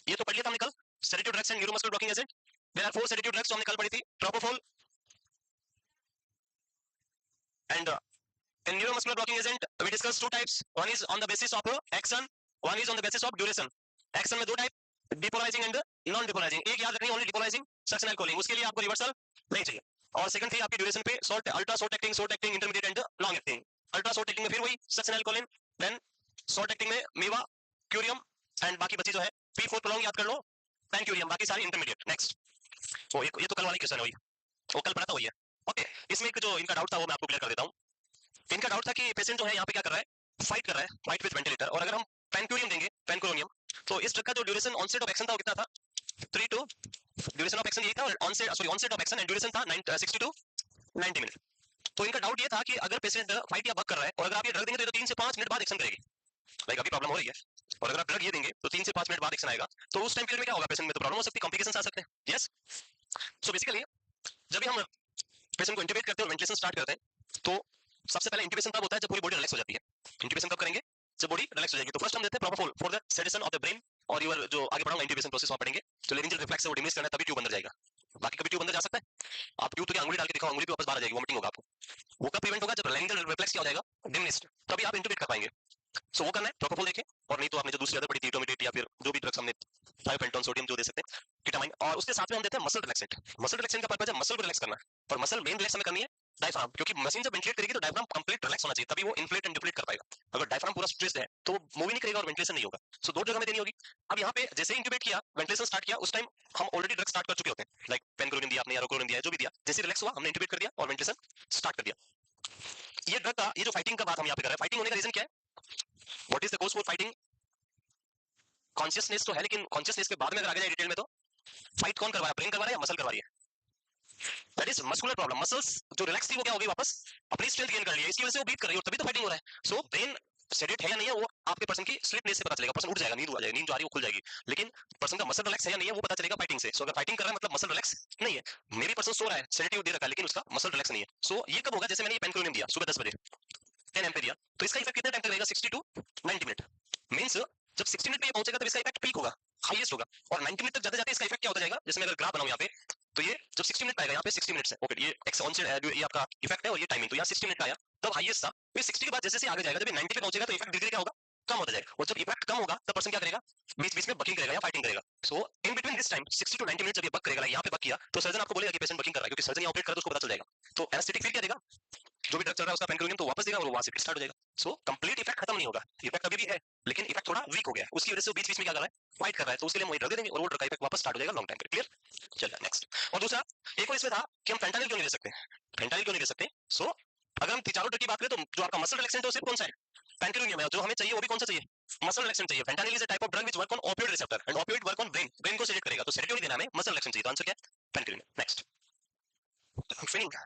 A: ये तो पढ़ लिया था हमने कल sedative drugs and neuromuscular blocking agent. There are 4 sedative drugs जो हमने कल पढ़ी थी propofol and in neuromuscular blocking agent we discussed 2 types one is on the basis of action one is on the basis of duration। action में 2 type depolarizing and non depolarizing एक याद रखनी ओनली depolarizing सक्सेनल कॉलिंग उसके लिए आपको रिवर्सल नहीं चाहिए। और सेकंड थी आपकी ड्यूरेशन पे short ultra short acting intermediate and long acting. Ultra short acting में फिर वही सक्सेनल कॉलिन देन शॉर्ट एक्टिंग में मेवा क्यूरियम एंड बाकी बची जो है P4 प्रोलॉन्ग याद कर लो पैनक्यूरियम बाकी सारी इंटरमीडिएट। नेक्स्ट वो ये तो कल वाली क्वेश्चन है वही वो कल पढ़ा था वही है। ओके इसमें एक जो इनका डाउट था वो मैं आपको क्लियर कर देता हूँ। इनका डाउट था कि पेशेंट जो है यहाँ पे क्या कर रहा है फाइट विद वेंटिलेटर और अगर हम पेनक्यूरियम देंगे पेनक्यूरोनियम तो इस ड्रग का जो ड्यूरेशन ऑनसेट ऑफ एक्शन था वो कितना था 3 टू ड्यूरेशन ऑफ एक्शन यही था और onset of action and duration था 60 टू 90 मिनट। तो इनका डाउट ये था कि अगर पेशेंट फाइट या बक कर रहा है और अगर आप ये ड्रग देंगे तो 3 से 5 मिनट बाद एक्शन करेगी लाइक अभी प्रॉब्लम हो रही है और अगर आप ड्रग ये देंगे तो 3 से 5 मिनट बाद एक्शन आएगा तो उस टाइम पीरियड में क्या होगा पेशेंट में तो प्रॉब्लम हो सकती है कॉम्प्लिकेशंस आ सकते हैं। यस सो बेसिकली जब भी हम पेशेंट को इंट्यूबेट करते हैं और वेंटिलेशन स्टार्ट करते हैं तो सबसे पहले इंट्यूबेशन तब होता है जब पूरी बॉडी रिलैक्स हो जाती है। इंट्यूबेशन कब करेंगे जब बॉडी रिलैक्स हो जाएगी। तो फर्स्ट हम देते हैं propofol for the sedation of the brain और यूर जो आगे पढ़ाऊंगा इंट्यूबेशन प्रोसेस वहां पढ़ेंगे तो लेरिंजियल रिफ्लेक्स है वो डिमिनिश करना है तभी ट्यूब अंदर जाएगा बाकी कभी ट्यूब अंदर जा सकता है आप ट्यूब तो क्या अंगुली डाल के दिखाओ अंगुली भी वापस बाहर आ जाएगी वोमिटिंग होगा आपको वो कब प्रिवेंट होगा जब लेरिंजियल रिफ्लेक्स क्या हो जाएगा डिमिनिश्ड तभी आप इंट्यूबेट कर पाएंगे। सो वो करना है प्रोपोफोल देखें और नहीं तो आपने जो दूसरी अदर पढ़ी थी इटोमिडेट या फिर जो भी ड्रग्स हमने 5 पेंटोन सोडियम जो दे सकते हैं, केटामाइन, और उसके साथ में हम देते हैं मसल रिलैक्सेंट। मसल रिलैक्सेंट का पर्पस है मसल को रिलैक्स करना, और मसल मेन रिलैक्स हमें करनी है डायफ्राम, क्योंकि मशीन जब वेंटिलेट करेगी तो डायफ्राम कंप्लीट रिलैक्स होना चाहिए, तभी वो इन्फ्लेट एंड डिफ्लेट कर पाएगा। अगर डायफ्राम पूरा स्ट्रेस्ड है तो वो मूव ही नहीं करेगा और वेंटिलेशन नहीं होगा। सो दो जगह में देनी होगी। अब यहाँ पे जैसे ही इंक्यूबेट किया, वेंटिलेशन स्टार्ट किया, उस टाइम हम ऑलरेडी ड्रग स्टार्ट कर चुके होते हैं, लाइक पेनक्लोरिन दिया आपने या रोक्लोरिन दिया, जो भी दिया, जैसे रिलैक्स हुआ हमने इंक्यूबेट कर दिया और वेंटिलेशन स्टार्ट कर दिया। ये ड्रग का, ये जो फाइटिंग का बात हम यहाँ पे कर रहे हैं, फाइटिंग होने का रीजन क्या है? What is the cause for fighting? Consciousness तो है, लेकिन कॉन्शियसनेस के बाद में अगर आगे जाए डिटेल में तो फाइट कौन करवा रहा है? ब्रेन करवा रहा है या मसल करवा रही है? That is muscular problem. Muscles जो रिलैक्स थी वो क्या हो गई, वापस अपनी स्ट्रेंथ गेन कर लिया, इसकी वजह से वो बीट कर रही है, और तभी तो फाइटिंग हो रहा है। सो ब्रेन सेडेट है या नहीं है वो आपके पर्सन की स्लीपनेस से पता चलेगा। पर्सन उठ जाएगा, नींद आ जाएगी, नींद जो आ रही है वो खुल जाएगी, लेकिन पर्सन का मसल रिलैक्स है या नहीं है वो पता चलेगा फाइटिंग से। सो अगर फाइटिंग कर रहा है मतलब मसल रिलैक्स नहीं है। मे बी पर्सन सो रहा है, सेडेटिव दे रखा है, लेकिन उसका मसल रिलैक्स नहीं है। सो ये कब होगा? जैसे मैंने ये पेनक्लोरिन दिया सुबह 10 बजे 10 एम पे दिया, तो इसका इफेक्ट कितने टाइम तक रहेगा? 60 टू 90 मिनट। मींस जब 60 मिनट पे ये पहुंचेगा तब इसका इफेक्ट पीक होगा, हाईएस्ट होगा, और 90 मिनट तक जाते जाते इसका इफेक्ट क्या होता जाएगा? जैसे मैं अगर ग्राफ बनाऊं यहाँ पे, तो ये जब 60 मिनट आएगा, यहाँ पे 60 मिनट्स है, ओके, ये एक्स ऑन ये आपका इफेक्ट है, और ये टाइमिंग, तो यहाँ 60 मिनट आया तब हाईएस्ट था। फिर 60 के बाद जैसे आगे जाएगा, जब ये 90 पे पहुंचेगा तो इफेक्ट धीरे धीरे क्या होगा? कम होता जाएगा, और जब इफेक्ट कम होगा तब पर्सन क्या करेगा? बीच बीच में बकिंग करेगा या फाइटिंग करेगा। So in between this time 60 to 90 minute जब ये बक करेगा, यहाँ पे बक किया, तो सर्जन आपको बोलेगा कि पेशेंट बकिंग कर रहा है, क्योंकि सर्जन यहाँ ऑपरेट कर रहा है तो उसको पता चल जाएगा। तो एनेस्थेटिक फिर क्या देगा? जो भी ड्रग चल रहा है उसका पेनक्लोरियम तो वापस देगा और वहां से स्टार्ट हो जाएगा। सो कंप्लीट इफेक्ट खत्म नहीं होगा, इफेक्ट अभी भी है, लेकिन इफेक्ट थोड़ा वीक हो गया है, उसकी वजह से बीच बीच में क्या कर रहा है? फाइट कर रहा है, तो उसके लिए हम वही ड्रग दे देंगे और वो ड्रग का इफेक्ट वापस स्टार्ट हो जाएगा लॉन्ग टाइम पे। क्लियर? चलिए नेक्स्ट। और दूसरा एक और इसमें था कि हम फेंटानिल क्यों नहीं ले सकते? फेंटानिल क्यों नहीं ले सकते? सो अगर हम चारों ड्रग की बात करें तो जो आपका मसल रिलैक्सेंट है वो सिर्फ कौन सा है? पेनक्लोरियम है। जो हमें चाहिए वो भी कौन सा चाहिए? मसल रिलैक्सेंट चाहिए। Fentanyl is a type of drug which work on opioid receptor and opioid work on brain, brain को सेडेट करेगा, तो सेडेटिव नहीं देना हमें, मसल रिलैक्सेंट चाहिए, तो आंसर क्या है? पेनक्लोरियम। Next, winning.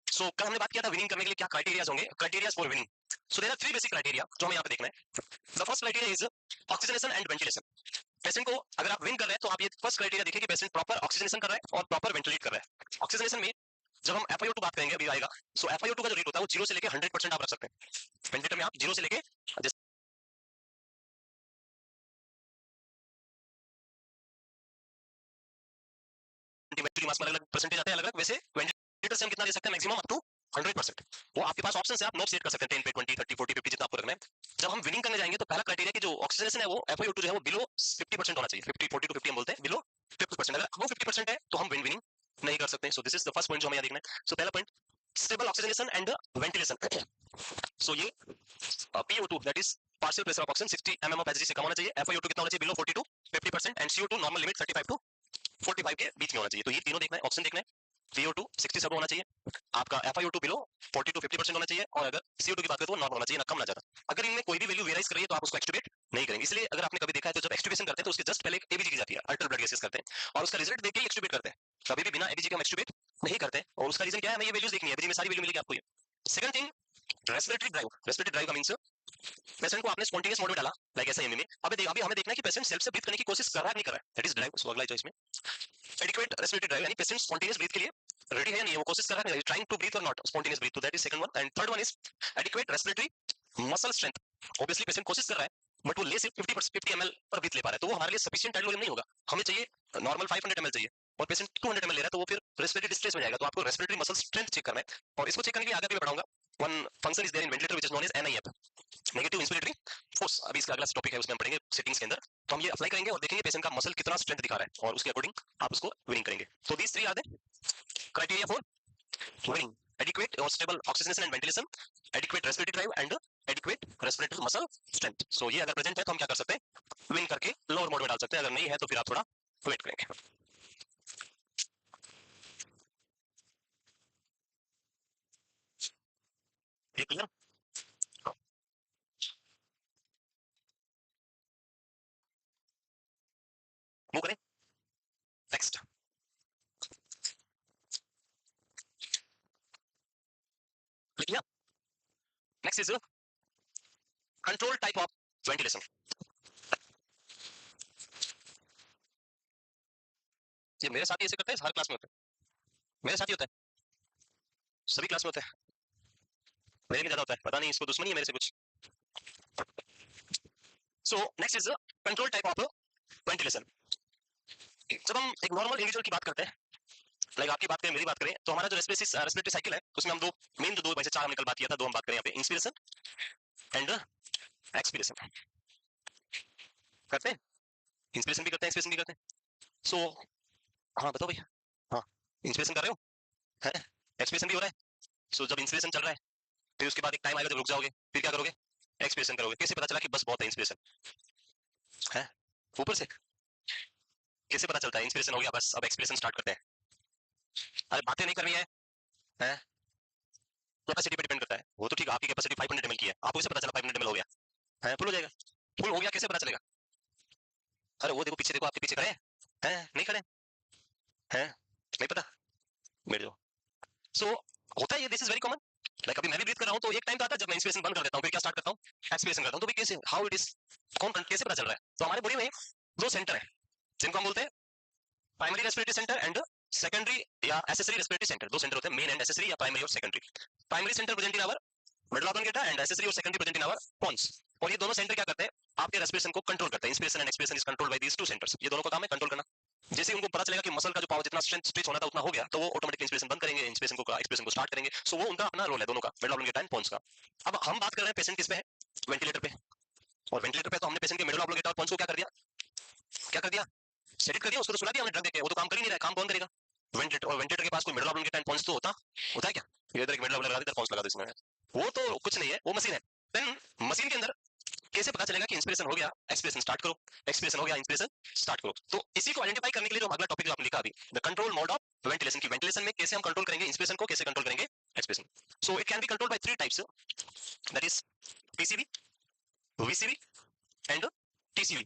A: सो कल हमने बात किया था विनिंग करने के लिए क्या क्राइटेरियाज होंगे, criterias for weaning. So there are 3 basic criteria जो हमें यहाँ पे देखना है। The first criteria is oxygenation and ventilation. Patient को अगर आप विन कर रहे हैं तो आप ये फर्स्ट क्राइटेरिया देखिए कि पेशेंट प्रॉपर ऑक्सीजनेशन कर रहा है और प्रॉपर वेंटिलेट कर रहा है। ऑक्सीजनेशन में जब हम FiO2 बात करेंगे अभी आएगा, सो FiO2 का जो रेट होता है वो 0 से लेके 100% आप रख सकते हैं। वेंटिलेटर में आप 0 से लेके वेंटिलेटरी मास में अलग परसेंटेज आते हैं, अलग अलग, वैसे वेंटिलेटर से हम कितना दे सकते हैं? Maximum up to 100%। वो आपके पास ऑप्शन है, आप नोट सेट कर सकते हैं 10 पे 20 30 40 50 जितना आपको रखना है। जब हम विनिंग करने जाएंगे तो पहला क्राइटेरिया कि जो ऑक्सीजनेशन है वो FiO2 जो है वो बिलो 50% होना चाहिए। 50 40 टू 50 हम बोलते हैं, बिलो 50%। अगर वो 50% है तो हम विनिंग नहीं कर सकते। So this is the first point जो हमें यहाँ देखना है। सो पहला point, stable oxygenation and ventilation. So ये PO2 that is partial pressure of oxygen 60 mm of Hg से कम होना चाहिए। FiO2 कितना होना चाहिए? Below 40 to 50%, and CO2 normal limit 35 to 45 के बीच में होना चाहिए। तो ये तीनों देखना है, ऑक्सीजन देखना है, PO2 60 से होना चाहिए, आपका FiO2 बिलो 40 टू 50% होना चाहिए, और अगर CO2 की बात करें तो नॉर्मल होना चाहिए, ना कम ना ज्यादा। अगर इनमें कोई भी वैल्यू वेराइज कर रही है तो आप उसको एक्सट्यूबेट नहीं करेंगे। इसलिए अगर आपने कभी देखा है तो जब एक्सट्यूबेशन करते हैं तो उसके जस्ट पहले एक ABG की जाती है, अल्ट्रा ब्लड गैसेस करते हैं, और उसका रिजल्ट देख के एक्सट्यूबेट करते हैं। कभी भी बिना ABG के हम एक्सट्यूबेट नहीं करते, और उसका रीजन क्या है? हमें ये वैल्यूज देखनी है, ABG में सारी वैल्यू मिलेगी आपको। ये second thing, respiratory drive. Respiratory drive का मींस पेशेंट को आपने स्पॉन्टेनियस मोड में डाला, लाइक ऐसा एमए में, अभी हमें देखना है कि पेशेंट सेल्फ से ब्रीथ करने की कोशिश कर रहा है नहीं कर रहा है, दैट इज ड्राइव। सो अगला चॉइस में एडिक्वेट रेस्पिरेटरी ड्राइव, यानी पेशेंट स्पॉन्टेनियस ब्रीथ के लिए रेडी है नहीं, वो कोशिश कर रहा है, ट्राइंग टू ब्रीथ और नॉट स्पॉन्टेनियस ब्रीथ, तो that is second one. And third one is adequate respiratory muscle strength. Obviously patient कोशिश कर रहा है बट वो ले सिर्फ 50 ml पर ब्रीथ ले पा रहा है, तो वो हमारे लिए सफिशिएंट एडलोरियम नहीं होगा। हमें चाहिए नॉर्मल 500 ml चाहिए, और पेशेंट 200 ml ले रहा है, तो वो फिर रेस्पिरेटरी डिस्ट्रेस में जाएगा। तो आपको रेस्पिरेटरी मसल स्ट्रेंथ चेक करना है, और इसको चेक करने के लिए आगे भी बताऊंगा। One function is there in ventilator which is known as NIF, negative inspiratory force. अभी इसका अगला टॉपिक है, उसमें हम पढ़ेंगे सेटिंग्स के अंदर, तो हम ये अप्लाई करेंगे और देखेंगे पेशेंट का मसल कितना स्ट्रेंथ दिखा रहा है, और उसके अकॉर्डिंग आप उसको विनिंग करेंगे। तो these three are the criteria for winning: adequate or stable oxygenation and ventilation, adequate respiratory drive, and adequate respiratory muscle strength. So ये अगर प्रेजेंट है तो हम क्या कर सकते हैं? विन करके लोअर मोड में डाल सकते हैं, अगर नहीं है तो फिर आप थोड़ा वेट करेंगे। ये क्लियर? मूव करें नेक्स्ट। लिख लिया? Next is control type of ventilation. ये मेरे साथ ही ऐसे करते हैं, हर क्लास में होता है, मेरे साथ ही होता है, सभी क्लास में होता है, मेरे भी ज्यादा होता है, पता नहीं इसको दुश्मनी है मेरे से कुछ। So next is control type of ventilation. जब हम एक नॉर्मल इंडिविजुअल की बात करते हैं, लाइक आपकी बात करें मेरी बात करें, तो हमारा जो रेस्पिरेटरी साइकिल है उसमें हम दो मेन, जो दो वैसे चार हमने कल बात किया था, दो हम बात करें यहाँ पे, इंस्पिरेशन एंड एक्सपिरेशन करते हैं। इंस्पिरेशन भी करते हैं, एक्सप्रेशन भी करते हैं। सो हाँ बताओ भैया। हाँ इंस्पिरेशन कर रहे हो है, एक्सप्रेशन भी हो रहा है। सो जब इंस्पिरेशन चल रहा है फिर उसके बाद एक टाइम आएगा जब रुक जाओगे, फिर क्या करोगे, एक्सप्रेशन करोगे। कैसे पता चला कि बस बहुत है इंस्पिरेशन है ऊपर से, कैसे पता चलता है इंस्पिरेशन हो गया बस अब एक्सप्रेशन स्टार्ट करते हैं। अरे बातें नहीं करनी है? कैपेसिटी पे डिपेंड करता है वो तो ठीक है, आपकी कैपेसिटी 500 ml की है, आपको कैसे पता चला 500 ml हो गया है, फुल हो जाएगा। फुल हो गया कैसे पता चलेगा? अरे वो देखो पीछे, देखो आपके पीछे खड़े हैं, नहीं खड़े हैं, नहीं पता, बैठ जाओ। सो होता है ये, this is very common. Like अभी मैं भी ब्रीथ कर रहा हूँ तो एक टाइम तो आता है जब मैं इंस्पिरेशन बंद कर देता हूँ, फिर क्या स्टार्ट करता हूँ, एक्सपिरेशन करता हूँ। तो भाई कैसे, हाउ इट इज, कौन कैसे पता चल रहा है? तो हमारे बॉडी में दो सेंटर है जिनको हम बोलते हैं primary respiratory centre and secondary या एसेसरी रेस्पिरेटरी सेंटर। दो सेंटर होते हैं, मेन एंड एसेसरी या प्राइमरी और secondary. Primary centre present in our middle oblongata and accessory और secondary present in our pons. और ये दोनों सेंटर क्या करते हैं, आपके रेस्पिरेशन को कंट्रोल करते हैं। Inspiration and expiration is controlled by these two centres. ये दोनों का काम है कंट्रोल करना। जैसे उनको पता चलेगा कि मसल का जो पावर जितना स्ट्रेच होना था उतना हो गया, तो वो ऑटोमेटिकली इंस्पिरेशन बंद करेंगे, इंस्पिरेशन को एक्सपिरेशन को स्टार्ट करेंगे। सो वो उनका अपना रोल है दोनों का, मिडिल ऑब्लिंगेटा एंड पोन्स का। अब हम बात कर रहे हैं पेशेंट किस पे है, वेंटिलेटर पे। और वेंटिलेटर पे तो हमने पेशेंट के मिडिल ऑब्लिंगेटा और पोन्स को क्या कर दिया, क्या कर दिया, सेडेट कर दिया, उसको तो सुला दिया हमने ड्रग देके, वो तो काम कर ही नहीं रहा है, काम कौन करेगा, वेंटिलेटर। और वेंटिलेटर के पास कोई मिडिल ऑब्लिंगेटा एंड पोन्स तो होता है क्या, इधर एक मिडिल ऑब्लिंगेटा लगा दे, पोन्स लगा दे इसमें, वो तो कुछ नहीं है, वो मशीन है। देन मशीन के अंदर कैसे पता चलेगा कि इंस्पिरेशन हो गया, एक्सप्रेशन स्टार्ट करो, एक्सप्रेशन हो गया, इंस्पिरेशन स्टार्ट करो। तो इसी को आइडेंटिफाई करने के लिए जो अगला टॉपिक जो आपने लिखा अभी, the control mode of ventilation, की वेंटिलेशन में कैसे हम कंट्रोल करेंगे इंस्पिरेशन को, कैसे कंट्रोल करेंगे expression. So it can be controlled by three types, that is PCV, VCV and TCV.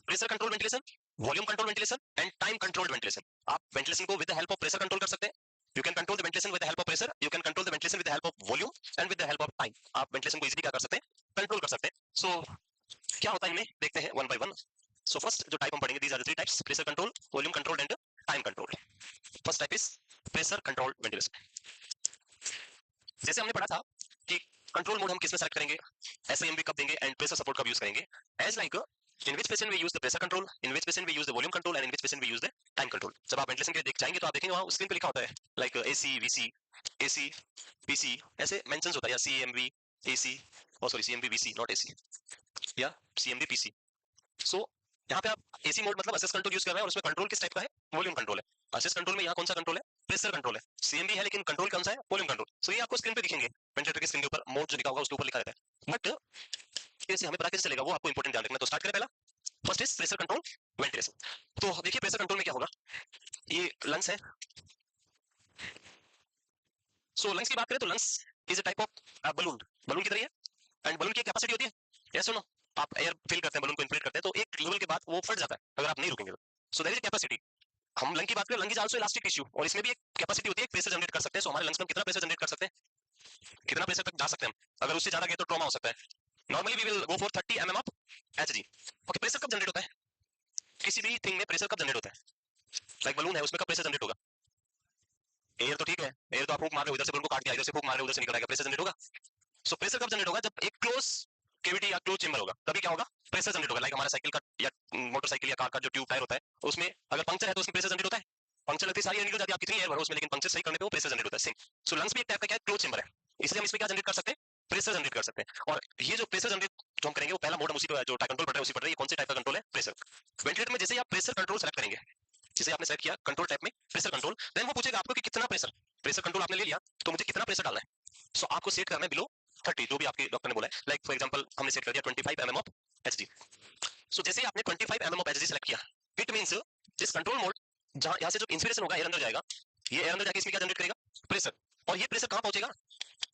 A: Pressure control ventilation, volume control ventilation and time controlled ventilation. आप वेंटिलेशन को with the help of pressure control कर सकते हैं। You can control the ventilation with the help of pressure, you can control the ventilation with the help of volume and with the help of time. आप वेंटिलेशन को इजीली क्या कर सकते हैं, कंट्रोल कर सकते हैं। सो क्या होता है इनमें, देखते हैं one by one. So first जो टाइप हम पढ़ेंगे, these are the three types, pressure control, volume control and time control. First type is pressure control ventilation. जैसे हमने पढ़ा था कि कंट्रोल मोड हम किस में सेलेक्ट करेंगे, एसआईएमवी कब देंगे एंड प्रेशर सपोर्ट कब यूज करेंगे। As like in which patient we use the pressure control, in which patient we use the volume control and in which patient we use the time control। जब आप वेंटिलेशन के लिए देख जाएंगे तो आप देखेंगे वहां स्क्रीन पे लिखा होता है like AC VC, AC PC, ऐसे मेंशंस होता है, या सीएमवी एसी, और sorry CMV VC not AC, या सीएमवी पीसी। सो यहाँ पे आप एसी मोड मतलब असिस्ट कंट्रोल यूज कर रहे हैं, और उसमें कंट्रोल किस टाइप का है, वॉल्यूम कंट्रोल है। असिस्ट कंट्रोल में यहाँ कौन सा कंट्रोल है, प्रेशर कंट्रोल है। सीएमवी है लेकिन कंट्रोल कौन सा है, वॉल्यूम कंट्रोल। सो ये आपको स्क्रीन पे दिखेंगे, वेंटिलेटर की स्क्रीन के ऊपर मोड जो लिखा होगा उसके ऊपर लिखा रहता है। बट कैसे हमें पता कैसे चलेगा, वो आपको इंपॉर्टेंट ध्यान रखना। तो स्टार्ट करें पहला, first is pressure control ventilation. तो देखिए प्रेशर कंट्रोल में क्या होगा, ये लंग्स है। सो लंग्स की बात करें तो lungs is a type of balloon, balloon की तरह है, एंड बलून की कैपेसिटी होती है, यस सुनो, आप एयर फिल करते हैं, बलून को इन्फ्लेट करते हैं, तो एक लेवल के बाद वो फट जाता है अगर आप नहीं रुकेंगे तो। So there is capacity. हम लंग की बात करें, lung is also elastic tissue, और इसमें भी एक कैपेसिटी होती है, एक प्रेशर जनरेट कर सकते हैं। सो हमारे लंग्स में कितना प्रेशर जनरेट कर सकते हैं, कितना प्रेशर तक जा सकते हैं हम, अगर उससे ज्यादा गए तो ट्रॉमा हो सकता है। Normally we will go for 30 mm of HG. Okay, pressure कब जनरेट होता है, किसी भी थिंग में प्रेशर कब जनरेट होता है, लाइक बलून है उसमें कब प्रेशर जनरेट होगा, एयर तो ठीक है, एयर तो आप फूंक मार रहे हो, इधर से बलून को काट दिया, इधर से फूंक मार रहे हो, उधर से निकल आएगा, प्रेशर जनरेट होगा। सो प्रेशर कब जनरेट होगा, जब एक क्लोज केविटी या क्लोज चेंबर होगा, तभी क्या होगा, प्रेशर जनरेट होगा। लाइक हमारा साइकिल का या मोटरसाइकिल या कार का जो ट्यूब टायर होता है, उसमें अगर पंक्चर है तो उसमें प्रेशर जनरेट होता है, पंक्चर लगती सारी एयर निकल जाती है, आप कितनी एयर भरो उसमें, लेकिन पंक्चर सही करने पे वो प्रेशर जनरेट होता है। सेम सो लंग्स भी एक टाइप का क्या है, क्लोज चेंबर है, इसलिए हम इसमें क्या जनरेट कर सकते हैं, प्रेशर जनरेट कर सकते हैं। और ये जो प्रेशर जनरेट जो हम करेंगे, वो पहला मोड हम उसी पे जो कंट्रोल पढ़ रहे हैं उसी पढ़ रहे हैं। ये कौन से टाइप का कंट्रोल है, प्रेशर। वेंटिलेटर में जैसे आप प्रेशर कंट्रोल सेलेक्ट करेंगे, जिसे आपने सेलेक्ट किया कंट्रोल टाइप में प्रेशर कंट्रोल, देन वो पूछेगा आपको कि कितना प्रेशर, प्रेशर कंट्रोल आपने ले लिया तो मुझे कितना प्रेशर डालना है। सो आपको सेट करना है बिलो 30, जो भी आपके डॉक्टर ने बोला है। लाइक फॉर एग्जांपल हमने सेट कर दिया 25 mm ऑफ एचजी। सो जैसे ही आपने 25 mm ऑफ एचजी सेलेक्ट किया, it means this control mode, जहां यहां से जो इंस्पिरेशन होगा एयर अंदर जाएगा, ये एयर अंदर जाके इसमें क्या जनरेट करेगा, प्रेशर। और ये प्रेशर कहां पहुंचेगा,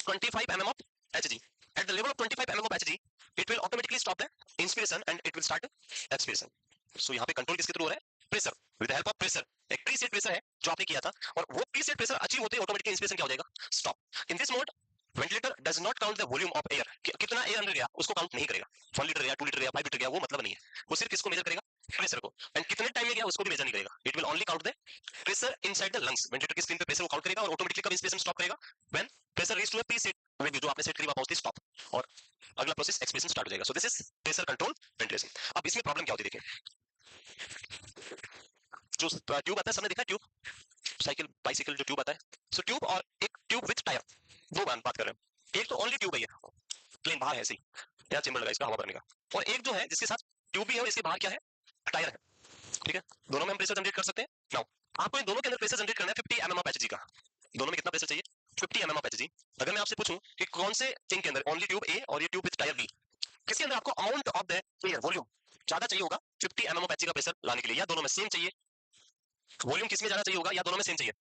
A: 25 mm of HG. At the level of 25 mm of HG, it will automatically stop the inspiration and it will start expiration. So यहाँ पे कंट्रोल किसके थ्रू हो रहा है, pressure, with the help of pressure. एक प्रीसेट प्रेशर है जो आपने किया था, और वो प्रीसेट प्रेशर अचीव होते ही ऑटोमेटिकली इंस्पिरेशन क्या हो जाएगा, stop. In this mode ventilator does not count the volume of air, कितना एयर अंदर गया उसको काउंट नहीं करेगा, 1 लीटर गया, 2 लीटर गया, 5 लीटर गया, वो मतलब नहीं है। वो सिर्फ किसको मेजर करेगा, प्रेशर को। एंड कितने टाइम में गया उसको भी मेजर नहीं करेगा, it will only count the pressure inside the lungs. Ventilator की स्क्रीन पे प्रेशर को काउंट करेगा, और ऑटोमेटिकली कब इंस्पिरेशन स्टॉप करेगा, when pressure reach to a preset value जो आपने सेट करी वहां पहुंचती स्टॉप, और अगला प्रोसेस एक्सपिरेशन स्टार्ट हो जाएगा। So this is pressure control ventilation. अब इसमें प्रॉब्लम क्या होती है, देखिए जो ट्यूब आता है, सबने देखा ट्यूब, साइकिल बाइसिकल जो ट्यूब आता है, सो ट्यूब और एक ट्यूब विथ टायर, दो बात कर रहे हैं। एक तो ओनली ट्यूब है, ये प्लेन बाहर है ऐसे ही, यहाँ चेंबर लगा इसका हवा भरने का, और एक जो है जिसके साथ ट्यूब भी है और इसके बाहर क्या है, टायर है। ठीक है, दोनों में हम प्रेशर जनरेट कर सकते हैं। नाउ आपको इन दोनों के अंदर प्रेशर जनरेट करना है 50 mm ऑफ एचजी का। दोनों में कितना प्रेशर चाहिए? 50 mm ऑफ एचजी। अगर मैं आपसे पूछूं कि कौन से थिंग के अंदर, ओनली ट्यूब ए और ये ट्यूब विद टायर बी, किसके अंदर आपको amount of the air volume ज्यादा चाहिए होगा 50 mm ऑफ एचजी का प्रेशर लाने के लिए, या दोनों में सेम चाहिए? वॉल्यूम किसमें ज्यादा चाहिए होगा, या दोनों में सेम चाहिए?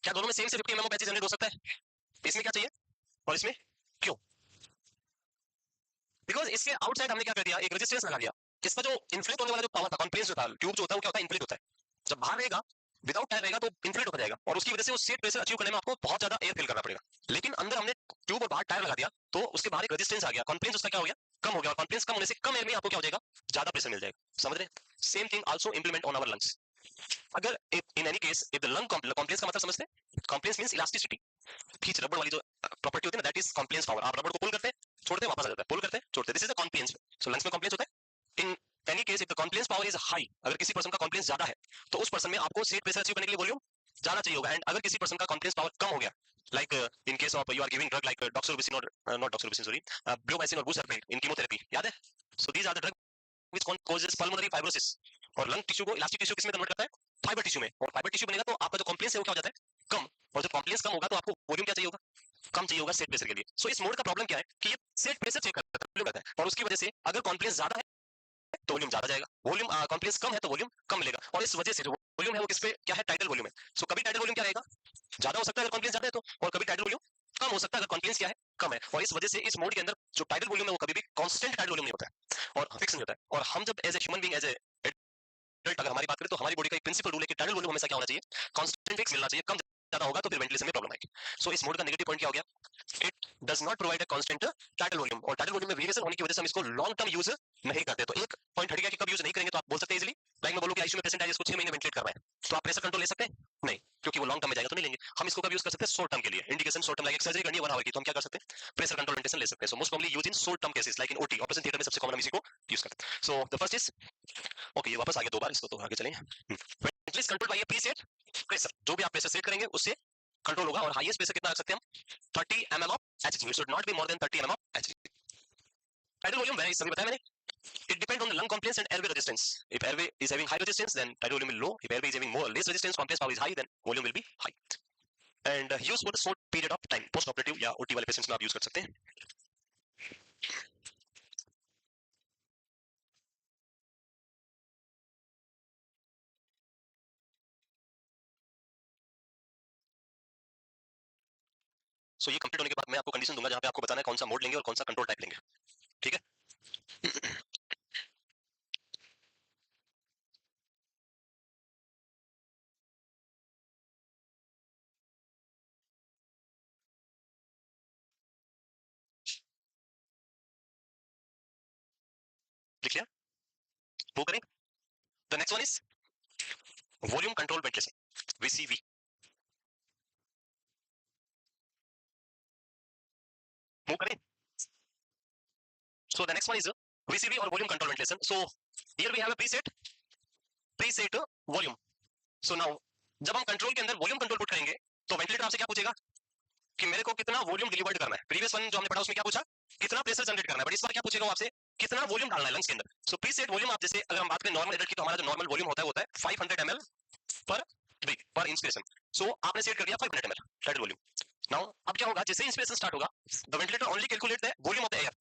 A: क्या दोनों में सेम से 50 mm ऑफ एचजी जनरेट हो सकता है? इसमें क्या चाहिए और इसमें क्यों? बिकॉज इसके आउटसाइड हमने क्या कर दिया, एक रेजिस्टेंस लगा दिया। इसका जो इन्फ्लेट होने वाला जो पावर था, कॉन्फ्रेंस जो था, ट्यूब जो होता है वो क्या होता है, इन्फ्लेट होता है। जब बाहर रहेगा, विदाउट टायर रहेगा तो इन्फ्लेट हो जाएगा, और उसकी वजह से वो सेट प्रेशर अचीव करने में आपको बहुत ज्यादा एयर फिल करना पड़ेगा। लेकिन अंदर हमने ट्यूब और बाहर टायर लगा दिया, तो उसके बाहर एक रेजिस्टेंस आ गया, कॉन्फ्रेंस उसका क्या हो गया, कम हो गया, और कॉन्फ्रेंस कम होने से कम एयर में आपको क्या हो जाएगा, ज्यादा प्रेशर मिल जाएगा। समझ रहे हैं? Same thing also implement on our lungs. अगर in any case if the lung complex का मतलब समझते हैं, कॉम्प्लेक्स मींस इलास्टिसिटी, खींच रबड़ वाली जो प्रॉपर्टी होती है ना, दैट इज कॉम्प्लेक्स पावर। आप रबड़ को पुल करते हैं, छोड़ते हैं, वापस आ जाता है, पुल करते हैं, छोड़ते हैं, this is the complex. So lungs में कॉम्प्लेक्स होता है। इन any case if the complex power is high, अगर किसी पर्सन का कॉम्प्लेक्स ज्यादा है तो उस पर्सन में आपको सेट प्रेशर अचीव करने के लिए वॉल्यूम ज्यादा चाहिए होगा। एंड अगर किसी पर्सन का कॉम्प्लेक्स पावर कम हो गया, like in case of you are giving drug like doxorubicin और नॉट डॉक्सोरुबिसिन, सॉरी, ब्लोबाइसिन और बुसरपेट इन कीमोथेरेपी, याद है? So these are the drug which causes pulmonary fibrosis. और लंग टिश्यू को इलास्टिक टिश्यू किसमें कन्वर्ट करता है? फाइबर टिश्यू में। और फाइबर टिश्यू बनेगा तो आपका जो कॉम्प्लेक्स है वो क्या हो जाता है, कम। और जब कॉम्प्लेक्स कम होगा तो आपको वॉल्यूम क्या चाहिए होगा, कम चाहिए होगा सेट प्रेशर के लिए। सो इस मोड का प्रॉब्लम क्या है कि ये सेट प्रेशर चेक करता है, और उसकी वजह से अगर कॉम्प्लेक्स ज्यादा है तो वॉल्यूम ज्यादा जाएगा, वॉल्यूम कॉम्प्लेक्स कम है तो वॉल्यूम कम मिलेगा। और इस वजह से जो वॉल्यूम है वो किस पे क्या है, टाइडल वॉल्यूम है। सो कभी टाइडल वॉल्यूम क्या रहेगा, ज्यादा हो सकता है अगर कॉम्प्लेक्स ज्यादा है तो, और कभी टाइडल वॉल्यूम कम हो सकता है अगर कॉम्प्लेक्स क्या है, कम है। और इस वजह से इस मोड के अंदर जो टाइडल वॉल्यूम है वो कभी भी कांस्टेंट टाइडल वॉल्यूम नहीं होता है और फिक्स नहीं होता है। और हम जब as a human being, as a adult अगर हमारी बात करें तो हमारी बॉडी का एक प्रिंसिपल रूल है कि टाइडल वॉल्यूम हमेशा क्या होना चाहिए, कांस्टेंट फिक्स मिलना चाहिए। कम ज्यादा होगा तो फिर वेंटिलेशन में प्रॉब्लम आएगी। सो इस मोड का नेगेटिव पॉइंट क्या हो गया, it does not provide a constant tidal volume, और टाइडल वॉल्यूम में वेरिएशन होने की वजह से हम इसको लॉन्ग टर्म यूज नहीं करते। तो एक पॉइंट हट गया कि कब यूज नहीं करेंगे, तो आप बोल सकते हैं इजीली, लाइक मैं बोलूं कि आईसीयू में पेशेंट है जिसको 6 महीने वेंटिलेट करना है, तो आप प्रेशर कंट्रोल ले सकते हैं? नहीं, क्योंकि वो लॉन्ग टर्म में जाएगा तो नहीं लेंगे। हम इसको कब यूज कर सकते हैं, शॉर्ट टर्म के लिए, indication short term, like surgery करनी है 1 आवर की, तो हम क्या कर सकते हैं, प्रेशर कंट्रोल मेडिसिन ले सकते हैं। So most probably use in short term cases, like in OT, operation theatre में सबसे कॉमन हम इसी को यूज करते हैं। So the first is, okay ये वापस आ गया 2 बार, इसको तो आगे चलेंगे। Ventilation control by A preset pressure, जो भी आप प्रेशर सेट करेंगे उससे कंट्रोल होगा। और हाईएस्ट प्रेशर कितना रख सकते हैं हम, 30 ml of HG, it should not be more than 30 ml of Hg. Tidal volume varies, सभी बताया मैंने, it depends on the lung compliance and airway resistance. If airway is having high resistance, then tidal volume will be low. If airway is having more less resistance, compliance power is high, then volume will be high. And use for the short period of time, post operative या OT वाले पेशेंट्स में आप यूज कर सकते हैं। सो ये कंप्लीट होने के बाद मैं आपको कंडीशन दूंगा जहां पे आपको बताना है कौन सा मोड लेंगे और कौन सा कंट्रोल टाइप लेंगे। ठीक है? लिख लिया? वो करें? The next one is volume control ventilation, VCV। वो करें? So the next one is VCV और volume control ventilation. So here we have a preset volume. So now जब हम कंट्रोल के अंदर वॉल्यूम कंट्रोल पुट करेंगे तो वेंटिलेटर आपसे क्या पूछेगा कि मेरे को कितना वॉल्यूम डिलीवर्ड करना है। प्रीवियस वन जो हमने पढ़ा उसमें क्या पूछा, कितना प्रेशर जनरेट करना है, बट इस बार क्या पूछेगा वो आपसे, कितना वॉल्यूम डालना है लंग्स के अंदर। सो प्रीसेट वॉल्यूम, आप जैसे अगर हम बात करें नॉर्मल एडल्ट की, तो हमारा जो नॉर्मल वॉल्यूम होता है वो होता है 500 ml पर ब्रीथ पर इंस्पिरेशन। सो आपने सेट कर दिया 500 ml टाइटल वॉल्यूम। नाउ अब क्या होगा, जैसे इंस्पिरेशन स्टार्ट होगा, the ventilator only calculate the volume of the air,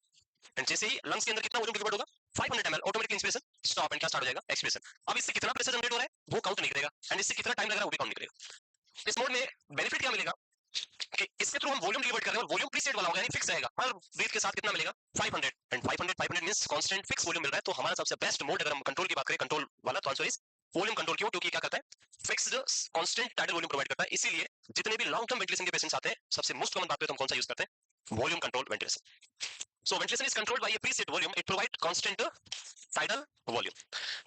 A: and जैसे ही लंग्स के अंदर कितना वॉल्यूम डिलीवर्ड होगा 500 ml, automatic inspiration stop, and क्या स्टार्ट हो जाएगा, एक्सपिरेशन। अब इससे कितना प्रेशर जनरेट हो रहा है वो काउंट नहीं करेगा, एंड इससे कितना टाइम लग रहा है वो भी काउंट नहीं करेगा। इस मोड में बेनिफिट क्या मिलेगा कि इसके थ्रू हम वॉल्यूम डिलीवर्ड कर रहे हैं, और वॉल्यूम प्रीसेट वाला होगा, यानी फिक्स रहेगा। हर ब्रीथ के साथ कितना मिलेगा, 500, and 500 means constant fix volume मिल रहा है। तो हमारा सबसे बेस्ट मोड अगर हम कंट्रोल की बात करें, कंट्रोल वाला, तो आंसर इज वॉल्यूम कंट्रोल। क्यों? क्योंकि क्या करता है, fixed constant tidal volume provide करता है। इसीलिए जितने भी लॉन्ग टर्म वेंटिलेशन के पेशेंट्स आते हैं, सबसे मोस्ट कॉमन बात पे तो हम कौन सा यूज करते हैं, volume control ventilation. So ventilation is controlled by a preset volume. It provides constant tidal volume.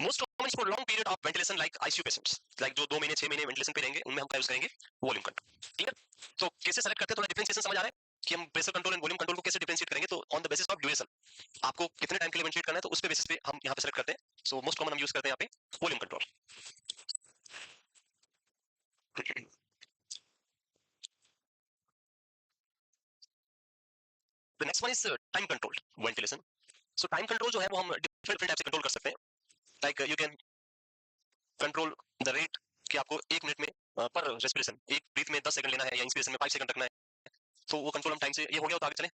A: Most common is for long period of ventilation like ICU patients. Like जो 2 महीने 6 महीने वेंटिलेशन पे रहेंगे, उनमें हम क्या यूज करेंगे, वॉल्यूम कंट्रोल। ठीक है? तो कैसे सेलेक्ट करते हैं, थोड़ा डिफरेंशिएशन समझ आ रहा है कि हम pressure control and volume control को कैसे डिफरेंशिएट करेंगे। तो on the basis of duration, आपको कितने टाइम के लिए वेंटिलेट करना है, तो उस पे बेसिस पे हम यहाँ पे सेलेक्ट करते हैं। सो मोस्ट कॉमन हम यूज करते हैं यहाँ पे volume control. The next one is time control ventilation. So time control जो है वो हम डिफरेंट टाइप से कंट्रोल कर सकते हैं। Like you can control the rate कि आपको 1 मिनट में पर रेस्पिरेशन, एक ब्रीथ में 10 सेकंड लेना है या इंस्पिरेशन में 5 सेकंड रखना है, तो वो कंट्रोल हम टाइम से, ये हो गया तो आगे चले।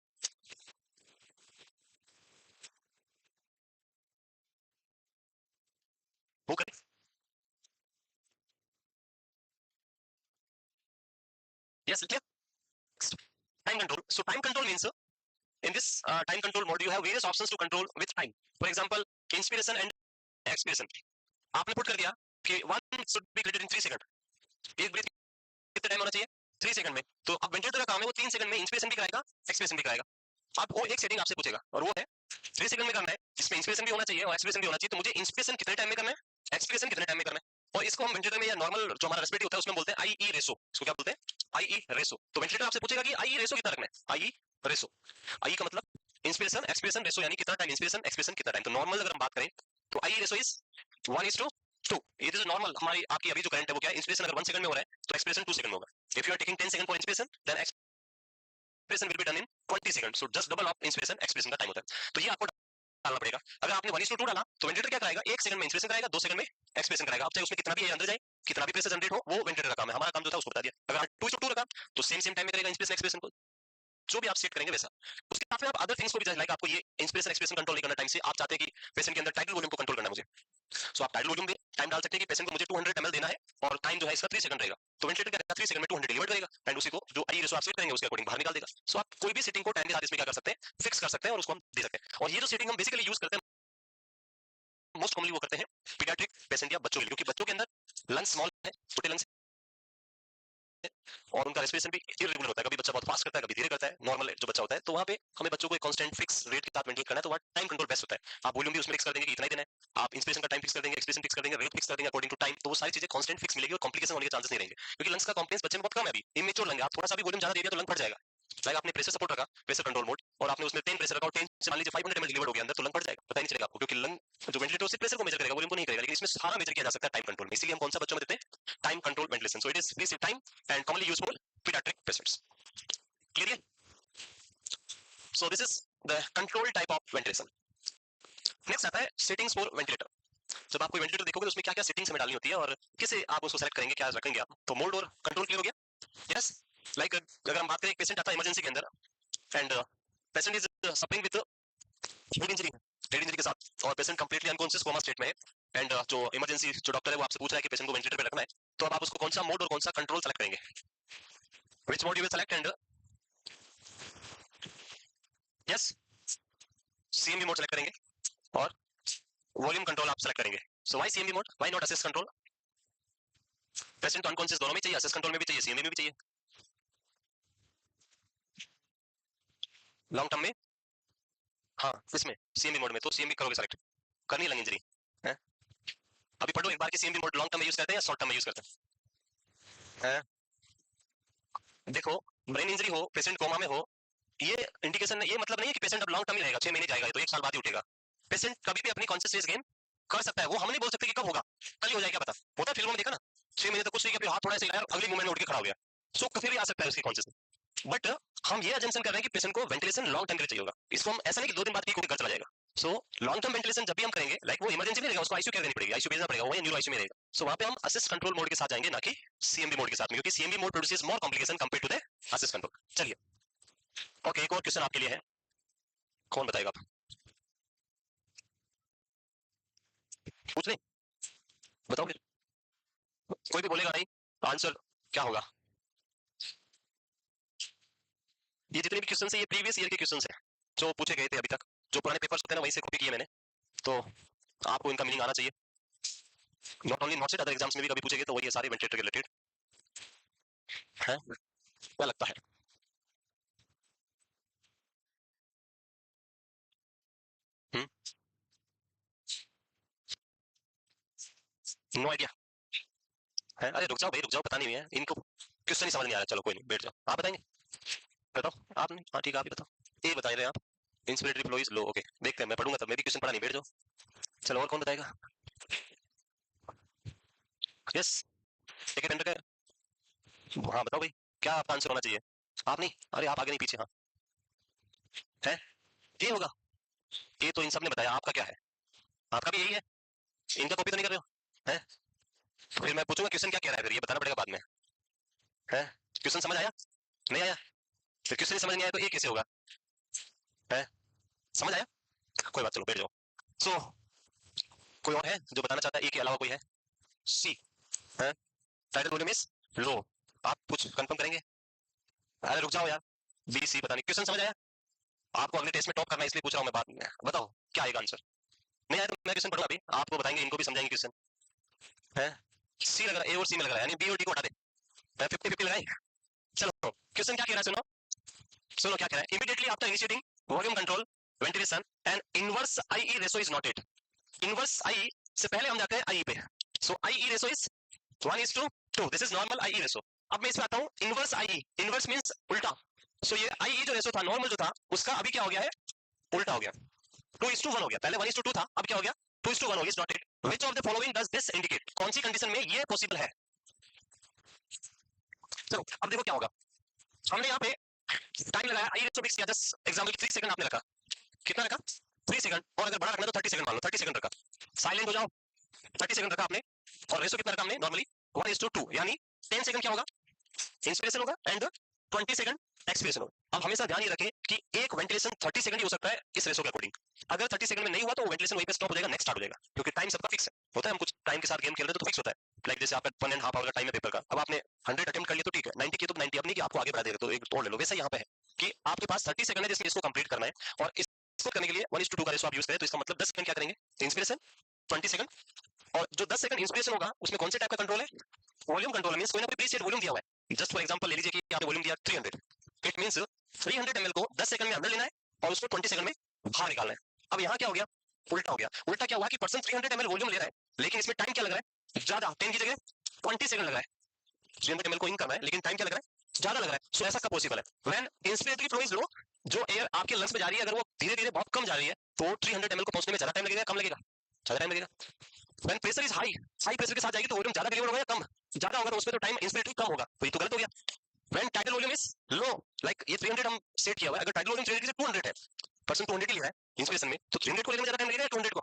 A: वो करें yes clear. Time control, so time control means in this time control mode you have various options to control with time. For example, inspiration and expiration आपने पुट कर दिया कि one should be greater in 3 second, एक ब्रीथ कितने टाइम होना चाहिए 3 सेकंड में, तो अब वेंटिलेटर का काम है वो 3 सेकंड में इंस्पिरेशन भी कराएगा एक्सपिरेशन भी कराएगा। अब वो एक सेटिंग आपसे पूछेगा और वो है 3 सेकंड में करना है जिसमें इंस्पिरेशन भी होना चाहिए और एक्सपिरेशन भी होना चाहिए, तो मुझे इंस्पिरेशन कितने टाइम में करना है, एक्सपिरेशन कितने टाइम में करना है, और इसको हम वेंटिलेटर में या नॉर्मल जो हमारा रेस्पिरेटरी होता है उसमें बोलते हैं आई ई रेशो, इसको क्या बोलते हैं आई ई रेशो। तो वेंटिलेटर आपसे पूछेगा कि आई ई रेशो कितना रखना है, आई ई रेशो, आई का मतलब इंस्पिरेशन एक्सपिरेशन रेशो यानी कितना टाइम इंस्पिरेशन एक्सपिरेशन कितना टाइम, तो नॉर्मल अगर हम बात करें तो आई रेशो इज 1:2। ये जो नॉर्मल हमारी आपकी अभी जो करंट है वो क्या है, इंस्पिरेशन अगर 1 सेकंड में हो रहा है तो एक्सपिरेशन 2 सेकंड में होगा। If you are taking 10 second for inspiration then expiration will be done in 20 second, so just double of inspiration expiration का टाइम होता है, तो ये आपको डालना पड़ेगा। अगर आपने 1:2 डाला तो वेंटिलेटर क्या कराएगा, 1 सेकंड में इंस्पिरेशन कराएगा, 2 सेकंड में एक्सपिरेशन कराएगा। अब चाहे उसमें कितना भी एयर अंदर जाए, कितना भी प्रेशर जनरेट हो, वो वेंटिलेटर का काम है, हमारा काम जो था उसको बता दिया। अगर 2:2 रखा तो सेम टाइम में करेगा इंस्पिरेशन एक्सपिरेशन को, जो भी आप सेट करेंगे वैसा। उसके साथ में आप अदर थिंग्स को भी लाइक आपको ये इंस्पिरेशन एक्सप्रेशन कंट्रोल नहीं करना टाइम से, आप चाहते हैं कि पेशेंट के अंदर टाइटल वॉल्यूम को कंट्रोल करना है मुझे, सो आप टाइटल वॉल्यूम टाइम डाल सकते हैं कि पेशेंट को मुझे 200 ml देना है और टाइम जो है इसका 3 सेकंड रहेगा, तो वेंटिलेटर क्या करेगा 3 सेकंड में 200 डिलीवर करेगा एंड उसी को जो आई रेशो आप सेट करेंगे उसके अकॉर्डिंग बाहर निकाल देगा। सो आप कोई भी सेटिंग को टाइम के साथ इसमें क्या कर सकते हैं, फिक्स कर सकते हैं और उसको हम दे सकते हैं। और ये जो सेटिंग हम बेसिकली यूज करते हैं मोस्ट कॉमनली वो करते हैं पीडियाट्रिक पेशेंट या बच्चों के लिए, क्योंकि बच्चों के अंदर लंग्स स्मॉल है, छोटे लंग्स और उनका रेस्पिरेशन भी इरेगुलर होता है, कभी बच्चा बहुत फास्ट करता है कभी धीरे करता है, नॉर्मल जो बच्चा होता है, तो वहां पे हमें बच्चों को एक कांस्टेंट फिक्स रेट के साथ मेंटेन करना है, तो वहां टाइम कंट्रोल बेस्ट होता है। आप वॉल्यूम भी उसमें फिक्स कर देंगे कि इतना ही देना है, आप इंस्पिरेशन का टाइम फिक्स कर देंगे, एक्सपिरेशन फिक्स कर देंगे, रेट फिक्स कर देंगे अकॉर्डिंग टू टाइम, तो वो सारी चीजें कांस्टेंट फिक्स मिलेगी और कॉम्प्लिकेशन होने के चांसेस नहीं रहेंगे, क्योंकि लंग्स का कॉम्प्लेक्स बच्चे में बहुत कम है, अभी इमेच्योर लंग है, आप थोड़ा सा भी वॉल्यूम ज्यादा दे दिया तो लंग फट जाएगा। लाइक आपने प्रेशर सपोर्ट रखा, प्रेशर कंट्रोल मोड, और आपने उसमें 10 प्रेशर रखा और 10 से मान लीजिए 500 ml डिलीवर हो गया अंदर, तो लंग फट जाएगा, पता ही नहीं चलेगा आपको, क्योंकि लंग जो वेंटिलेटर सिर्फ प्रेशर को मेजर करेगा वॉल्यूम को नहीं करेगा, लेकिन इसमें सारा मेजर किया जा सकता है टाइम कंट्रोल में, इसीलिए हम कौन सा बच्चों में देते हैं time control ventilation, so it is please time and commonly used for paediatric patients. Clear? So this is the control type of ventilation. Next आता है सेटिंग्स फॉर वेंटिलेटर। जब आप कोई वेंटिलेटर देखोगे तो उसमें क्या क्या सेटिंग्स हमें डालनी होती है और किसे आप उसको सेलेक्ट करेंगे, क्या रखेंगे आप, तो मोड और कंट्रोल क्लियर हो गया। यस, लाइक अगर हम बात करें एक पेशेंट आता है इमरजेंसी के अंदर and patient is suffering with head injury के साथ और patient completely unconscious coma state में है एंड जो इमरजेंसी जो डॉक्टर है वो आपसे पूछ रहा है कि पेशेंट को वेंटिलेटर पे रखना है, तो अब आप उसको कौन सा मोड और कौन सा कंट्रोल सेलेक्ट करेंगे, which mode you will select and yes CMB mode select करेंगे और वॉल्यूम कंट्रोल आप सेलेक्ट करेंगे। So why CMB mode, why not assist control, patient तो अनकॉन्शियस दोनों में चाहिए, असिस्ट कंट्रोल में भी चाहिए, सीएमबी में भी चाहिए, लॉन्ग टर्म में हाँ इसमें सीएमबी मोड में तो सीएमबी करोगे सेलेक्ट, करनी है लंग इंजरी है। अभी पढ़ो एक बार कि सीएमबी मोड लॉन्ग टर्म में यूज करते हैं या शॉर्ट टर्म में यूज करते हैं। देखो ब्रेन इंजरी हो, पेशेंट कोमा में हो, ये इंडिकेशन, ये मतलब नहीं है कि पेशेंट अब लॉन्ग टर्म ही रहेगा, 6 महीने जाएगा, तो 1 साल बाद ही उठेगा। पेशेंट कभी भी अपनी कॉन्शियसनेस गेन कर सकता है, वो हम नहीं बोल सकते कि कब होगा, कल ही हो जाएगा, पता होता है फिल्मों में देखा ना, 6 महीने तक कुछ नहीं किया, हाथ थोड़ा ऐसे हिलाया, अगले मोमेंट में उठ के खड़ा हो गया, सो कभी भी आ सकता है उसकी कॉन्शियसनेस। बट हम ये एजम्पशन कर रहे हैं कि पेशेंट को वेंटिलेशन लॉन्ग टर्म के लिए चाहिए होगा, इसको हम ऐसा नहीं कि 2 दिन बाद कोई घर चला जाएगा। सो लॉन्ग टर्म वेंटिलेशन जब भी हम करेंगे, लाइक वो इमरजेंसी में रहेगा, उसको आईसीयू केयर देनी पड़ेगी, आईसीयू भेजना पड़ेगा, वो न्यूरो आईसीयू में रहेगा, सो वहां पे हम असिस्ट कंट्रोल मोड के साथ जाएंगे, ना कि सीएमबी मोड के साथ में, क्योंकि CMV mode produces more complication compare to the assist control. चलिए ओके, एक और क्वेश्चन आपके लिए है, कौन बताएगा आप, पूछ लें, बताओ फिर, कोई भी बोलेगा नहीं, आंसर क्या होगा। ये जितने भी क्वेश्चन है ये प्रीवियस ईयर के क्वेश्चन है जो पूछे गए थे अभी तक, जो पुराने पेपर्स होते हैं ना वहीं से कॉपी किए मैंने, तो आपको इनका मीनिंग आना चाहिए, not only not set other exams में भी कभी पूछेंगे तो वही है, सारे वेंटिलेटर के रिलेटेड है, क्या लगता है। नो आइडिया है, अरे रुक जाओ भाई रुक जाओ, पता नहीं है इनको, क्वेश्चन ही समझ नहीं आ रहा, चलो कोई नहीं बैठ जाओ, आप बताएंगे, बताओ आप नहीं, हाँ ठीक है आप ही बताओ, ये बता रहे हैं आप, inspiratory flow is low, okay देखते हैं, मैं पढ़ूंगा तब, मैं भी क्वेश्चन पढ़ा नहीं, बैठ जाओ। चलो और कौन बताएगा, यस एक का, हाँ बताओ भाई, क्या आपका आंसर होना चाहिए, आप नहीं, अरे आप आगे नहीं पीछे, हाँ है, ये होगा, ये तो इन सब ने बताया, आपका क्या है, आपका भी यही है, इनका कॉपी तो नहीं कर रहे हो है, फिर मैं पूछूंगा क्वेश्चन क्या कह रहा है, फिर ये बताना पड़ेगा बाद में है। क्वेश्चन समझ आया? नहीं आया? फिर क्वेश्चन समझ नहीं आया तो ये कैसे होगा? है समझ आया? कोई बात, चलो बैठ जाओ। सो कोई और है जो बताना चाहता है, ए के अलावा कोई है? सी है, टाइटल वॉल्यूम इज लो। आप कुछ कंफर्म करेंगे? अरे रुक जाओ यार, बी सी पता नहीं। क्वेश्चन समझ आया? आपको अगले टेस्ट में टॉप करना है इसलिए पूछ रहा हूँ मैं, बाद में बताओ क्या आएगा आंसर। नहीं आया तो मैं क्वेश्चन पढ़ूंगा अभी, आपको बताएंगे, इनको भी समझाएंगे क्वेश्चन है। सी लग रहा है, ए और सी में लग रहा है, यानी बी और डी को हटा दे। 50-50 लगाए। चलो क्वेश्चन क्या कह रहा है सुनो, सुनो क्या कह रहा है। Immediately after initiating volume control ventilation and inverse IE ratio is noted. Inverse I से पहले हम जाते हैं आई पे। So IE ratio is 1:2, this is normal IE ratio. अब मैं इसमें आता हूं इनवर्स आईई, इनवर्स मींस उल्टा। सो ये आईई जो रेशो था नॉर्मल जो था उसका अभी क्या हो गया है, उल्टा हो गया, 2:1 हो गया। पहले 1:2 था, अब क्या हो गया 2:1 हो गया। Noted. Which of the following does this indicate, कौन सी कंडीशन में ये पॉसिबल है? चलो अब देखो क्या होगा। हमने यहाँ पे टाइम लगाया, आई रेशो फिक्स किया, जस्ट एग्जांपल 3 सेकंड आपने रखा। कितना रखा? 3 सेकंड। और अगर बड़ा रखना है तो 30 सेकंड मान लो, 30 सेकंड रखा। साइलेंट हो जाओ, 30 सेकंड रखा आपने। और रेशो कितना रखा हमने नॉर्मली 1:2, यानी 10 सेकंड क्या होगा, इंस्पिरेशन होगा एंड 20 सेकंड एक्सपिरेशन होगा। अब हमेशा ध्यान ये रखें कि एक वेंटिलेशन 30 सेकंड ही हो सकता है इस रेशो के अकॉर्डिंग। अगर 30 सेकंड में नहीं हुआ तो वेंटिलेशन वहीं पे स्टॉप हो जाएगा, नेक्स्ट स्टार्ट हो जाएगा, क्योंकि टाइम सबका फिक्स है। होता है हम कुछ टाइम के साथ गेम खेल रहे हैं तो फिक्स होता है। लाइक जैसे आपका 1.5 आवर का टाइम है पेपर का, अब आपने 100 अटेम्प्ट कर लिया तो ठीक है, 90 किया तो 90, अब नहीं कि आपको आगे बढ़ा देगा तो एक और ले लो। वैसा यहाँ पे है कि आपके पास 30 सेकंड है जिसमें इसको कंप्लीट करना है, और इसको करने के लिए 1:2 का रेशो आप यूज करें तो इसका मतलब 10 सेकंड क्या करेंगे, इंस्पिरेशन 20 सेकंड। और जो 10 सेकंड इंस्पिरेशन होगा उसमें कौन से टाइप का कंट्रोल है, वॉल्यूम कंट्रोल। मींस कोई ना कोई प्रीसेट वॉल्यूम दिया हुआ है। जस्ट फॉर एग्जांपल ले लीजिए कि आपने वॉल्यूम दिया 300, इट मींस 300 ml को 10 सेकंड में अंदर लेना है और उसको 20 सेकंड में बाहर निकालना है। अब यहाँ क्या हो गया, उल्टा हो गया। उल्टा क्या हुआ कि पर्सन 300 ml वॉल्यूम ले रहा है लेकिन इसमें टाइम क्या लग रहा है, ज्यादा, 10 की जगह 20 सेकंड लग रहा है। 300 ml को इन करना है लेकिन टाइम क्या लग रहा है, ज्यादा लग रहा है। सो ऐसा कब पॉसिबल है, when inspiratory flow is low, जो एयर आपके लंग्स में जा रही है अगर वो धीरे धीरे बहुत कम जा रही है तो 300 ml को पहुंचने में ज्यादा टाइम लगेगा, कम लगेगा, ज्यादा टाइम लगेगा। When pressure is high, high pressure के साथ जाएगी तो वॉल्यूम ज्यादा डिलीवर होगा या कम, ज्यादा होगा, तो उसमें तो टाइम इंस्पिरेटरी कम होगा, तो ये तो गलत हो गया। When tidal volume is low, like ये 300 हम सेट किया हुआ है, अगर टाइडल वॉल्यूम 300 से 200 है, पर्सन 200 ही लिया है इंस्पिरेशन में, तो 300 को लेने में ज्यादा टाइम लगेगा या 200 को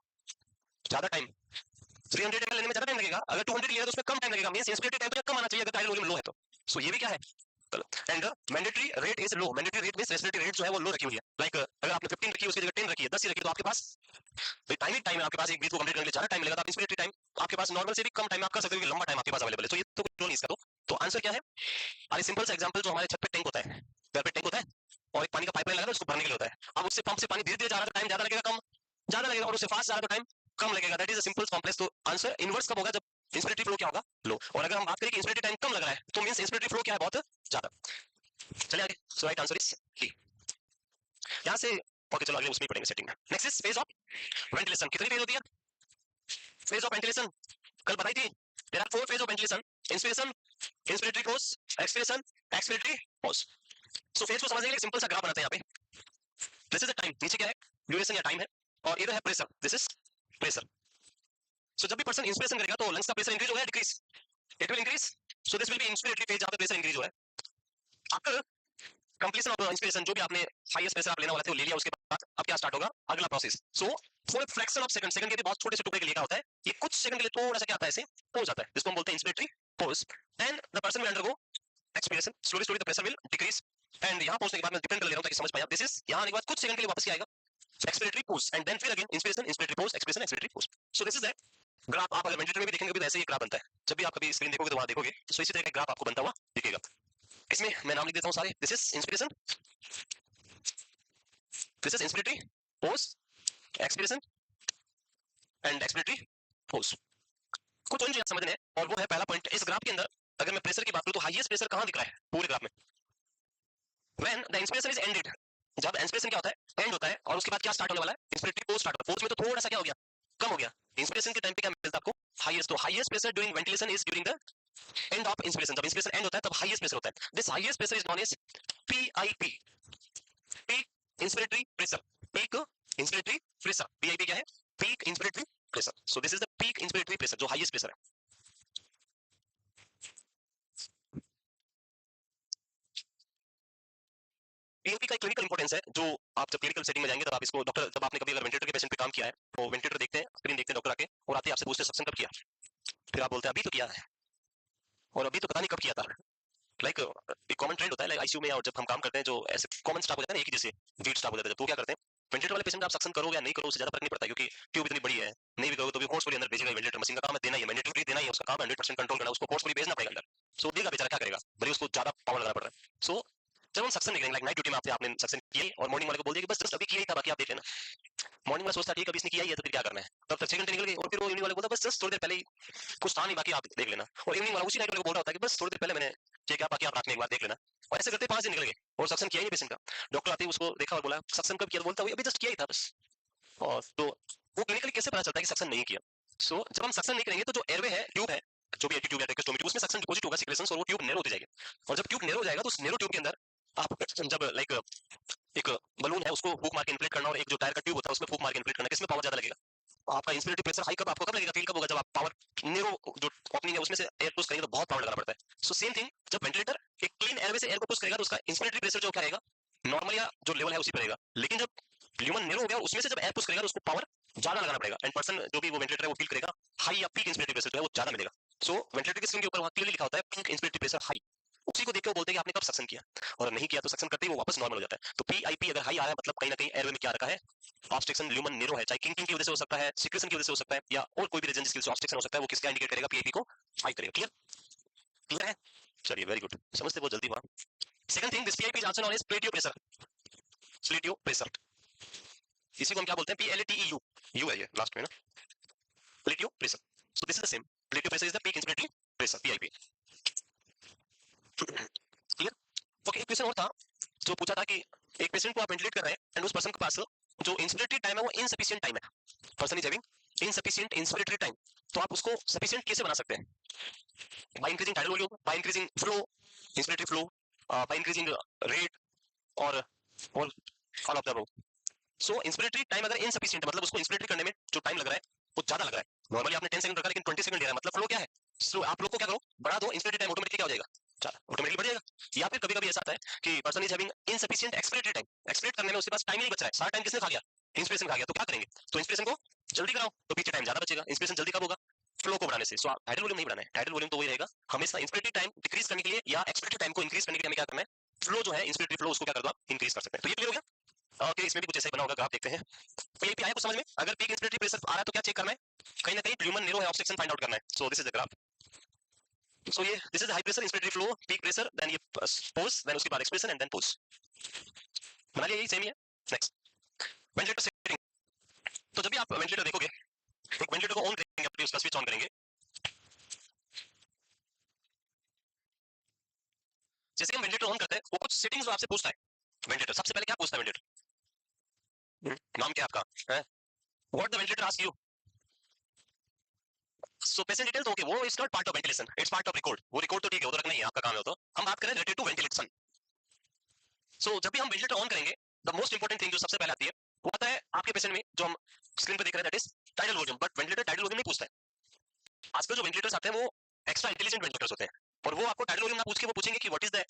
A: ज्यादा टाइम? 300 ml लेने में ज्यादा टाइम लगेगा, अगर 200 लिया है तो उसमें कम टाइम लगेगा, मींस इंस्पिरेटरी टाइम तो कम आना चाहिए अगर टाइडल वॉल्यूम लो है तो। सो ये भी क्या है, चलो। And mandatory rate is low, mandatory rate means respiratory rate जो है वो लो रखी हुई है। लाइक अगर आपने 15 रखी है उसकी जगह 10 रखी है, 10 ही रखी है, तो आपके पास टाइम ही टाइम है, आपके पास एक ब्रीथ को कंप्लीट करने के लिए ज्यादा टाइम मिलेगा, तो आप इंस्पिरेटरी टाइम आपके पास नॉर्मल से भी कम टाइम में आप कर सकते हो, लंबा टाइम आपके पास अवेलेबल है। तो ये तो कंट्रोल नहीं इसका। तो आंसर क्या है, अरे सिंपल सा एग्जांपल, जो हमारे छत पे टैंक होता है, घर पे टैंक होता है और एक पानी का पाइपलाइन लगा है उसको भरने के लिए होता है। अब उससे पंप से पानी धीरे धीरे जा रहा है तो टाइम ज्यादा लगेगा कम, ज्यादा लगेगा, और उससे फास्ट जा रहा है तो टाइम कम लगेगा। That is a simple complex. तो आंसर इनवर्स कब होगा, जब इंस्पिरेटरी फ्लो क्या होगा, लो। और अगर हम बात करें कि इंस्पिरेटरी टाइम कम लग रहा है तो मींस इंस्पिरेटरी फ्लो क्या है, बहुत ज्यादा। चलिए आगे, so right answer is D. यहां से ओके, चलो अगले उसमें पढ़ेंगे सेटिंग में। Next is phase of ventilation. कितनी फेज होती है फेज ऑफ वेंटिलेशन, कल बताई थी। There are 4 phase of ventilation, inspiration, inspiratory pause, expiration, expiratory pause. So phase को समझने के लिए सिंपल सा ग्राफ बनाते हैं यहाँ पे। दिस इज द टाइम, नीचे क्या है, ड्यूरेशन या टाइम है, और इधर है प्रेशर, दिस इज प्रेशर। सो जब भी पर्सन इंस्पिरेशन करेगा तो लंग्स का प्रेशर इंक्रीज होगा या decrease, it will increase. So this will be inspiratory phase, जहां पे प्रेशर इंक्रीज हो रहा है। आफ्टर कंप्लीशन ऑफ इंस्पिरेशन, जो भी आपने हाईएस्ट प्रेशर आप लेना वाला थे वो ले लिया, उसके बाद अब क्या स्टार्ट होगा, अगला process. So for fraction of second, second के भी बहुत छोटे से टुकड़े के लिए क्या होता है, ये कुछ सेकंड के लिए थोड़ा सा क्या आता है, ऐसे पोज आता है, जिसको हम बोलते हैं inspiratory pose. And the person will undergo expiration, slowly slowly the pressure will decrease. And यहां पहुंचने के बाद मैं डिपेंड कर ले रहा हूं ताकि समझ पाए आप। दिस इज यहां आने के बाद कुछ सेकंड के लिए वापस आएगा एक्सपिरेटरी पोज, एंड देन फिर again inspiration, inspiratory pause, expiration, expiratory pause. So this is that graph. आप अगर वेंटिलेटर में भी देखेंगे तो ऐसे ही ग्राफ बनता है, जब भी आप कभी स्क्रीन देखोगे तो वहां देखोगे, सो इसी तरह का ग्राफ आपको बनता हुआ दिखेगा। इसमें मैं नाम लिख देता हूं सारे। This is inspiration, this is inspiratory pause, expiration and expiratory pose. कुछ और चीजें समझने हैं, और वो है पहला पॉइंट इस ग्राफ के अंदर। अगर मैं प्रेशर की बात करूं तो हाईएस्ट प्रेशर कहां दिख रहा है पूरे ग्राफ में, when the inspiration is ended. जब इंस्पिरेशन क्या होता है, एंड होता है, और उसके बाद क्या स्टार्ट होने वाला है, इंस्पिरेटरी पोज स्टार्ट होता है। पोज में तो थोड़ा सा क्या हो गया, कम हो गया। इंस्पिरेशन के टाइम पे क्या मिलता है आपको, हाईएस्ट। तो highest pressure during ventilation is during the end of inspiration. जब इंस्पिरेशन एंड होता है तब हाईएस्ट प्रेशर होता है। This highest pressure is known as PIP, peak inspiratory pressure. Peak inspiratory pressure, PIP क्या है, peak inspiratory pressure. So this is the peak inspiratory pressure, जो हाईएस्ट प्रेशर है। पीओपी का क्लिनिकल इंपॉर्टेंस है, जो आप जब क्लिनिकल सेटिंग में जाएंगे तब आप इसको, डॉक्टर जब आपने कभी अगर वेंटिलेटर के पेशेंट पे काम किया है तो वेंटिलेटर देखते हैं, स्क्रीन देखते हैं डॉक्टर आके, और आते ही आपसे पूछते हैं सक्शन कब किया, फिर आप बोलते हैं अभी तो किया है, और अभी तो पता नहीं कब किया था। लाइक एक कॉमन ट्रेंड होता है, लाइक आईसीयू में और जब हम काम करते हैं, जो ऐसे कॉमन स्टाफ हो जाता है ना, एक ही जैसे वीट स्टाफ हो जाता है, तो क्या करते हैं, वेंटिलेटर वाले पेशेंट आप सक्शन करोगे या नहीं करो उससे ज्यादा फर्क नहीं पड़ता, क्योंकि ट्यूब इतनी बड़ी है, नहीं भी करोगे तो भी फोर्सफुली अंदर भेजेगा। वेंटिलेटर मशीन का काम है देना ही है, मैंडेटरी देना ही है, उसका काम है 100% कंट्रोल करना, उसको फोर्सफुली भेजना पड़ेगा अंदर। सो देगा बेचारा, क्या करेगा, भले उसको ज्यादा पावर लगाना पड़ रहा है। सो जब हम सक्शन निकलेंगे, लाइक नाइट ड्यूटी में आपने सक्शन किया और मॉर्निंग वाले को बोल दिया कि बस जस्ट अभी किया ही था, बाकी आप देख लेना। मॉर्निंग वाला सोचता है ठीक है अभी इसने किया ही है तो फिर क्या करना है, तब तक 6 घंटे निकल गए, और फिर वो इवनिंग वाले बोलता है बस जस्ट थोड़ी देर पहले ही कुछ था नहीं, बाकी आप देख लेना। और इवनिंग वाला उसी नाइट वाले को बोल रहा होता है कि बस थोड़ी देर पहले मैंने चेक किया, बाकी आप रात में एक बार देख लेना। और ऐसे करते 5 दिन निकल गए और सक्शन किया ही नहीं पेशेंट का। डॉक्टर आते ही उसको देखा और बोला सक्शन कब किया, तो बोलता है अभी जस्ट किया ही था बस। और तो वो क्लिनिकली कैसे पता चलता है कि सक्शन नहीं किया। सो जब हम सक्शन नहीं करेंगे तो जो एयरवे है, ट्यूब है, जो भी ट्यूब है ट्रेकोस्टोमी ट्यूब, उसमें सक्शन डिपॉजिट होगा सिक्रेशंस, और वो ट्यूब नैरो होती जाएगी। और जब ट्यूब नैरो हो जाएगा तो उस नैरो ट्यूब के अंदर आप जब लाइक एक बलून है उसको फूक मार के इन्फ्लेट करना, और एक जो टायर का ट्यूब होता है उसमें फूक मार के इन्फ्लेट करना, किसमें पावर ज्यादा लगेगा, आपका इंस्पिरेटरी प्रेशर हाई कब, आपको कब लगेगा, फील कब होगा, जब आप पावर नेरो जो ओपनिंग है उसमें से एयर पुश करेंगे तो बहुत पावर लगाना पड़ता है। सो सेम थिंग, जब वेंटिलेटर एक क्लीन एयरवे से एयर को पुश करेगा तो उसका इंस्पिरेटरी प्रेशर जो क्या रहेगा, नॉर्मल या जो लेवल है उसी पर रहेगा। लेकिन जब ल्यूमन नेरो हो गया और उसमें से जब एयर पुश करेगा तो उसको पावर ज्यादा लगाना पड़ेगा, एंड पर्सन जो भी वो वेंटिलेटर है वो फील करेगा हाई या पीक इंस्पिरेटरी प्रेशर जो है वो ज्यादा मिलेगा। सो वेंटिलेटर की स्क्रीन के ऊपर वहां क्लियरली लिखा होता है पीक इंस्पिरेटरी प्रेशर हाई, उसी को देख के वो बोलते हैं कि आपने कब सक्शन किया, और नहीं किया तो सक्शन करते ही वो वापस नॉर्मल हो जाता है। तो पीआईपी अगर हाई आ रहा है मतलब कहीं ना कहीं एयरवे में क्या रखा है, ऑब्स्ट्रक्शन ल्यूमन नेरो है, चाहे किंकिंग की वजह से हो सकता है, सिक्रेशन की वजह से हो सकता है, या और कोई भी रीजन जिसकी वजह से ऑब्स्ट्रक्शन हो सकता है, वो किसका इंडिकेट करेगा, पीआईपी को हाई करेगा। क्लियर, क्लियर है, चलिए वेरी गुड, समझते बहुत जल्दी वहां। Second thing, this PIP is also known as plateau pressure, plateau pressure, इसी को हम क्या बोलते हैं, पीएलटीईयू, यू है ये लास्ट में ना, प्लेटियो pressure. So this is the same, प्लेटियो pressure is the peak inspiratory pressure, PIP. Clear, okay. एक क्वेश्चन और था जो पूछा था कि एक पेशेंट को आप वेंटिलेट कर रहे हैं एंड उस पर्सन के पास जो इंस्पिरेटरी टाइम है वो इनसफिशिएंट टाइम है, person is having insufficient inspiratory time, तो आप उसको सफिशिएंट कैसे बना सकते हैं, by increasing tidal volume, by increasing flow, inspiratory flow, by increasing rate, और all all of the above. So inspiratory time अगर इनसफिशिएंट मतलब उसको इंस्पिरेटरी करने में जो टाइम लग रहा है वो ज्यादा लग रहा है, नॉर्मली आपने 10 सेकंड रखा लेकिन 20 सेकंड ले रहा है, मतलब फ्लो क्या है, सो आप लोग को क्या करो, बढ़ा दो, इंस्पिरेटरी टाइम ऑटोमेटिकली क्या हो जाएगा, ऑटोमेटिकली बढ़ जाएगा। या फिर कभी कभी ऐसा आता है कि person is having insufficient expiratory time, expirate करने में उसके पास टाइम नहीं बच रहा है, सारा टाइम किसने खा गया, इंस्पिरेशन खा गया, तो क्या करेंगे, तो इंस्पिरेशन को जल्दी कराओ तो पीछे टाइम ज्यादा बचेगा, इंस्पिरेशन जल्दी कब होगा, फ्लो को बढ़ाने से। सो टाइडल वॉल्यूम नहीं बढ़ाना है, टाइडल वॉल्यूम तो वही रहेगा हमेशा, इंस्पिरेटरी टाइम डिक्रीज करने के लिए या एक्सपिरेटरी टाइम को इंक्रीज करने के लिए हमें क्या करना है, फ्लो जो है इंस्पिरेटरी फ्लो उसको क्या कर दो आप इंक्रीज कर सकते हैं। तो ये क्लियर हो गया, ओके। इसमें भी कुछ ऐसा ही बना होगा, ग्राफ देखते हैं। पीआईपी आया कुछ समझ में, अगर पीक इंस्पिरेटरी प्रेशर आ रहा है तो क्या चेक करना है, कहीं ना कहीं ल्यूमन नेरो है, ऑब्स्ट्रक्शन फाइंड आउट करना है। So this is the graph, so ये this is high pressure inspiratory flow, peak pressure, then ये पोज, देन उसके बाद एक्सप्रेशन एंड देन पोज, बना लिया, यही सेम ही है। Next, ventilator setting. तो जब भी आप वेंटिलेटर देखोगे, एक वेंटिलेटर को ऑन करेंगे, अपनी उसका स्विच ऑन करेंगे, जैसे हम वेंटिलेटर ऑन करते हैं वो कुछ सेटिंग्स आपसे पूछता है। वेंटिलेटर सबसे पहले क्या पूछता है, वेंटिलेटर नाम क्या है आपका, what the ventilator ask you, so patient detail तो ओके, वो is not part of ventilation, it's part of record, वो रिकॉर्ड तो ठीक है, वो तो रखना ही है, आपका काम है। तो हम बात करें रिलेटेड टू वेंटिलेशन। सो जब भी हम वेंटिलेटर ऑन करेंगे, द मोस्ट इंपोर्टेंट थिंग जो सबसे पहले आती है वो आता है आपके पेशेंट में, जो हम स्क्रीन पे देख रहे हैं, that is tidal volume. But ventilator tidal volume नहीं पूछता है, आजकल जो वेंटिलेटर्स आते हैं वो एक्स्ट्रा इंटेलिजेंट वेंटिलेटर्स होते हैं, और वो आपको टाइडल वॉल्यूम ना पूछ के वो पूछेंगे कि what is the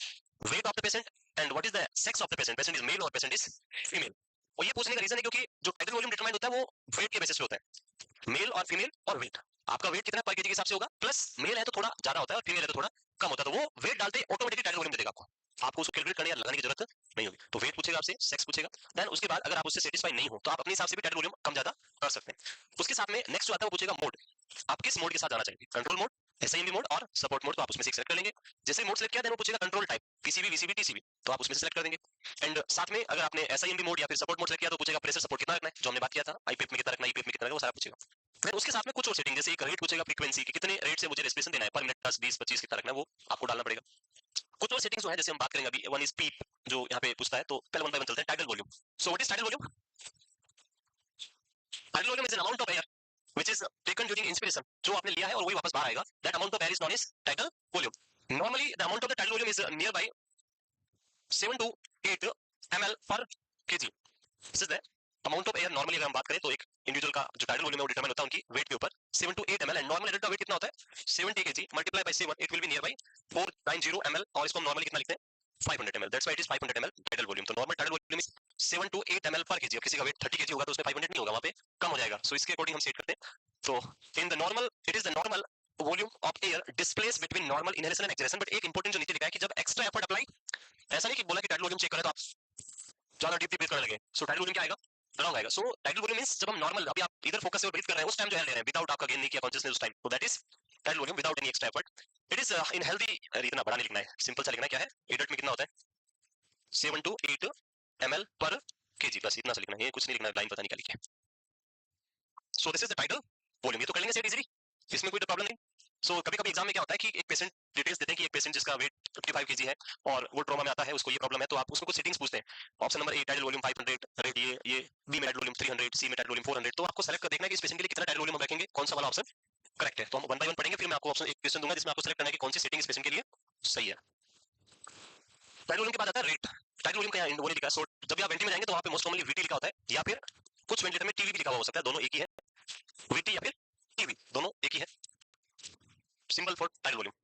A: weight of the patient and what is the sex of the patient, patient is male और पेशेंट इज फीमेल। और ये पूछने का रीजन है क्योंकि जो टाइडल वॉल्यूम डिटरमाइन होता है वो वेट के बेसिस पे होता है, मेल और फीमेल और वेट। आपका वेट कितना पर केजी के हिसाब से होगा, प्लस मेल है तो थोड़ा ज्यादा होता है और फीमेल है तो थोड़ा कम होता है, तो वो वेट डालते ऑटोमेटिकली टाइडल वॉल्यूम दे देगा आपको, आपको उसको कैलकुलेट करने या लगाने की जरूरत नहीं होगी। तो वेट पूछेगा आपसे, सेक्स पूछेगा, देन उसके बाद अगर आप उससे सेटिस्फाई नहीं हो तो आप अपने हिसाब से भी टाइडल वॉल्यूम कम ज्यादा कर सकते हैं। उसके साथ में नेक्स्ट जो आता है वो पूछेगा मोड, आप किस मोड के साथ जाना चाहिए, कंट्रोल मोड, एसआईएमवी मोड और सपोर्ट मोड, तो आप उसमें से सेलेक्ट कर लेंगे। जैसे मोड सेलेक्ट किया देन वो पूछेगा control type, PCB VCB TCB, तो आप उसमें से सेलेक्ट कर देंगे। एंड साथ में अगर आपने एसआईएमवी मोड या फिर सपोर्ट मोड सेलेक्ट किया तो पूछेगा प्रेशर सपोर्ट कितना रखना है, जो हमने बात किया था, आईपीएफ में कितना रखना है, ईपीएफ में कितना रखना है, वो सारा पूछेगा। फिर उसके साथ में कुछ और सेटिंग, जैसे एक रेट पूछेगा फ्रीक्वेंसी की, कितने रेट से मुझे रेस्पिरेशन देना है पर मिनट, 10 20 25 कितना रखना है, वो आपको डालना पड़ेगा। कुछ और सेटिंग्स जो है जैसे हम बात करेंगे अभी, वन इज पीप जो यहाँ पे पूछता है, तो पहले वन बाय वन चलते हैं। Tidal volume, so what is tidal volume, tidal volume is an amount of air which is taken during inspiration, जो आपने लिया है और वही वापस बाहर आएगा, that amount of air is known as tidal volume. Normally the amount of the tidal volume is near by 7 to 8 ml per KG, this is the amount of air. Normally अगर हम बात करें तो एक इंडिविजुअल का जो टाइडल वॉल्यूम है वो डिटरमाइन होता है उनकी वेट के ऊपर, 7 to 8 ml, and normal adult का वेट कितना होता है 70 KG, multiply by 7, it will be near by 490 ml, और इसको हम नॉर्मली कितना लिखते हैं 500 ml, that's why it is 500 ml tidal volume. तो normal tidal volume is 7 to 8 ml per KG. अब किसी का वेट 30 केजी होगा तो उसमें 500 नहीं होगा, वहां पे कम हो जाएगा, सो इसके अकॉर्डिंग हम सेट करते हैं। तो in the normal, it is the normal volume of air displace between normal inhalation and exhalation. But एक इंपॉर्टेंट जो नीचे लिखा है कि जब एक्स्ट्रा एफर्ट अप्लाई, ऐसा नहीं कि बोला कि टाइडल वॉल्यूम चेक करें तो आप ज्यादा डीप ब्रीथ करने लगे, सो टाइडल वॉल्यूम क्या आएगा, रॉन्ग आएगा। सो टाइडल वॉल्यूम मींस जब हम नॉर्मल, अभी आप इधर फोकस से ब्रीथ कर रहे हैं उस टाइम जो एयर ले रहे हैं विदाउट आपका गेन नहीं किया कॉन्शियसनेस उस टाइम, तो that is tidal volume without any extra effort. It is in healthy, इतना बड़ा नहीं लिखना है, सिंपल सा लिखना है। क्या है एडल्ट में कितना होता है 7 to 8 ml पर kg, बस इतना सा लिखना है, ये कुछ नहीं लिखना है, लाइन पता नहीं क्या लिखी है। So this is the tidal volume, ये तो कर लेंगे सेट इजीली, इसमें कोई प्रॉब्लम नहीं। सो कभी कभी एग्जाम में क्या होता है कि एक पेशेंट डिटेल्स देते हैं कि एक पेशेंट जिसका वेट 55 kg है और वो ट्रॉमा में आता है, उसको ये प्रॉब्लम है, तो आप उसको कुछ सेटिंग्स पूछते हैं। Option number A tidal volume 500, rate ये बी में टाइडल वॉल्यूम 300, सी में टाइडल वॉल्यूम 400, तो आपको सेलेक्ट कर देखना है कि इस पेशेंट के लिए कितना टाइडल वॉल्यूम हम रखेंगे, कौन सा वाला ऑप्शन करेक्ट है। तो हम वन बाय वन पढ़ेंगे, फिर मैं आपको ऑप्शन एक क्वेश्चन दूंगा जिसमें आपको सेलेक्ट करना है कि कौन सी सेटिंग इस पेशेंट के लिए सही है। टाइडल वॉल्यूम के बाद आता है रेट। टाइडल वॉल्यूम का यहाँ वो नहीं लिखा है, सो जब आप वेंटी में जाएंगे तो वहां पे मोस्ट कॉमनली वीटी लिखा होता है, या फिर कुछ वेंटिलेटर में टीवी भी लिखा हुआ हो सकता है, दोनों एक ही है, वीटी या फिर टीवी दोनों एक ही है, सिंबल फॉर टाइडल वॉल्यूम।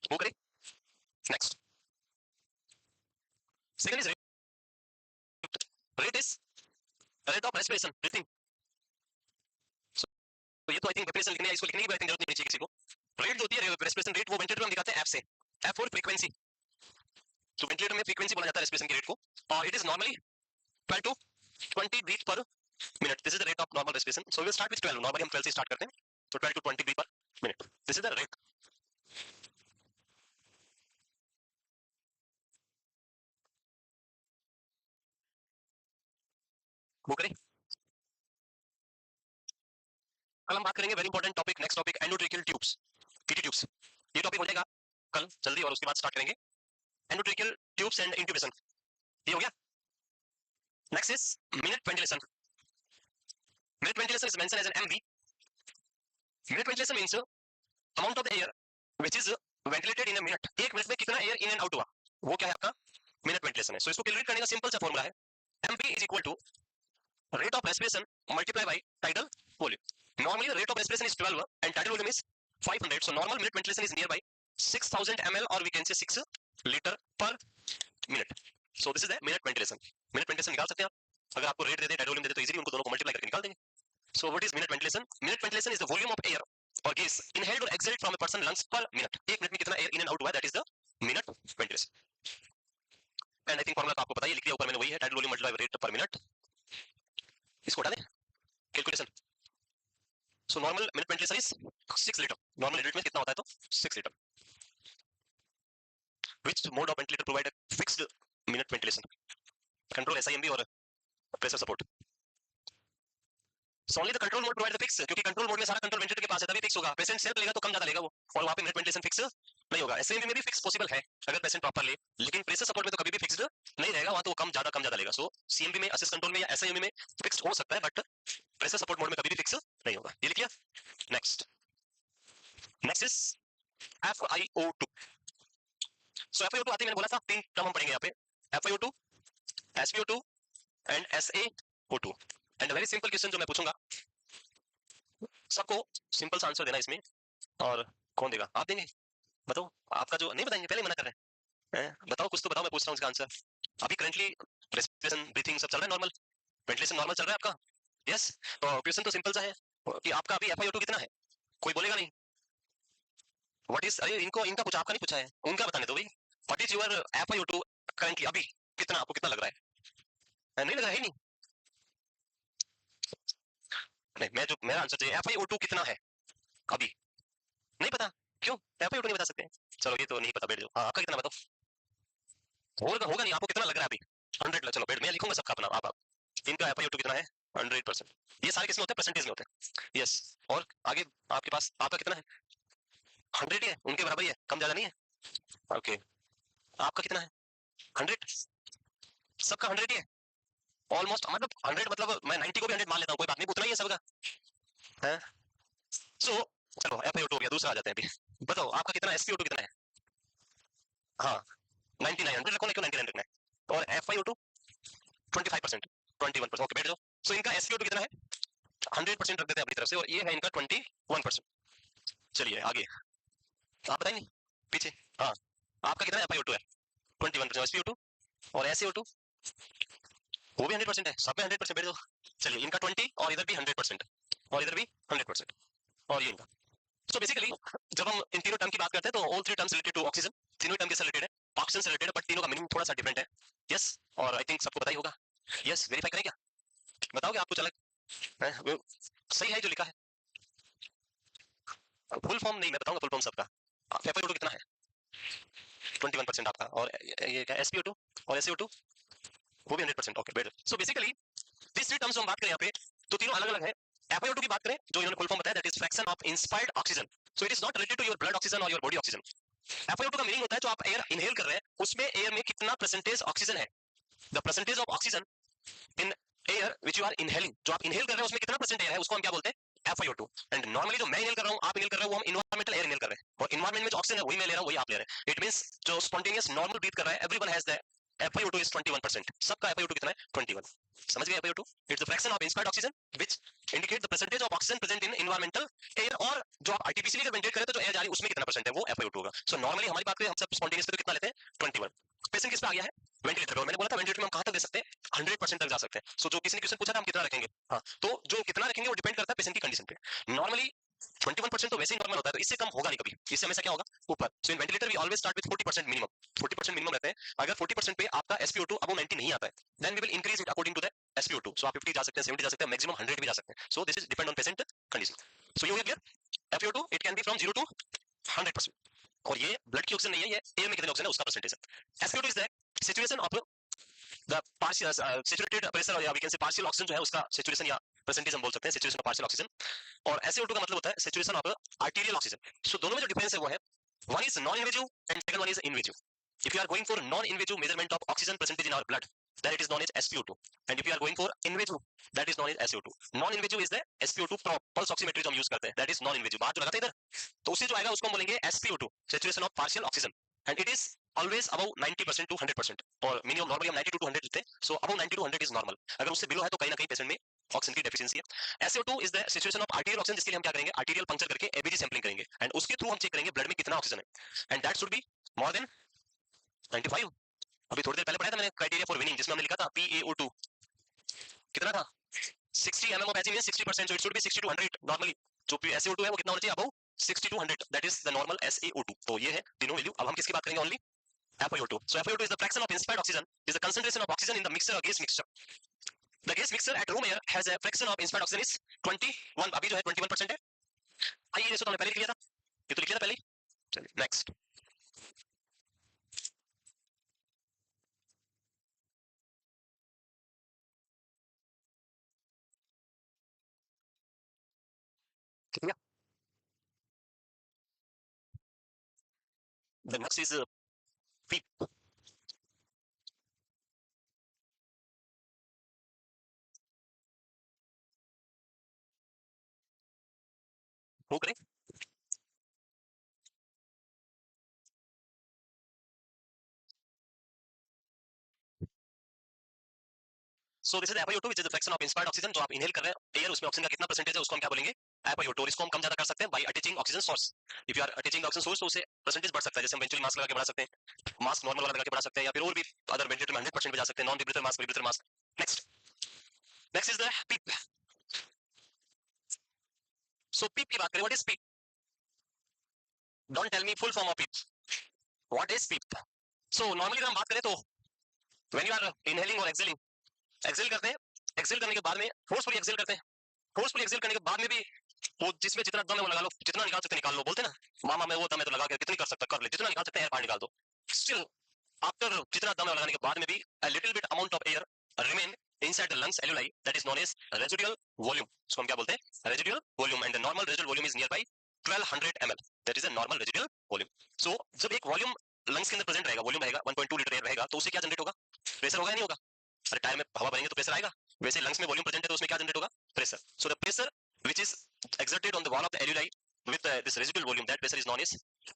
A: वो करें next. Second is rate. Rate is rate of respiration breathing. तो ये तो आई थिंक रेस्पिरेशन लिखने है, इसको लिखने की आई थिंक जरूरत नहीं पड़ेगी किसी को। रेट जो होती है रेस्पिरेशन रेट, वो वेंटिलेटर में दिखाते हैं एफ से, एफ फॉर फ्रीक्वेंसी। तो वेंटिलेटर में फ्रीक्वेंसी बोला जाता है रेस्पिरेशन की रेट को, और it is normally 12 to 20 breath per minute. This is the rate of normal respiration. So we will start with 12, normally हम 12 से स्टार्ट करते हैं, तो 12 to 20 breath per minute, this is the rate. वो करें। कल हम बात करेंगे very important topic, next topic endotracheal tubes, PT tubes. ये टॉपिक हो जाएगा कल जल्दी, और उसके बाद स्टार्ट करेंगे एंडोट्रेकियल ट्यूब्स एंड इंट्यूबेशन। ये हो गया। Next is minute ventilation. Minute ventilation is mention as an MV. Minute ventilation means amount of the air which is ventilated in a minute. एक मिनट में कितना एयर इन एंड आउट हुआ, वो क्या है आपका मिनट वेंटिलेशन है। सो इसको कैलकुलेट करने का सिंपल सा फॉर्मूला है, MV is equal to rate of respiration multiply by tidal volume. Normally the rate of respiration is 12 and tidal volume is 500. So normal minute ventilation is nearby 6000 ml, or we can say 6 liter per minute. So this is the minute ventilation. Minute ventilation निकाल सकते हैं आप, अगर आपको रेट दे दे, टाइडल वॉल्यूम दे दे, तो इजीली उनको दोनों को मल्टीप्लाई करके निकाल देंगे। So what is minute ventilation? Minute ventilation is the volume of air or gas inhaled or exhaled from a person lungs per minute. एक मिनट में कितना एयर इन एंड आउट हुआ है, that is the minute ventilation. And I think formula तो आपको पता ही, लिख दिया ऊपर मैंने, वही है tidal volume multiply rate per minute. इसको हटा दें calculation. So normal minute ventilation is 6 litre. Normal adult में कितना होता है, तो 6 litre. Which mode of ventilator provide fixed minute ventilation, control SIMV और pressure support. So only the control mode provide the fix, क्योंकि कंट्रोल मोड में सारा कंट्रोल वेंटिलेटर के पास है, तभी फिक्स होगा। पेशेंट सेल्फ लेगा तो कम ज्यादा लेगा वो, और वहां पे मिनट वेंटिलेशन फिक्स नहीं होगा। एसआईएमवी में भी फिक्स पॉसिबल है अगर पेशेंट प्रॉपर ले, लेकिन प्रेशर सपोर्ट में तो कभी भी फिक्स्ड नहीं रहेगा, वहां तो कम ज्यादा लेगा। सो सीएमवी में, असिस्ट कंट्रोल में या एसआईएमवी में फिक्स्ड हो सकता है, बट प्रेशर सपोर्ट मोड में कभी भी फिक्स नहीं होगा। ये लिखिए। Next is FiO2। So FiO2 आते ही मैंने बोला था तीन टर्म हम पढ़ेंगे यहाँ पे, FiO2, SpO2 and SaO2। And very simple question जो मैं पूछूंगा, सबको सिंपल सा आंसर देना इसमें, और कौन देगा, आप देंगे? बताओ, आपका जो नहीं बताएंगे, पहले मना कर रहे हैं, बताओ कुछ तो बताओ, मैं पूछ रहा हूँ इसका आंसर। अभी करंटली रेस्पिरेशन ब्रीथिंग सब चल रहा है नॉर्मल, वेंटिलेशन नॉर्मल चल रहा है आपका, यस। तो क्वेश्चन तो सिंपल सा है कि आपका अभी FiO2 कितना है, कोई बोलेगा नहीं। व्हाट इज, अरे इनको, इनका कुछ आपका नहीं पूछा है, उनका बताने दो भाई। What is your FiO2 currently, अभी कितना, आपको कितना लग रहा है? नहीं लग रहा है नहीं, नहीं मैं जो मेरा आंसर चाहिए, FiO2 कितना है अभी, नहीं पता, क्यों FiO2 नहीं बता सकते? चलो ये तो नहीं पता, बैठ जाओ। हाँ आपका कितना बताओ, होगा नहीं, आपको कितना लग रहा है अभी? 100 चलो बैठ, मैं लिखूंगा सबका अपना, आप इनका FiO2 कितना है? 100%। ये सारे किसमें होते हैं, परसेंटेज में होते हैं, यस। और आगे आपके पास आपका कितना है? 100 ही है, उनके बराबर ही है, कम ज्यादा नहीं है। ओके, आपका कितना है? 100, सबका 100 ही है ऑलमोस्ट, मतलब 100, मतलब मैं 90 को भी 100 मान लेता हूँ, कोई बात नहीं, उतना ही है सबका है। सो चलो FiO2 हो गया, दूसरा आ जाते हैं अभी। बताओ आपका कितना SpO2 कितना है? हाँ 99, 100 रखो ना, क्यों 99 रखना है? और FiO2 25%, 21%, ओके बैठ जाओ। सो इनका SpO2 कितना है? 100% रख देते हैं अपनी तरफ से, और ये है इनका 21%। चलिए आगे, आप बताएंगे पीछे। हाँ आपका कितना FiO2 है? 21%। SpO2 और SaO2 वो भी 100% है, सब में 100%, बैठ जाओ। चलिए इनका 20 और इधर भी 100%। और इधर भी 100%, और ये इनका। सो बेसिकली जब हम इन तीनों टर्म की बात करते हैं तो all three terms related to oxygen, तीनों टर्म के रिलेटेड है, ऑक्सीजन से रिलेटेड है, बट तीनों का मीनिंग थोड़ा सा डिफरेंट है। यस, और आई थिंक सबको पता ही होगा। यस, वेरीफाई करें क्या, बताओगे आप कुछ अलग है? सही है जो लिखा है, फुल फॉर्म नहीं मैं बताऊंगा फुल फॉर्म सबका। FeO2 कितना है, 21% आपका, और ये क्या SpO2 और SaO2 वो भी 100%। Okay very, so basically this three terms हम बात करें यहाँ पे तो तीनों अलग अलग है। FiO2 की बात करें जो इन्होंने फुल फॉर्म बताया, that is fraction of inspired oxygen, so it is not related to your blood oxygen और योर बॉडी ऑक्सीजन। FiO2 का मीनिंग होता है जो आप एयर इनहेल कर रहे हैं उसमें एयर में कितना परसेंटेज ऑक्सीजन है, the percentage of oxygen in air which you are inhaling, जो आप इनहेल कर रहे हैं उसमें कितना परसेंट एयर है उसको हम क्या बोलते हैं, FiO2। एंड नॉर्मली जो मैं इनहेल कर रहा हूँ आप इनहेल कर रहे हो वो हम इन्वायरमेंटल एयर इनहेल कर रहे हैं, और इन्वायरमेंट में जो ऑक्सीजन है वही मैं ले रहा हूँ वही आप ले रहे हैं। इट मींस जो स्पॉन्टेनियस नॉर्मल ब्रीथ कर रहा है everyone has the FiO2 is 21%, सबका FiO2 कितना है 21, समझ गए। FiO2 it's the fraction of inspired oxygen which indicate the percentage of oxygen present in environmental air, और जो आप आर्टिफिशियली अगर वेंटिलेट करें तो जो एयर जा रही है उसमें कितना परसेंट है वो FiO2 होगा। सो नॉर्मली हमारी बात करें हम सब स्पॉन्टेनियस पे तो कितना लेते हैं 21। पेशेंट किस पे आ गया है वेंटिलेटर पे, और मैंने बोला था वेंटिलेटर में हम कहां तक दे सकते हैं 100% तक जा सकते हैं। सो जो किसी ने क्वेश्चन पूछा था हम कितना रखेंगे, हाँ तो जो कितना रखेंगे वो डिपेंड करता है पेशेंट की कंडीशन पे। नॉर्मली 21% तो वैसे ही नॉर्मल होता है, तो इससे कम होगा नहीं कभी, इससे हमेशा क्या होगा ऊपर। So in ventilator we always start with 40% minimum, 40% minimum रहते हैं। अगर 40% पे आपका SpO2 अबव 90 नहीं आता है then we will increase it according to the SpO2। So आप 50 जा सकते हैं, 70 जा सकते हैं, मैक्सिमम 100 भी जा सकते हैं। So this is depend on patient condition. So you clear, FiO2 it can be from 0 to 100%, और ये ब्लड की ऑक्सीजन नहीं है, ये एयर में कितने ऑक्सीजन है उसका परसेंटेज है। SpO2 is the situation of the partial saturated pressure, या we can say partial oxygen जो है उसका सैचुरेशन या परसेंटेज हम बोल सकते हैं, सैचुरेशन ऑफ पार्शियल ऑक्सीजन। और SaO2 का मतलब होता है saturation of arterial oxygen. So दोनों में जो डिफरेंस है वो है one is non invasive and second one is invasive. If you are going for non invasive measurement of oxygen percentage in our blood then it is known as SpO2, and if you are going for invasive that is known as SaO2। non invasive is the SpO2 pulse oximetry जो हम यूज करते हैं, that is non invasive। बात जो लगाते हैं इधर तो उससे जो आएगा उसको हम बोलेंगे SpO2 saturation of partial oxygen, and it is always above 90% to 100%, और मिनिमम नॉर्मली हम 92 to 100 लेते हैं। सो above 90 to 100 इज नॉर्मल, अगर उससे बिलो है तो कहीं ना कहीं पेशेंट में ऑक्सीजन की डेफिशिएंसी है। SaO2 is the situation of arterial oxygen, जिसके लिए हम क्या करेंगे आर्टीरियल पंक्चर करके ABG सैंपलिंग करेंगे, एंड उसके थ्रू हम चेक करेंगे ब्लड में कितना ऑक्सीजन है, and that should be more than 95। अभी थोड़ी देर पहले पढ़ाया था मैंने क्राइटेरिया फॉर विनिंग, जिसमें हमने लिखा था PaO2 कितना था 60 mm of Ag means 60%, so it should be 60 to 100 normally. जो SaO2 है वो कितना होना चाहिए above 60 to 100, that is the normal SaO2। तो ये है तीनों वैल्यू। अब हम किसकी बात करेंगे only FiO2। so FiO2 is the fraction of inspired oxygen, is the concentration of oxygen in the mixture or gas mixture। the gas mixture at room air has a fraction of inspired oxygen is 21, अभी जो है 21% है। आइए ये तो हमने पहले लिख लिया था, ये तो लिख लिया था पहले। चलिए नेक्स्ट, ठीक है। the next is PEEP। वो करें, सो this is FiO2 which is the fraction of inspired oxygen, जो आप इनहेल कर रहे हैं एयर उसमें ऑक्सीजन का कितना परसेंटेज है उसको हम क्या बोलेंगे FiO2। और इसको हम कम ज्यादा कर सकते हैं by attaching oxygen source. If you are attaching oxygen source तो उसे परसेंटेज बढ़ सकता है, जैसे हम वेंचुअली मास्क लगा के बढ़ा सकते हैं, मास्क नॉर्मल वाला लगा के बढ़ा सकते हैं, या फिर और भी अदर वेंटिलेटर में 100% पे जा सकते हैं, non rebreather mask rebreather mask. Next, next is the PEEP। सो PEEP की बात करें, what is PEEP, don't tell me full form of PEEP, what is PEEP। So normally अगर हम बात करें तो व्हेन यू आर इनहेलिंग और एक्सहेलिंग, एक्सहेल करते हैं, एक्सहेल करने के बाद में फोर्सफुली एक्सहेल करते हैं, फोर्सफुली एक्सहेल करने के बाद में भी वो जिसमें जितना दम है वो लगा लो, जितना निकाल सकते निकाल लो, बोलते हैं ना मामा में वो दम है तो लगा के कितनी कर सकता कर ले, जितना निकाल सकते हैं एयर बाहर निकाल दो। स्टिल आफ्टर जितना दम है लगाने के बाद में भी a little bit amount of air remain inside the lungs alveoli, that is known as residual volume। इसको हम क्या बोलते हैं residual volume, and the normal residual volume is nearby 1200 ml, that is a normal residual volume। so जब एक वॉल्यूम लंग्स के अंदर प्रेजेंट रहेगा, वॉल्यूम रहेगा 1.2 लीटर एयर रहेगा, तो उससे क्या जनरेट होगा, प्रेशर होगा या नहीं होगा। अरे टायर में हवा भरेंगे तो प्रेशर आएगा, वैसे लंग्स में वॉल्यूम प्रेजेंट है तो उसमें क्या जनरेट होगा pressure. So the pressure which is exerted on the wall of the alveoli with this residual volume, that pressure is known as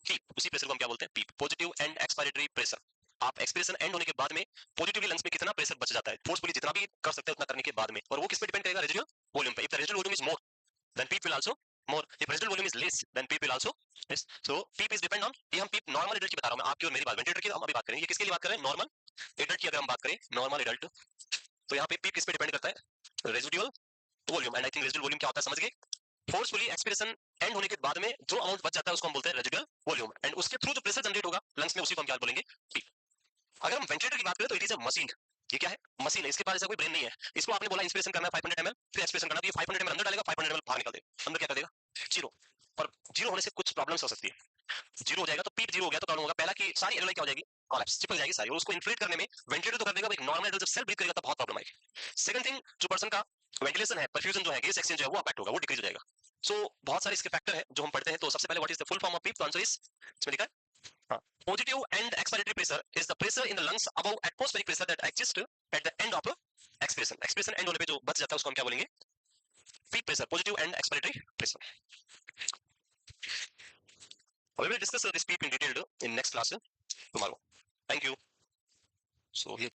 A: PEEP। उसी प्रेशर को हम क्या बोलते हैं PEEP, positive and expiratory pressure. आप एक्सप्रेशन एंड होने के बाद में पॉजिटिवली लंग्स में कितना प्रेशर बच जाता है, फोर्सफुली जितना भी कर सकते हैं उतना करने के बाद में, और वो किस पे डिपेंड करेगा रेजिडुअल वॉल्यूम पे। If the residual volume is more then PEEP will also more, if residual volume is less then PEEP will also less। so PEEP is depend on, ये हम PEEP नॉर्मल एडल्ट की बता रहा हूं मैं, आपकी और मेरी बात वेंटिलेटर की हम अभी बात करेंगे, ये किसके लिए बात कर रहे हैं नॉर्मल एडल्ट की। अगर हम बात करें नॉर्मल एडल्ट तो यहाँ पे PEEP किस पे डिपेंड करता है residual volume, and I think residual volume क्या होता है समझ गए। फोर्सफुली एक्सपिरेशन एंड होने के बाद में जो अमाउंट बच जाता है उसको हम बोलते हैं रेजिडुअल वॉल्यूम, एंड उसके थ्रू जो प्रेशर जनरेट होगा लंग्स में उसी को हम क्या बोलेंगे, पी। अगर हम वेंटिलेटर की बात करें तो इट इज अ मशीन। ये क्या है, मशीन है, इसके पास ऐसा कोई ब्रेन नहीं है। इसको आपने बोला इंस्पिरेशन करना है 500 ml, फिर एक्सपिरेशन करना, तो ये 500 ml अंदर डालेगा, 500 ml बाहर निकाल देगा, अंदर क्या कर देगा, जीरो। और जीरो होने से कुछ प्रॉब्लम्स हो सकती है। जीरो हो जाएगा तो पीक जीरो हो गया तो प्रॉब्लम होगा, पहला कि सारी एलोलाई क्या हो जाएगी, कोलैप्स, चिपक जाएगी सारी, और उसको इन्फ्लेट करने में वेंटिलेटर तो कर देगा, एक नॉर्मल जब सेल ब्रीथ करेगा तो बहुत प्रॉब्लम आएगी। सेकंड थिंग, जो पर्सन का वेंटिलेशन है, परफ्यूजन जो है, गैस एक्सचेंज जो है वो अफेक्ट होगा, वो डिक्रीज हो जाएगा। सो बहुत सारे इसके फैक्टर है जो हम पढ़ते हैं। तो सबसे पहले what is the full form of PEEP, तो आंसर इज इसमें लिखा है positive and expiratory pressure is the pressure in the lungs above atmospheric pressure that exist at the end of expiration. Expiration end होने पे जो बच जाता है उसको हम क्या बोलेंगे, peak pressure, positive and expiratory pressure. We will discuss this PEEP in detail in next class tomorrow. Thank you. So here